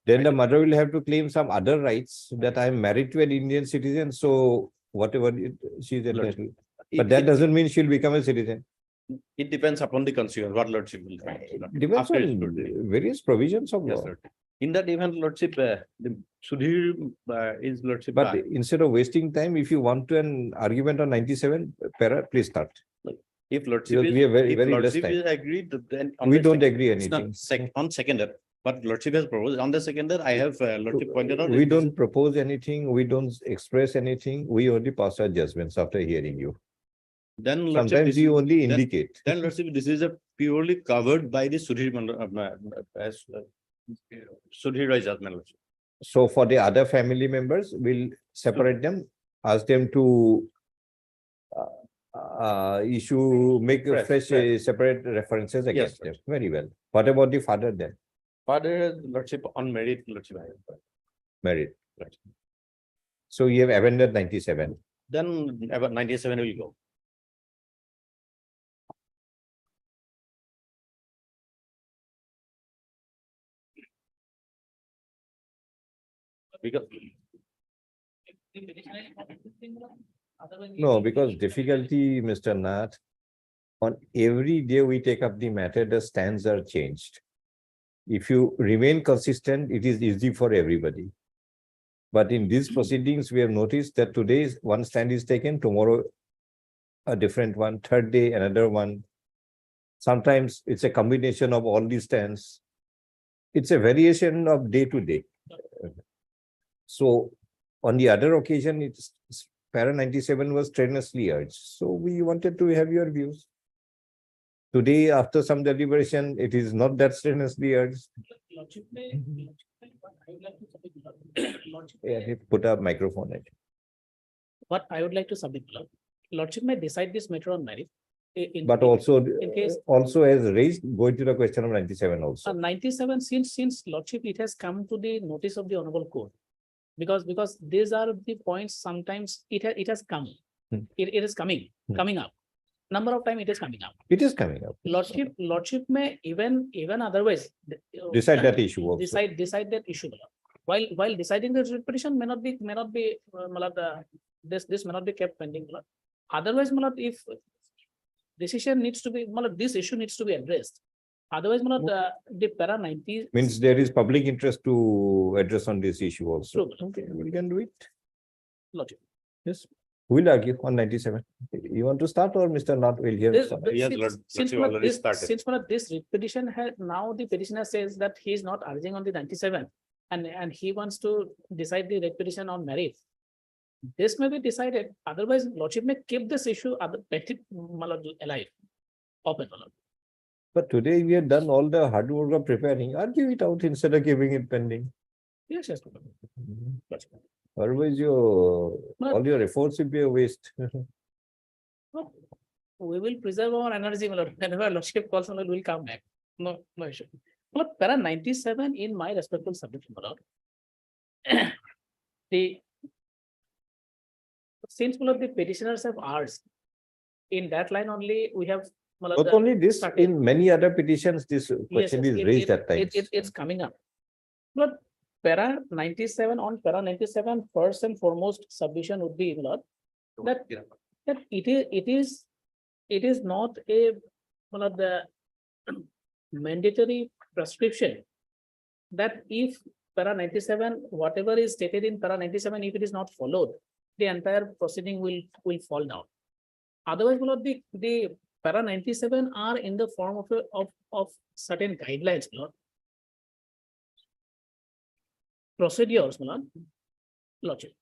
Then the mother will have to claim some other rights that I am married to an Indian citizen, so whatever she is entitled. But that doesn't mean she'll become a citizen. It depends upon the consumer, what Lordship will find. Depends After its on scrutiny. various provisions of Yes, law. Lordship. In that event, Lordship, the Sudhir is Lordship. But instead of wasting time, if you want to an argument on 97 para, please start. If Lordship Because is, we have very- if very less Lordship time. is agreed, then. on We the don't second- agree it's not anything. On seconded, but Lordship has proposed, on the seconded, I have Lordship pointed out. We don't propose anything, we don't express anything, we only pass our judgments after hearing you. Then Lordship. Sometimes this you is- only then- indicate. Then Lordship, this is a purely covered by the Sudhir as Sudhir Roy judgment, Lordship. So for the other family members, we'll separate them, ask them to make a fresh separate references against them. Very well. What about the father then? Father, Lordship, on merit, Lordship. Married. Right. So you have amended 97. then about 97 will go. Because No, because difficulty, Mr. Nath, on every day we take up the matter, the stands are changed. If you remain consistent, it is easy for everybody. But in these proceedings, we have noticed that today one stand is taken, tomorrow a different one, third day another one. Sometimes it's a combination of all these stands. It's a variation of day to day. So on the other occasion, it's para 97 was strenuously urged. So we wanted to have your views. Today, after some deliberation, it is not that strenuously urged. Yeah, put a microphone at. What I would like to submit, Lordship may decide this matter on merit. But also, case- also as raised, going to the question of 97 also. 97, since Lordship, it has come to the notice of the Honorable Court. Because these are the points, sometimes it has come. Hmm. It is coming up. Number of time it is coming up. It is coming up. Lordship may even otherwise. Decide that issue also. Decide that issue. While deciding the writ petition may not be, this may not be kept pending. Otherwise, if decision needs to be, this issue needs to be addressed. Otherwise, the para 90. Means there is public interest to address on this issue also. True. Okay, we can do it. Lordship. Yes, we'll argue on 97. You want to start or Mr. Nath will hear? This- some? Yes, Since already started. this writ petition had, now the petitioner says that he is not urging on the 97 and he wants to decide the writ petition on merit. This may be decided, otherwise Lordship may keep this issue alive, open. But today we have done all the hard work of preparing. Argue it out instead of keeping it pending. Yes, yes. Lordship. Otherwise, But- all your efforts will be a waste. No, we will preserve our energy, whenever Lordship calls, we will come back. No issue. But para 97 in my respectful submission, since the petitioners have asked, in that line only, we have. Not only this, started. in many other petitions, this Yes, question yes, is raised at times. It's coming up. But para 97, on para 97, first and foremost submission would be, that it is not a, the mandatory prescription that if para 97, whatever is stated in para 97, if it is not followed, the entire proceeding will fall down. Otherwise, the para 97 are in the form of certain guidelines, procedures, Lordship.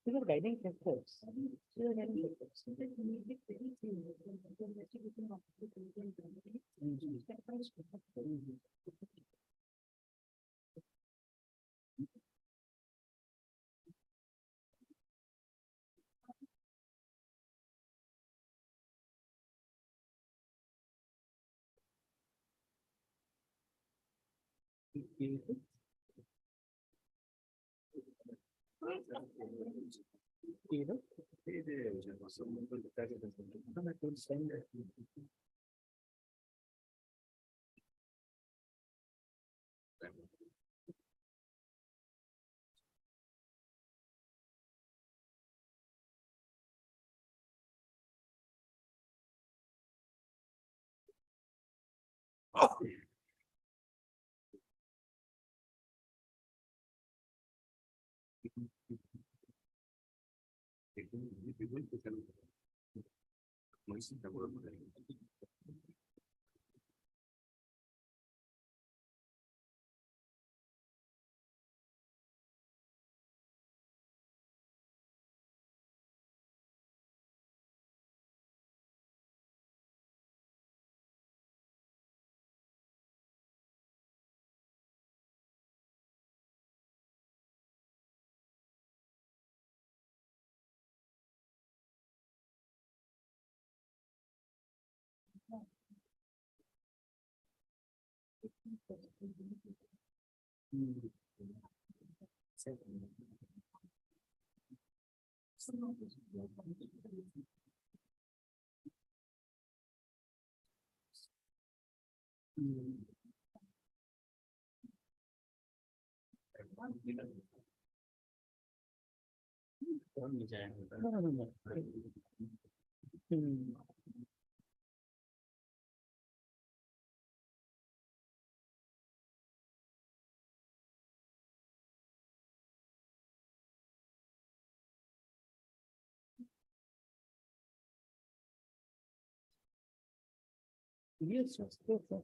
These are guiding principles. These are guiding principles. Yes, yes, yes, yes.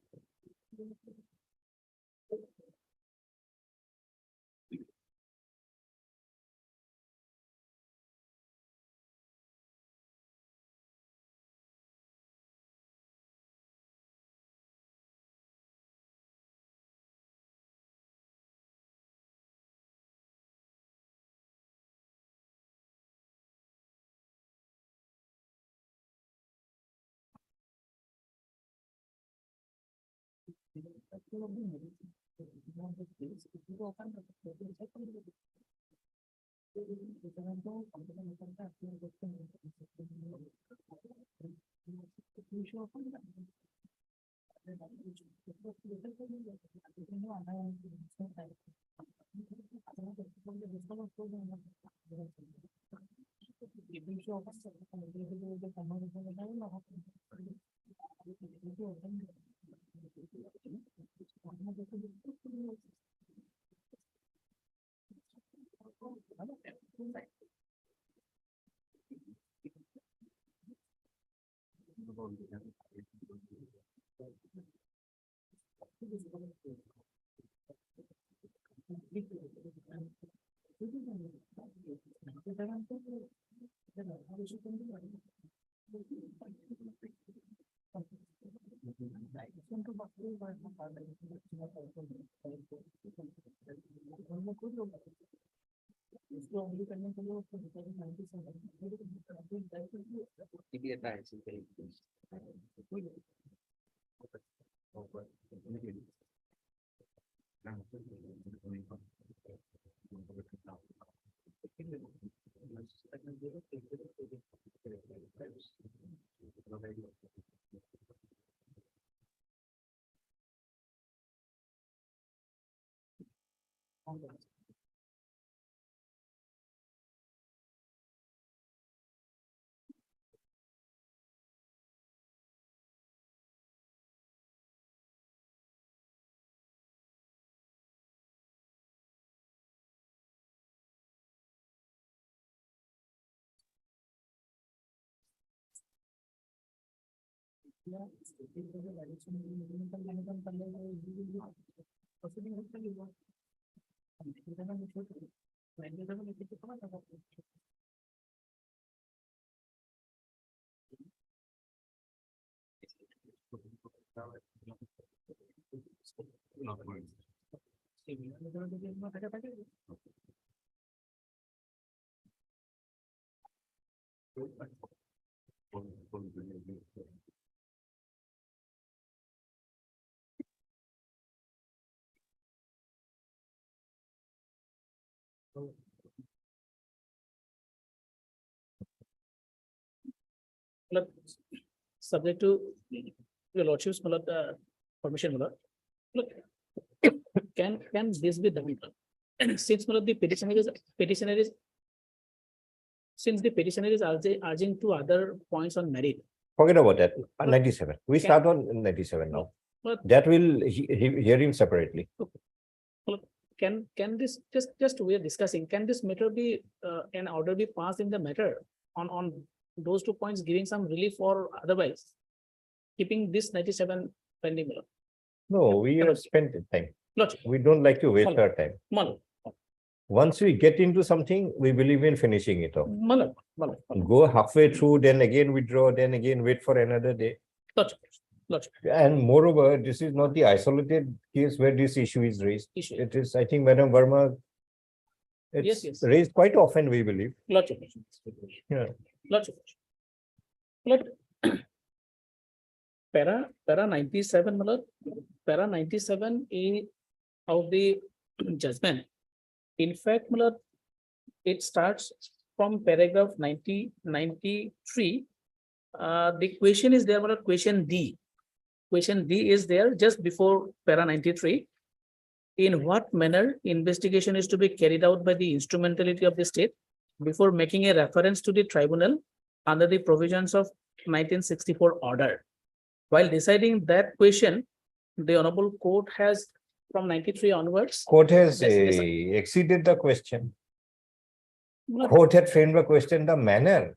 Look, subject to your lordship's permission, Mullah. Look, can this be done? Since Mullah, the petitioner is since the petitioner is urging two other points on merit. Forget about that. 97. We Can- start on 97 now. But That will hear him separately. can this just we are discussing, can this matter be an order be passed in the matter on those 2 points, giving some relief or otherwise? Keeping this 97 pending. Mullah. No, we have spent the time. Lordship, We don't like to waste Follow. our time. Mullah, Once we get into something, we believe in finishing it off. Mullah, Mullah, Go halfway through, then again withdraw, then again wait for another day. Lordship, Lordship, And moreover, this is not the isolated case where this issue is raised. issue. It is, I think, Madam Verma. Yes, It's yes. raised quite often, we believe. Lordship. Yeah. Lordship. Lord, para 97, Malad, para 97 is of the judgment. In fact, Malad, it starts from paragraph 93. The question is there, Malad, question D. Question D is there just before para 93. In what manner investigation is to be carried out by the instrumentality of the state before making a reference to the tribunal under the provisions of 1964 order? While deciding that question, the honorable court has from 93 onwards. Court has Yes. exceeded the question. Malad, Court had framed the question the manner,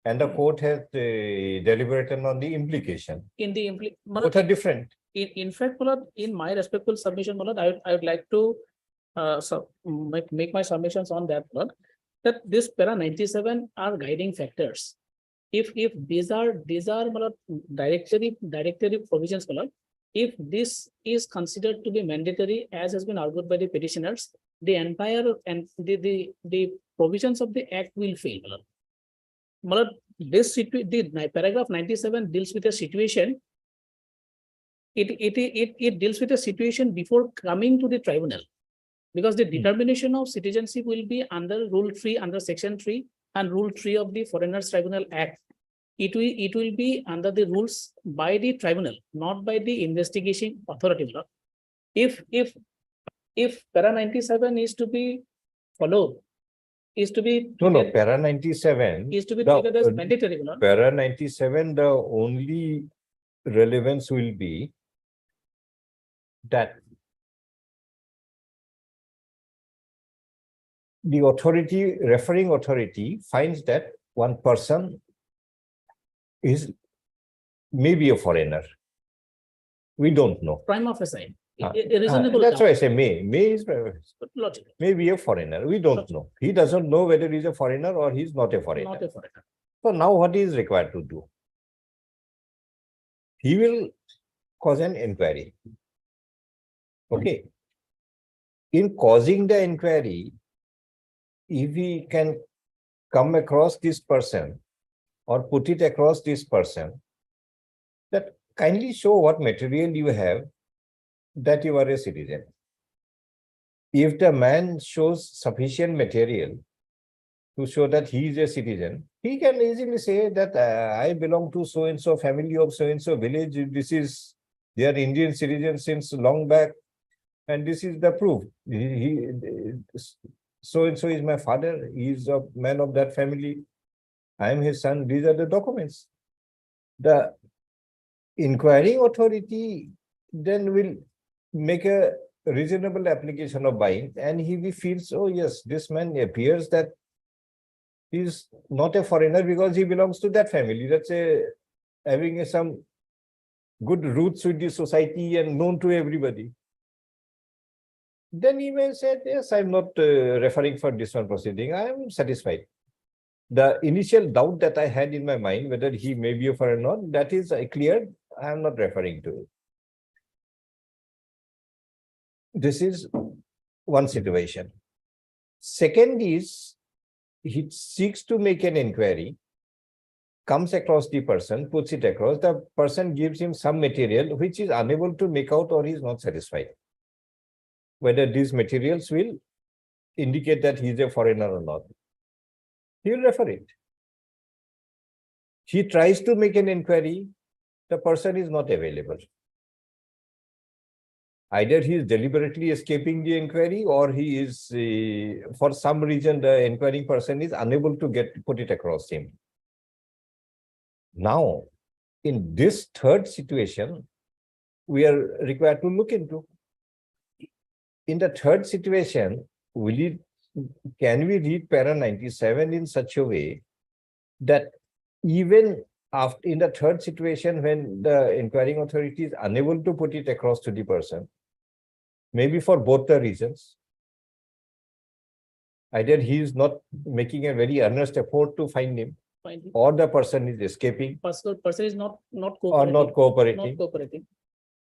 and the court has deliberated on the implication. in the Both are different. in fact, Malad, in my respectful submission, Malad, I would like to make my submissions on that, Malad, that this para 97 are guiding factors. If these are Malad, directory provisions, Malad, if this is considered to be mandatory, as has been argued by the petitioners, the entire and the provisions of the act will fail, Malad. Malad, the paragraph 97 deals with a situation. It deals with a situation before coming to the tribunal, because the determination of citizenship will be under Rule 3, under Section 3 and Rule 3 of the Foreigners Tribunal Act. It will be under the rules by the tribunal, not by the investigation authority. If para 97 is to be followed, is to be No, treated- para 97. is to be the- treated as mandatory, Malad. Para 97, the only relevance will be that the referring authority finds that one person may be a foreigner. We don't know. Prima facie. Ah, A reasonable That's doubt, why I say may is but logical, maybe a foreigner. We don't know. He doesn't know whether he's a foreigner or he's not a foreigner. not a foreigner. So now what he is required to do? He will cause an inquiry. Okay. In causing the inquiry, if he can come across this person or put it across this person, that kindly show what material you have that you are a citizen. If the man shows sufficient material to show that he is a citizen, he can easily say that I belong to so-and-so family of so-and-so village. They are Indian citizens since long back. And this is the proof. So-and-so is my father. He is a man of that family. I am his son. These are the documents. The inquiring authority then will make a reasonable application of buying, and he feels, oh yes, this man appears that he is not a foreigner because he belongs to that family. That's having some good roots with the society and known to everybody. Then he may say, yes, I'm not referring for this one proceeding. I am satisfied. The initial doubt that I had in my mind, whether he may be a foreigner or not, that is cleared. I am not referring to it. This is one situation. Second is, he seeks to make an inquiry, comes across the person, puts it across, the person gives him some material which is unable to make out or he is not satisfied. Whether these materials will indicate that he is a foreigner or not. He will refer it. He tries to make an inquiry, the person is not available. Either he is deliberately escaping the inquiry or he is, for some reason, the inquiring person is unable to put it across him. Now, in this third situation, we are required to look into. In the third situation, can we read para 97 in such a way that even after, in the third situation, when the inquiring authority is unable to put it across to the person, maybe for both the reasons, either he is not making a very earnest effort to find him, Fine. or the person is escaping Person is not or not cooperating, Not cooperating.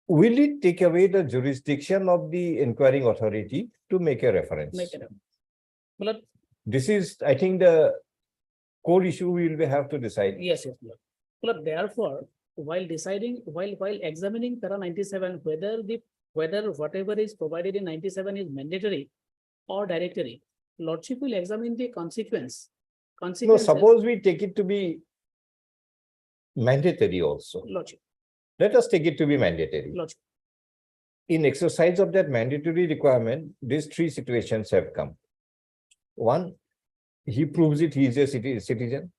will it take away the jurisdiction of the inquiring authority to make a reference? Make it up. But This is, I think, the core issue we will have to decide. yes, yes. But therefore, while deciding, while examining para 97, whether whatever is provided in 97 is mandatory or directory, lordship will examine the No, consequences. suppose we take it to be mandatory also. Lordship, Let us take it to be mandatory. lordship, In exercise of that mandatory requirement, these three situations have come. One, he proves it, he is a citizen.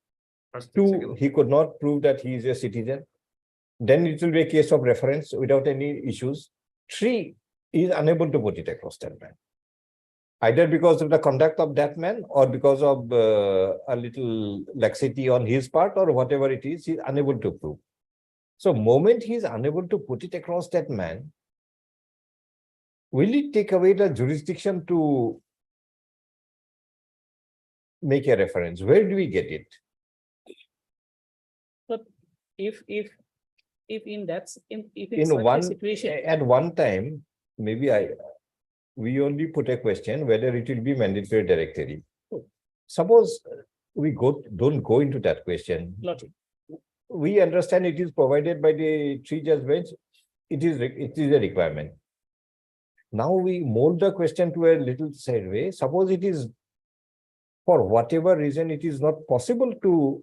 Two, he could not prove that he is a citizen. Then it will be a case of reference without any issues. Three, he is unable to put it across that man. Either because of the conduct of that man or because of a little laxity on his part or whatever it is, he is unable to prove. So moment he is unable to put it across that man, will it take away the jurisdiction to make a reference? Where do we get it? but if in that, if in In such a one, situation, at one time, maybe we only put a question whether it will be mandatory directory. Oh. Suppose we don't go into that question. lordship, We understand it is provided by the three judge bench. It is a requirement. Now we mold the question to a little sideway. Suppose it is, for whatever reason, it is not possible to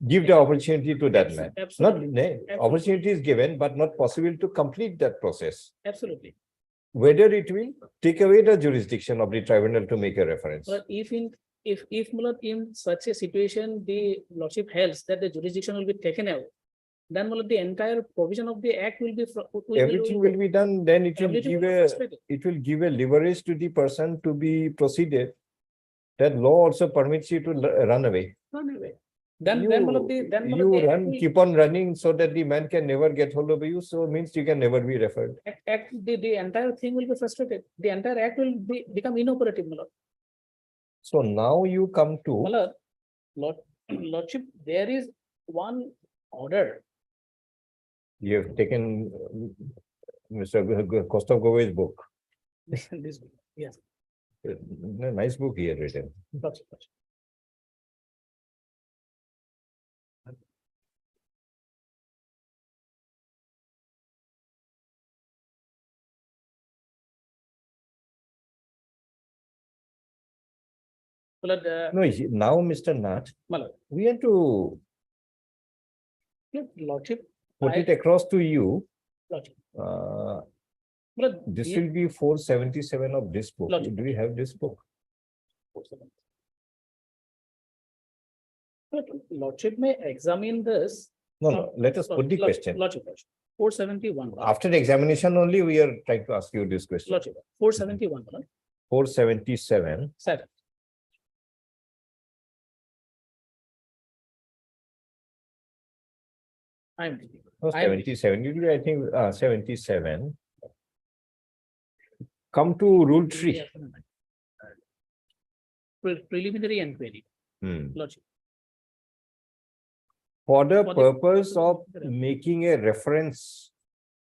give the opportunity to that man. Not, absolutely, opportunity is given, but not possible to complete that process. absolutely. Whether it will take away the jurisdiction of the tribunal to make a reference. But if Mulad, in such a situation, the lordship holds that the jurisdiction will be taken out, then Mulad, the entire provision of the act will be. Everything will be done, then it will everything give will be a, frustrated. it will give a leverage to the person to be proceeded. That law also permits you to run away. Run away. Then Mulad, You run, keep on running so that the man can never get hold of you, so means you can never be referred. the entire thing will be frustrated. The entire act will become inoperative, Mulad. So now you come to, Mulad, lordship, there is one order. you have taken Mr. Kostov Govey's book. This, yes, Nice book he had written. lordship. Mulad, No, now Mr. Nath, Mulad, we have to lordship, put it across to you. lordship. Uh, Mulad, This will be 477 of this book. Logic. Do we have this book? Lordship may examine this. No, let us put the question. Lordship, 471. After the examination only, we are trying to ask you this question. Lordship, 471. 477. Sir. I'm. No, 77, usually I think 77. Come to rule 3. Preliminary inquiry, Hmm. lordship. For the For the purpose of purpose of- making a reference,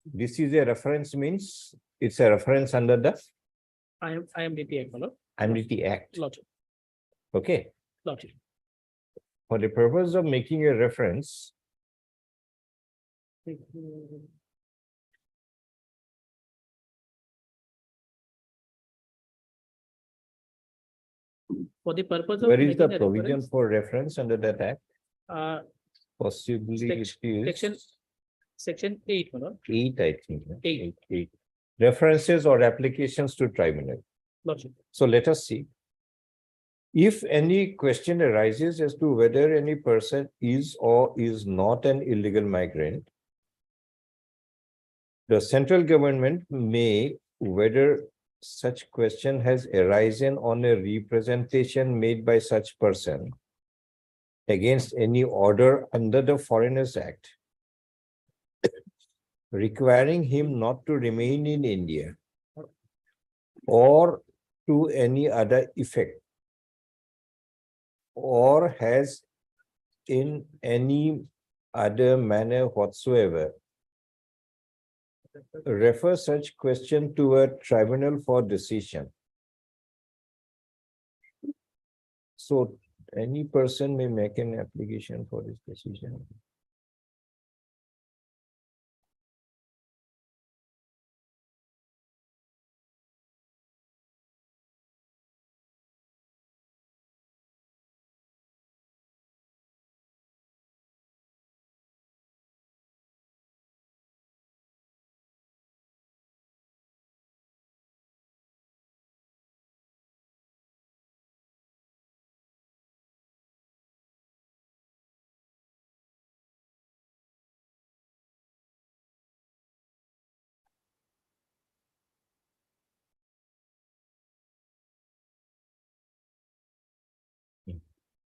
this is a reference means it's a reference under the I am DT Act, Amnesty Act. lordship, Okay. lordship. For the purpose of making a reference, For the purpose of. where is the making a provision reference, for reference under that act? uh, Possibly it Section is Section 8, my lord, 8, I think. Eight. Eight. References or applications to tribunal. lordship. So let us see. If any question arises as to whether any person is or is not an illegal migrant, the central government may, whether such question has arisen on a representation made by such person against any order under the Foreigners Act, requiring him not to remain in India or to any other effect, or has in any other manner whatsoever refer such question to a tribunal for decision. So any person may make an application for this decision.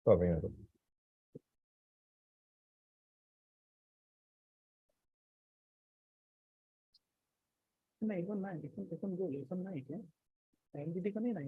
Copy, my lord. নাই এখন নাই এখন গ'ল এখন নাই এতিয়া আইএনডিটি খনেই নাই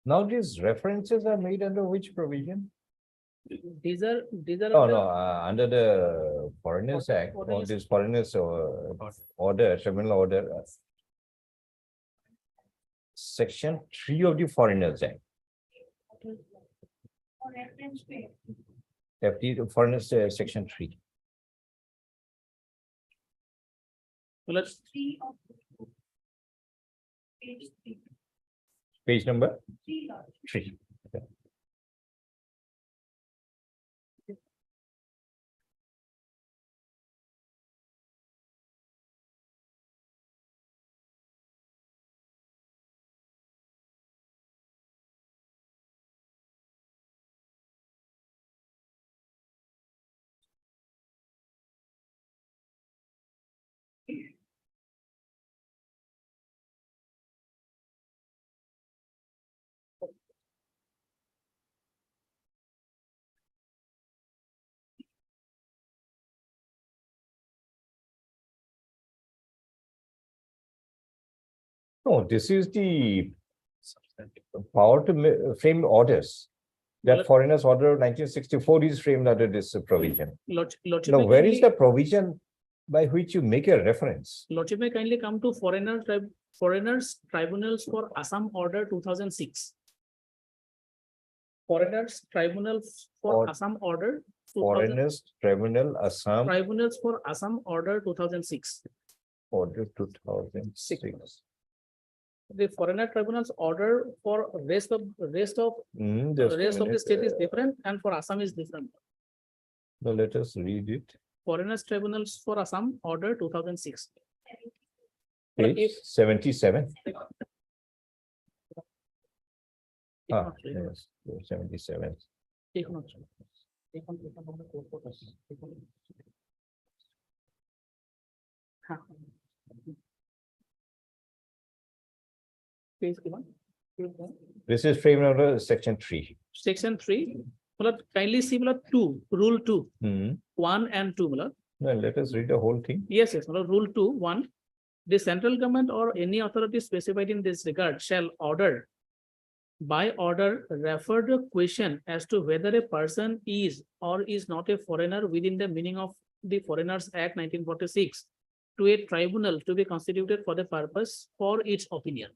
Now these references are made under which provision? these are No, the- no, under the Foreigners Act, or Foreigners- this foreigners order, criminal order. Section 3 of the Foreigners Act. FT, the Foreigners, section 3. well, Page number 3. Okay. No, this is the power to frame orders. Well, That Foreigners Order of 1964 is framed under this provision. Lordship Now, may where is kindly- the provision by which you make a reference? Lordship may kindly come to Foreigners Tribunals for Assam Order 2006. Foreigners Tribunals for Or- Assam Order. 2000 Foreigners Tribunal Assam Tribunals for Assam Order 2006. Order 2006. The Foreigner Tribunals Order for rest of Just a the minute, state is different and for Assam is different. Now let us read it. Foreigners Tribunals for Assam Order 2006. Page 77. এখন Ah, আছে, yes, 77. এখন আছে। এখন আমরা করবো কাজ। হ্যাঁ। Page given. This is framed under section 3. Section 3, मतलब kindly see मतलब 2, rule 2, 1 and 2 मतलब. Now let us read the whole thing. Yes, मतलब rule 2, 1. The central government or any authority specified in this regard shall order by order refer the question as to whether a person is or is not a foreigner within the meaning of the Foreigners Act 1946 to a tribunal to be constituted for the purpose for its opinion.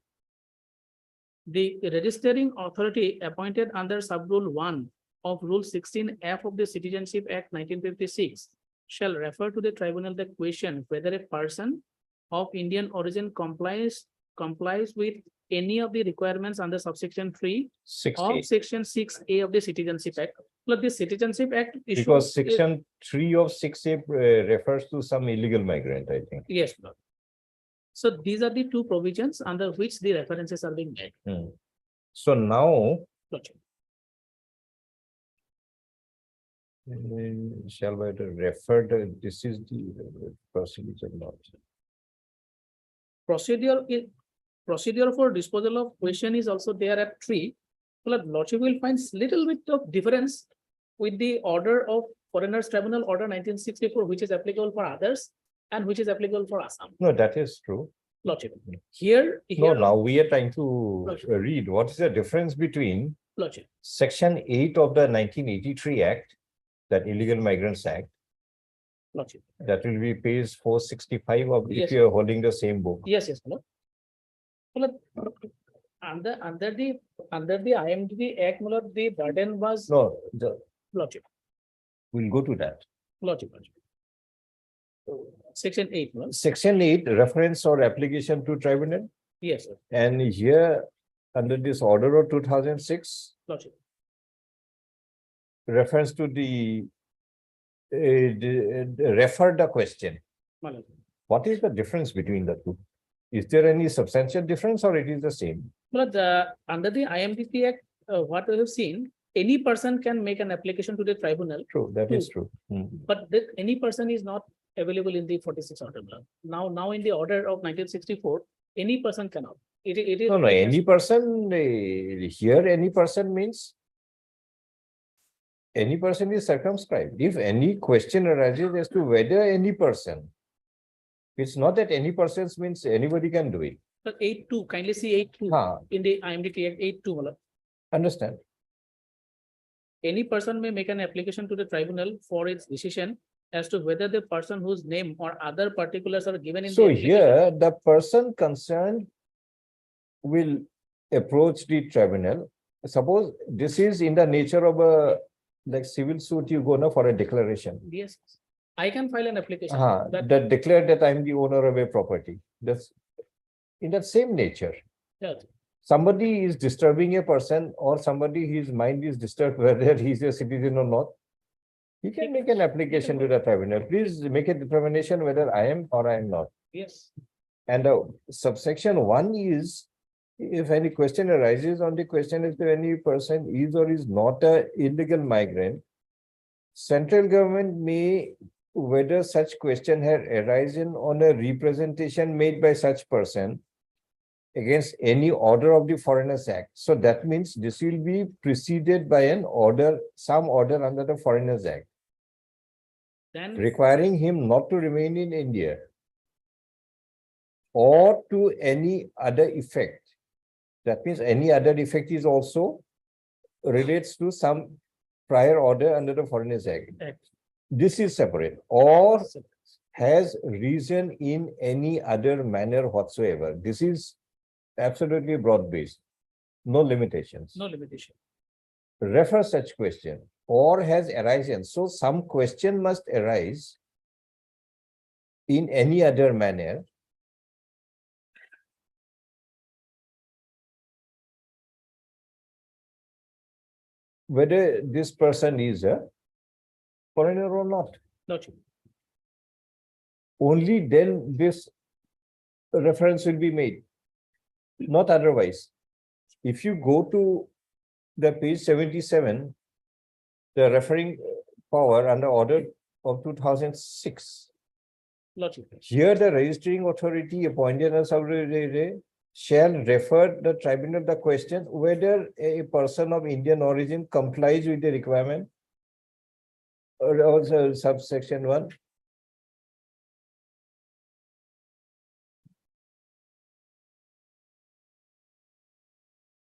The registering authority appointed under sub-rule 1 of Rule 16F of the Citizenship Act 1956 shall refer to the tribunal the question whether a person of Indian origin complies with any of the requirements under subsection 3 6A. of section 6A of the Citizenship Act. But the Citizenship Act issue Because is- section 3 of 6A refers to some illegal migrant, I think. Yes, Lord. So these are the two provisions under which the references are being made. So now, Lordship. shall I refer the, this is the procedure not. Procedure is, procedure for disposal of question is also there at 3. Well, Lordship will find little bit of difference with the order of Foreigners Tribunal Order 1964, which is applicable for others and which is applicable for Assam. No, that is true. Lordship. Here. No, here- now we are trying to Lordship. read what is the difference between Lordship. Section 8 of the 1983 Act, that Illegal Migrants Act, Lordship. that will be page 465 of if Yes. you are holding the same book. Yes, yes, Malad. Malad, under the IMDb Act, Malad, the burden was. No, Lordship. we'll go to that. Lordship. Section 8, Malad. Section 8, reference or application to tribunal. Yes, sir. And here, under this order of 2006, Lordship. reference to the refer the question. Malad. What is the difference between the two? Is there any substantial difference or it is the same? Malad, under the IMDb Act, what we have seen, any person can make an application to the tribunal, True, that is true. Hmm. but that any person is not available in the 46 order. Malad. Now in the order of 1964, any person cannot. It is. No, any person, here any person means any person is circumscribed. If any question arises as to whether any person, it's not that any persons means anybody can do it. But 8.2, kindly see 8.2 Huh, in the IMDb Act 8.2, Malad. understand. Any person may make an application to the tribunal for its decision as to whether the person whose name or other particulars are given in. So the application- here, the person concerned will approach the tribunal. Suppose this is in the nature of a like civil suit, you go now for a declaration. Yes, I can file an application. That That, declare that I'm the owner of a property. That's in that same nature. yeah, Somebody is disturbing a person or somebody his mind is disturbed whether he's a citizen or not. He can make an application to the tribunal. Please make a determination whether I am or I am not. yes, And subsection 1 is if any question arises on the question as to any person is or is not a illegal migrant, central government may, whether such question had arisen on a representation made by such person against any order of the Foreigners Act. So that means this will be preceded by an order, some order under the Foreigners Act, then. requiring him not to remain in India or to any other effect. That means any other effect is also relates to some prior order under the Foreigners Act. Act. This is separate or has reason in any other manner whatsoever. This is absolutely broad-based, no limitations. No limitation. Refer such question or has arisen. So some question must arise in any other manner. Whether this person is a foreigner or not. Lordship. Only then this reference will be made, not otherwise. If you go to the page 77, the referring power under order of 2006. Lordship. Here the registering authority appointed as shall refer the tribunal the question whether a person of Indian origin complies with the requirement. Or also subsection 1.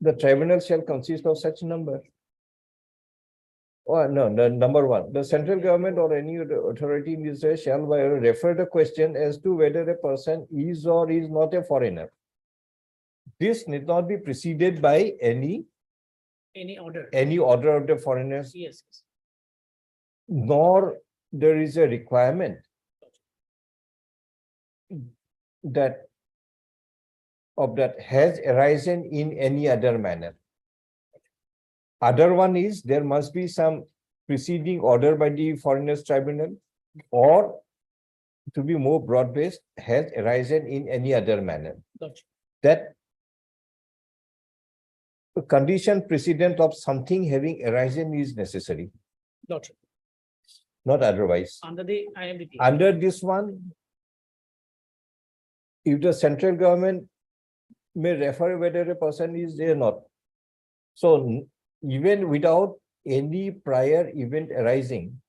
The tribunal shall consist of such number. Oh, no, the number 1, the central government or any authority in Israel shall refer the question as to whether a person is or is not a foreigner. This need not be preceded by any order of the foreigners, Yes. nor there is a requirement that has arisen in any other manner. Other one is there must be some preceding order by the Foreigners Tribunal, or to be more broad-based, has arisen in any other manner. Lordship. That a condition precedent of something having arisen is necessary, Lordship. not otherwise. Under the IMDb. Under this one, if the central government may refer whether a person is there or not. So even without any prior event arising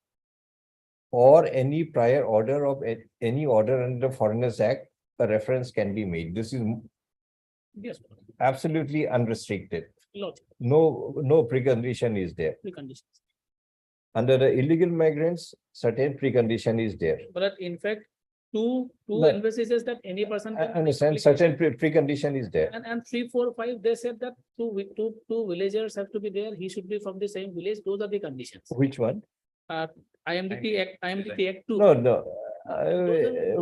or any prior order of any order under the Foreigners Act, a reference can be made. This is Yes, absolutely unrestricted. logic, No precondition is there. preconditions. Under the illegal migrants, certain precondition is there. But in fact, two No. embassies says that any person. I can understand application. certain precondition is there. And 3, 4, 5, they said that two villagers have to be there. He should be from the same village. Those are the conditions. Which one? IMDT Act 2. No. those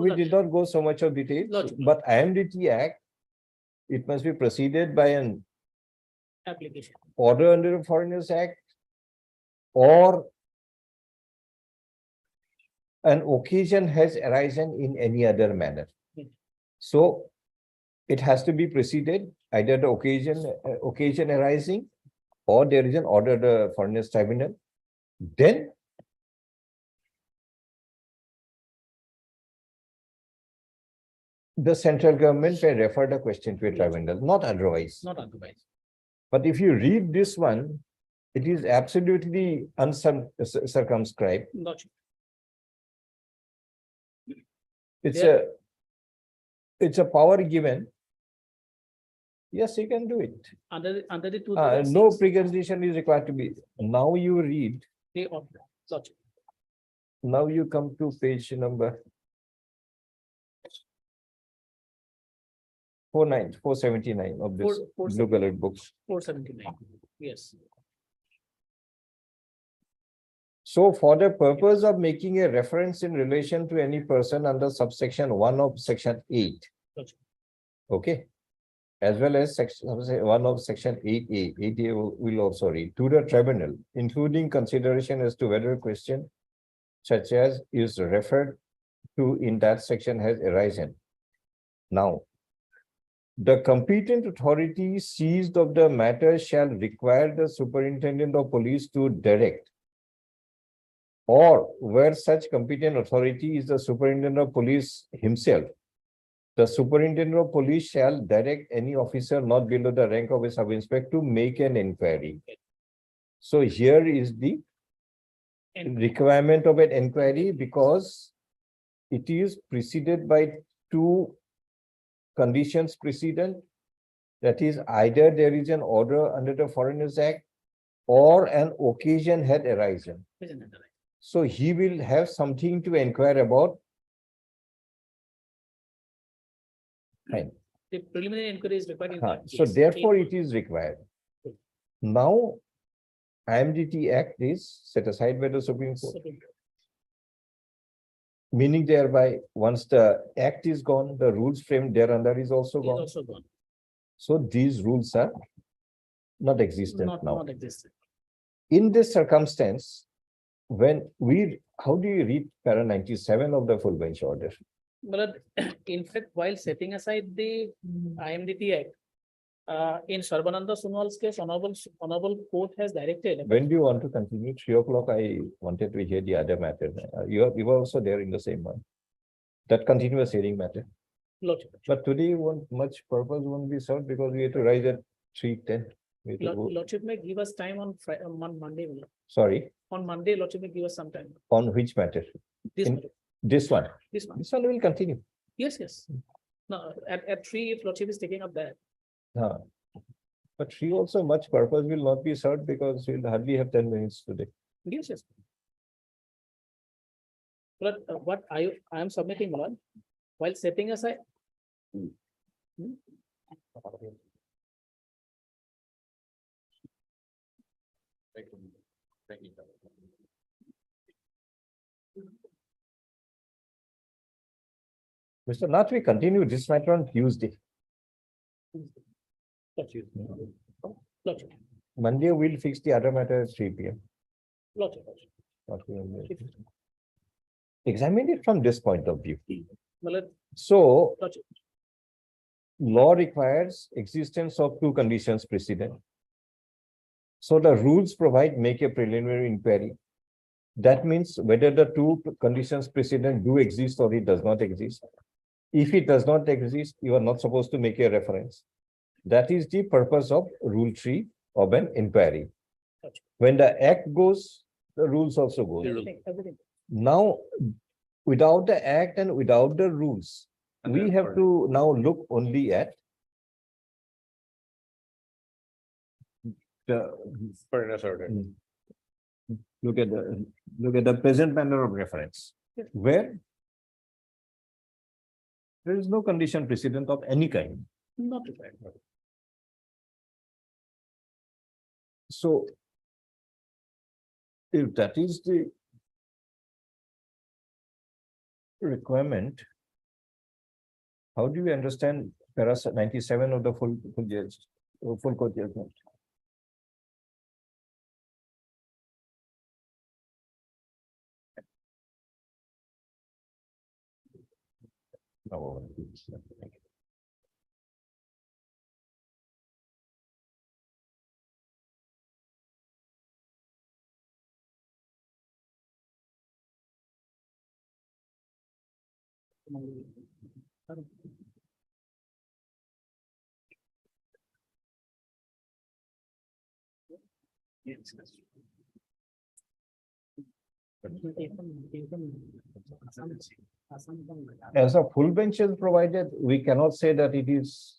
We are did there. not go so much of detail, Logic. but IMDT Act, it must be preceded by an Application. order under the Foreigners Act or an occasion has arisen in any other manner. Hmm. So it has to be preceded, either the occasion arising or there is an order of the Foreigners Tribunal. Then the central government may refer the question to a tribunal, not otherwise. Not otherwise. But if you read this one, it is absolutely uncircumscribed. Logic. It's a power given. Yes, you can do it. Under the two. No precondition is required to be. Now you read, Logic. now you come to page number 479 of this blue colored books. 479. Yes. So for the purpose of making a reference in relation to any person under subsection 1 of section 8. Gotcha. Okay. As well as section 1 of section 8A. 8A will also read to the tribunal, including consideration as to whether a question such as is referred to in that section has arisen. Now, the competent authority seized of the matter shall require the superintendent of police to direct, or where such competent authority is the superintendent of police himself, the superintendent of police shall direct any officer not below the rank of a sub-inspector to make an inquiry. So here is the requirement of an inquiry because it is preceded by two conditions precedent. That is, either there is an order under the Foreigners Act or an occasion had arisen. Isn't it right? So he will have something to inquire about. Fine. The preliminary inquiry is required. in that So case. therefore it is required. Now, IMDT Act is set aside by the Supreme Court. Supreme- Meaning thereby, once the act is gone, the rules framed thereunder is also is gone. also gone. So these rules are not existent now. Not existent. In this circumstance, when how do you read para 97 of the full bench order? But in fact, while setting aside the IMDT Act, in Sarbananda Sonowal's case, honorable court has directed. When do you want to continue? 3 o'clock, I wanted to hear the other matter. You were also there in the same one. That continuous hearing matter. Logic. But today much purpose won't be served because we have to rise at 3:10. We have to go- Lordship may give us time on on Monday. Sorry, On Monday, Lordship may give us some time. on which matter? This, In- matter, This one. this one. This one will continue. Yes, yes. No, at 3, if Lordship is taking up that. But 3 also much purpose will not be served because we'll hardly have 10 minutes today. Yes, yes. But what I am submitting on, while setting aside. Mr. Nath, we continue this matter on Tuesday. Logic. Monday, we'll fix the other matter at 3 p.m. Logic. Examine it from this point of view. Well, So logic. law requires existence of two conditions precedent. So the rules provide make a preliminary inquiry. That means whether the two conditions precedent do exist or it does not exist. If it does not exist, you are not supposed to make a reference. That is the purpose of Rule 3 of an inquiry. Gotcha. When the act goes, the rules also go. Everything. Now, without the act and without the rules, we have to now look only at the Fairness order. look at the present manner of reference, where there is no condition precedent of any kind. Not required. So if that is the requirement, how do you understand para 97 of the full court judgment? No. As a full bench is provided, we cannot say that it is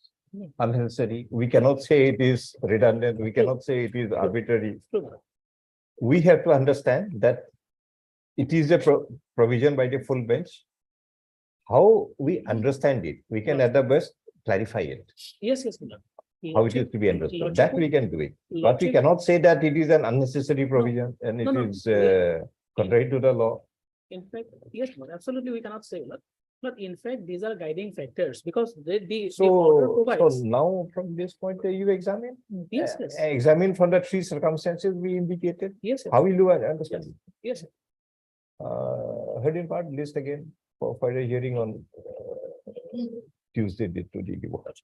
unnecessary. We cannot say it is redundant. We cannot say it is arbitrary. We have to understand that it is a provision by the full bench. How we understand it, we can at the best clarify it, Yes, yes. Milord. how it is to be understood. Logic- That we can do it. But we logic- cannot say that it is an unnecessary provision and No, it no. is contrary to the law. In fact, yes, Milord, absolutely, we cannot say, Milord. But in fact, these are guiding factors because the order So provides. now from this point, you examine? Yes, yes, Examine from the three circumstances we indicated. yes, yes, How will you understand? yes. Heard in part list again for a hearing on Tuesday to the watch.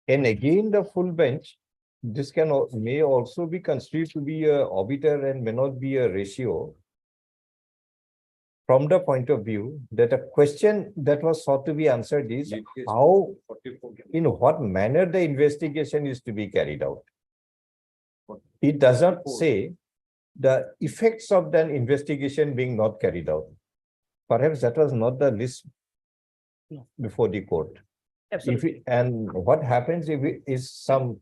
And again, the full bench, this may also be considered to be a arbiter and may not be a ratio. From the point of view that a question that was sought to be answered is how, in what manner the investigation is to be carried out. It does not say the effects of the investigation being not carried out. Perhaps that was not the list No. before the court. Absolutely. And what happens if it is some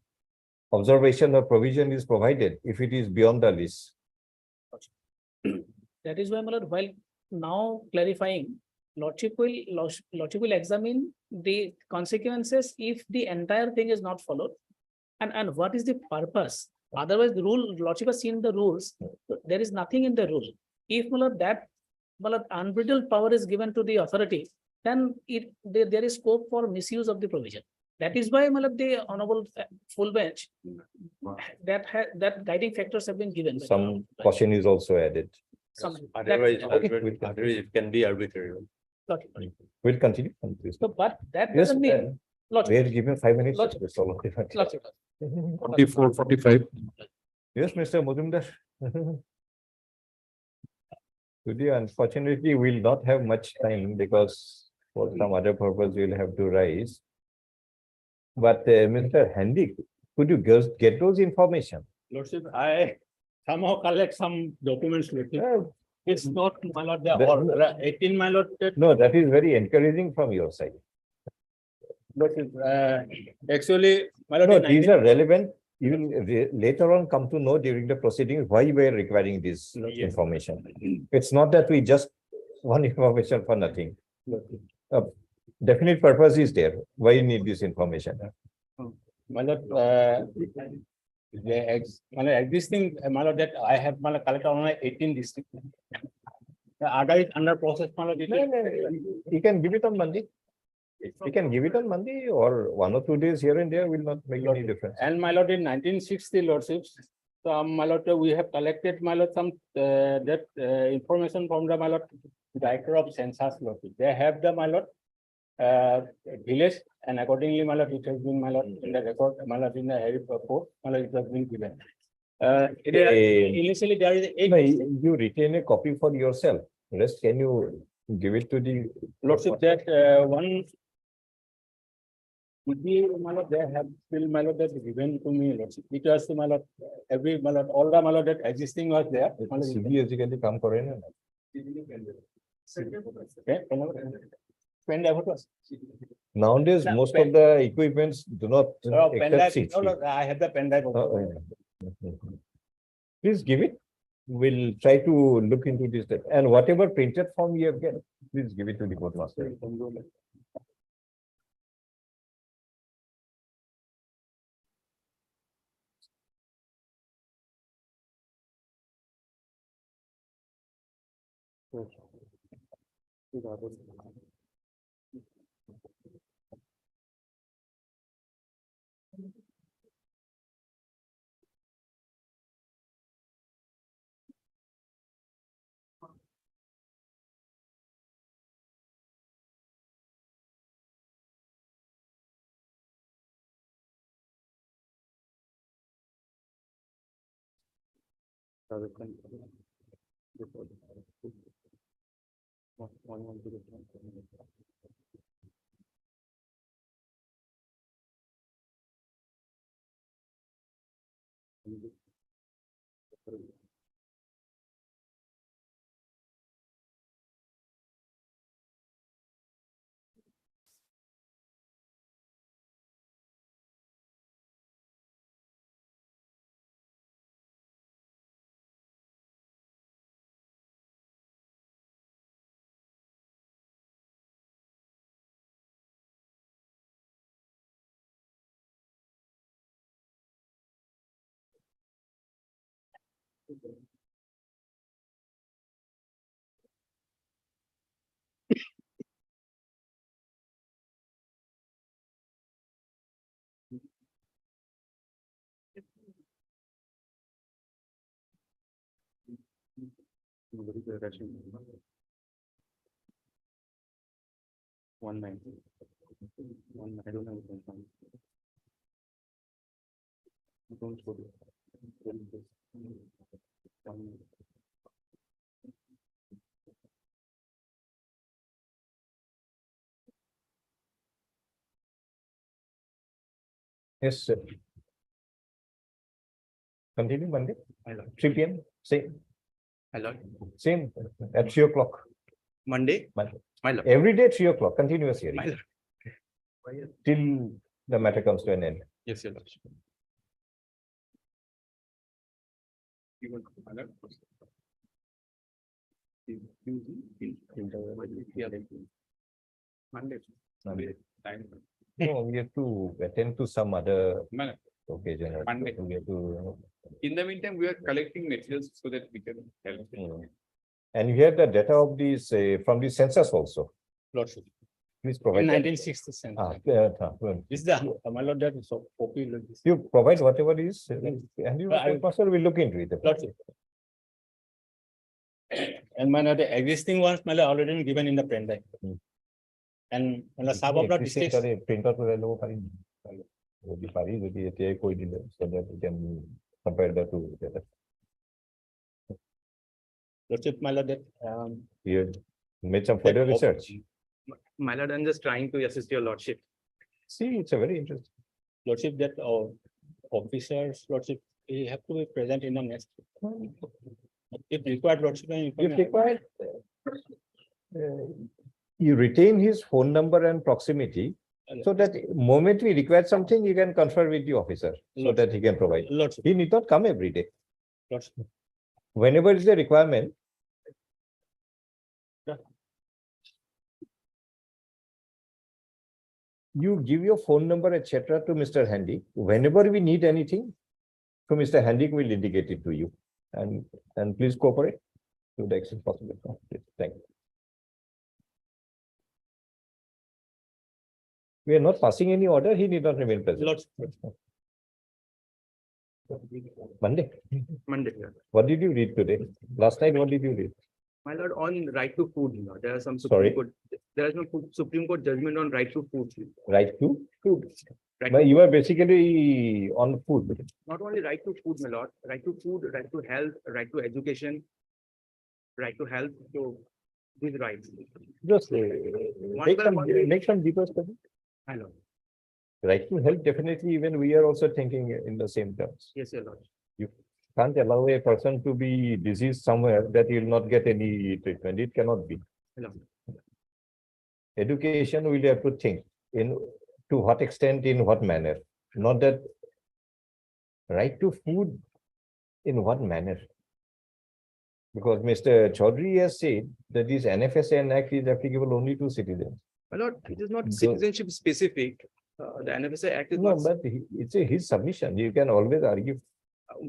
observation or provision is provided, if it is beyond the list? That is why, Milord, while now clarifying, Lordship will examine the consequences if the entire thing is not followed. And what is the purpose? Otherwise, the rule, Lordship has seen the rules, there is nothing in the rule. If, Milord, that unbridled power is given to the authority, then there is scope for misuse of the provision. That is why, Milord, the honorable full bench, that guiding factors have been given. Some caution is also added. Otherwise, Okay. otherwise it can be arbitrary. We'll continue. So, but that Yes, doesn't mean. we're given 5 minutes. Lordship. That's all. 44, 45. Yes, Mr. Muzumdar. Today, unfortunately, we'll not have much time because for some other purpose, we'll have to rise. But Mr. Handy, could you get those information? Lordship, I somehow collect some documents with it. Uh, It's not, my lord, they are That- all 18, my lord. No, that is very encouraging from your side. Lordship, actually, my lord. No, in these 19 are relevant. You will later on come to know during the proceedings why we are requiring this Yes. information. It's not that we just want information for nothing. Definite purpose is there. Why you need this information? My lord, my lord, existing, my lord, that I have, my lord, collected on my 18 district. The other is under process, my lord. You can give it on Monday. You can give it on Monday or 1 or 2 days here and there will not make any difference. And my lord, in 1960 lordships, so my lord, we have collected, my lord, some that information from the, my lord, director of census lordship. They have the, my lord, village, and accordingly, my lord, it has been, my lord, in the record, my lord, in the report, my lord, it has been given. Initially, there is No, 8. you retain a copy for yourself. Rest, can you give it to the? Lordship, that one. My lord, they have still, my lord, that given to me, lordship. It was, my lord, every, my lord, all the, my lord, that existing was there. my lord, CV basically come for it. Okay, pen drive was. Nowadays, No, most pen- of the equipments do not Oh, pen accept drive, no, CV. no, I have the pen drive. Oh, yeah. Please give it. We'll try to look into this. And whatever printed form you have get, please give it to the court master. One nine. One, I don't have. Don't go to. Yes, sir. Continue Monday, My lord. 3 p.m. Same, My lord. same at 3 o'clock. Monday. Monday. My lord. Every day 3 o'clock, continuous My hearing lord. till the matter comes to an end. Yes, your lordship. You want my lord? Monday. Monday. Time. No, we have to attend to some other My lord. occasion. Monday. We have to. In the meantime, we are collecting materials so that we can help. And you have the data of these from the census also. Lordship. Please In provide. that. 1967. Well, This is the, my lord, that is so popular. you provide whatever is, and you I- pastor will look into it. Lordship. And my lord, the existing ones, my lord, already given in the pen drive. Hmm. And my lord, some of the districts. Print out করে লব পারি যদি পারি যদি এটাই কই দিলে so that we can compare the two together. Lordship, my lord, that We have made some further That- research. My lord, I'm just trying to assist your lordship. See, it's a very interesting. lordship, that officers, lordship, they have to be present in the next. If required, lordship. If required, you retain his phone number and proximity, so that moment we require something, you can confer with the officer, so Lordship. that he can provide. Lordship, He need not come every day. lordship. Whenever is the requirement. You give your phone number, etc. to Mr. Handy. Whenever we need anything, so Mr. Handy will indicate it to you. And please cooperate to the extent possible. Thank you. We are not passing any order. He need not remain present. Lordship. Monday. Monday. yeah. What did you read today? Last night, what did you read? My lord, on right to food, you know, there are some Sorry? Supreme Court, there is no Supreme Court judgment on right to food. Right to? Food. Right But to- you are basically on food. Not only right to food, my lord, right to food, right to health, right to education, right to health. So these rights. Just One by one. make some deeper study. My lord, Right to health, definitely, even we are also thinking in the same terms. yes, your lord. Can't allow a person to be diseased somewhere that he will not get any treatment. It cannot be. My lord. Education, we'll have to think in to what extent, in what manner, not that right to food in what manner. Because Mr. Chaudhary has said that this NFSN Act is applicable only to citizens. My lord, it is not Though- citizenship specific. The NFSA Act is No, not, but it's his submission. You can always argue.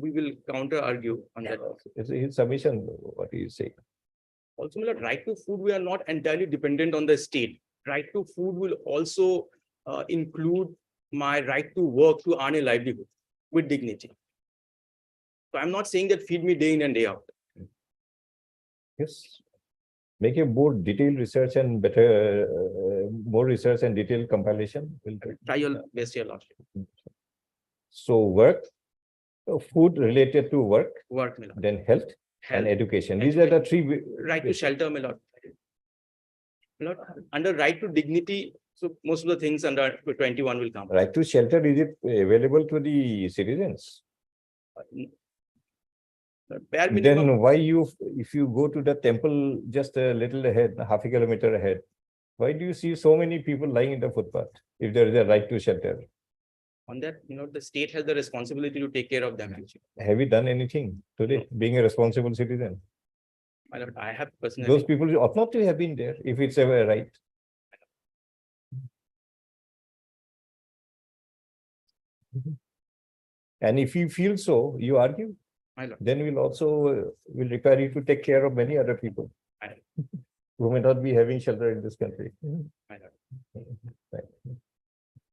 we will counter argue on that. It's his submission, what he is saying. Also, my lord, right to food, we are not entirely dependent on the state. Right to food will also include my right to work, to earn a livelihood with dignity. So I'm not saying that feed me day in and day out. Yes. Make a more detailed research and better, more research and detailed compilation. Will do. Try your best, your lordship. So work, food related to work, Work, my lord. then health and Health, education. These are the three. right to shelter, my lord. My lord, under right to dignity, so most of the things under 21 will come. Right to shelter, is it available to the citizens? Bare minimum, Then why you, if you go to the temple just a little ahead, half a kilometer ahead, why do you see so many people lying in the footpath if there is a right to shelter? on that, the state has the responsibility to take care of them actually. Have you done anything today, being a responsible citizen? My lord, I have Those personally, people ought not to have been there if it's ever right. And if you feel so, you argue, my lord, then we'll also will require you to take care of many other people Right. who may not be having shelter in this country. my lord. Right.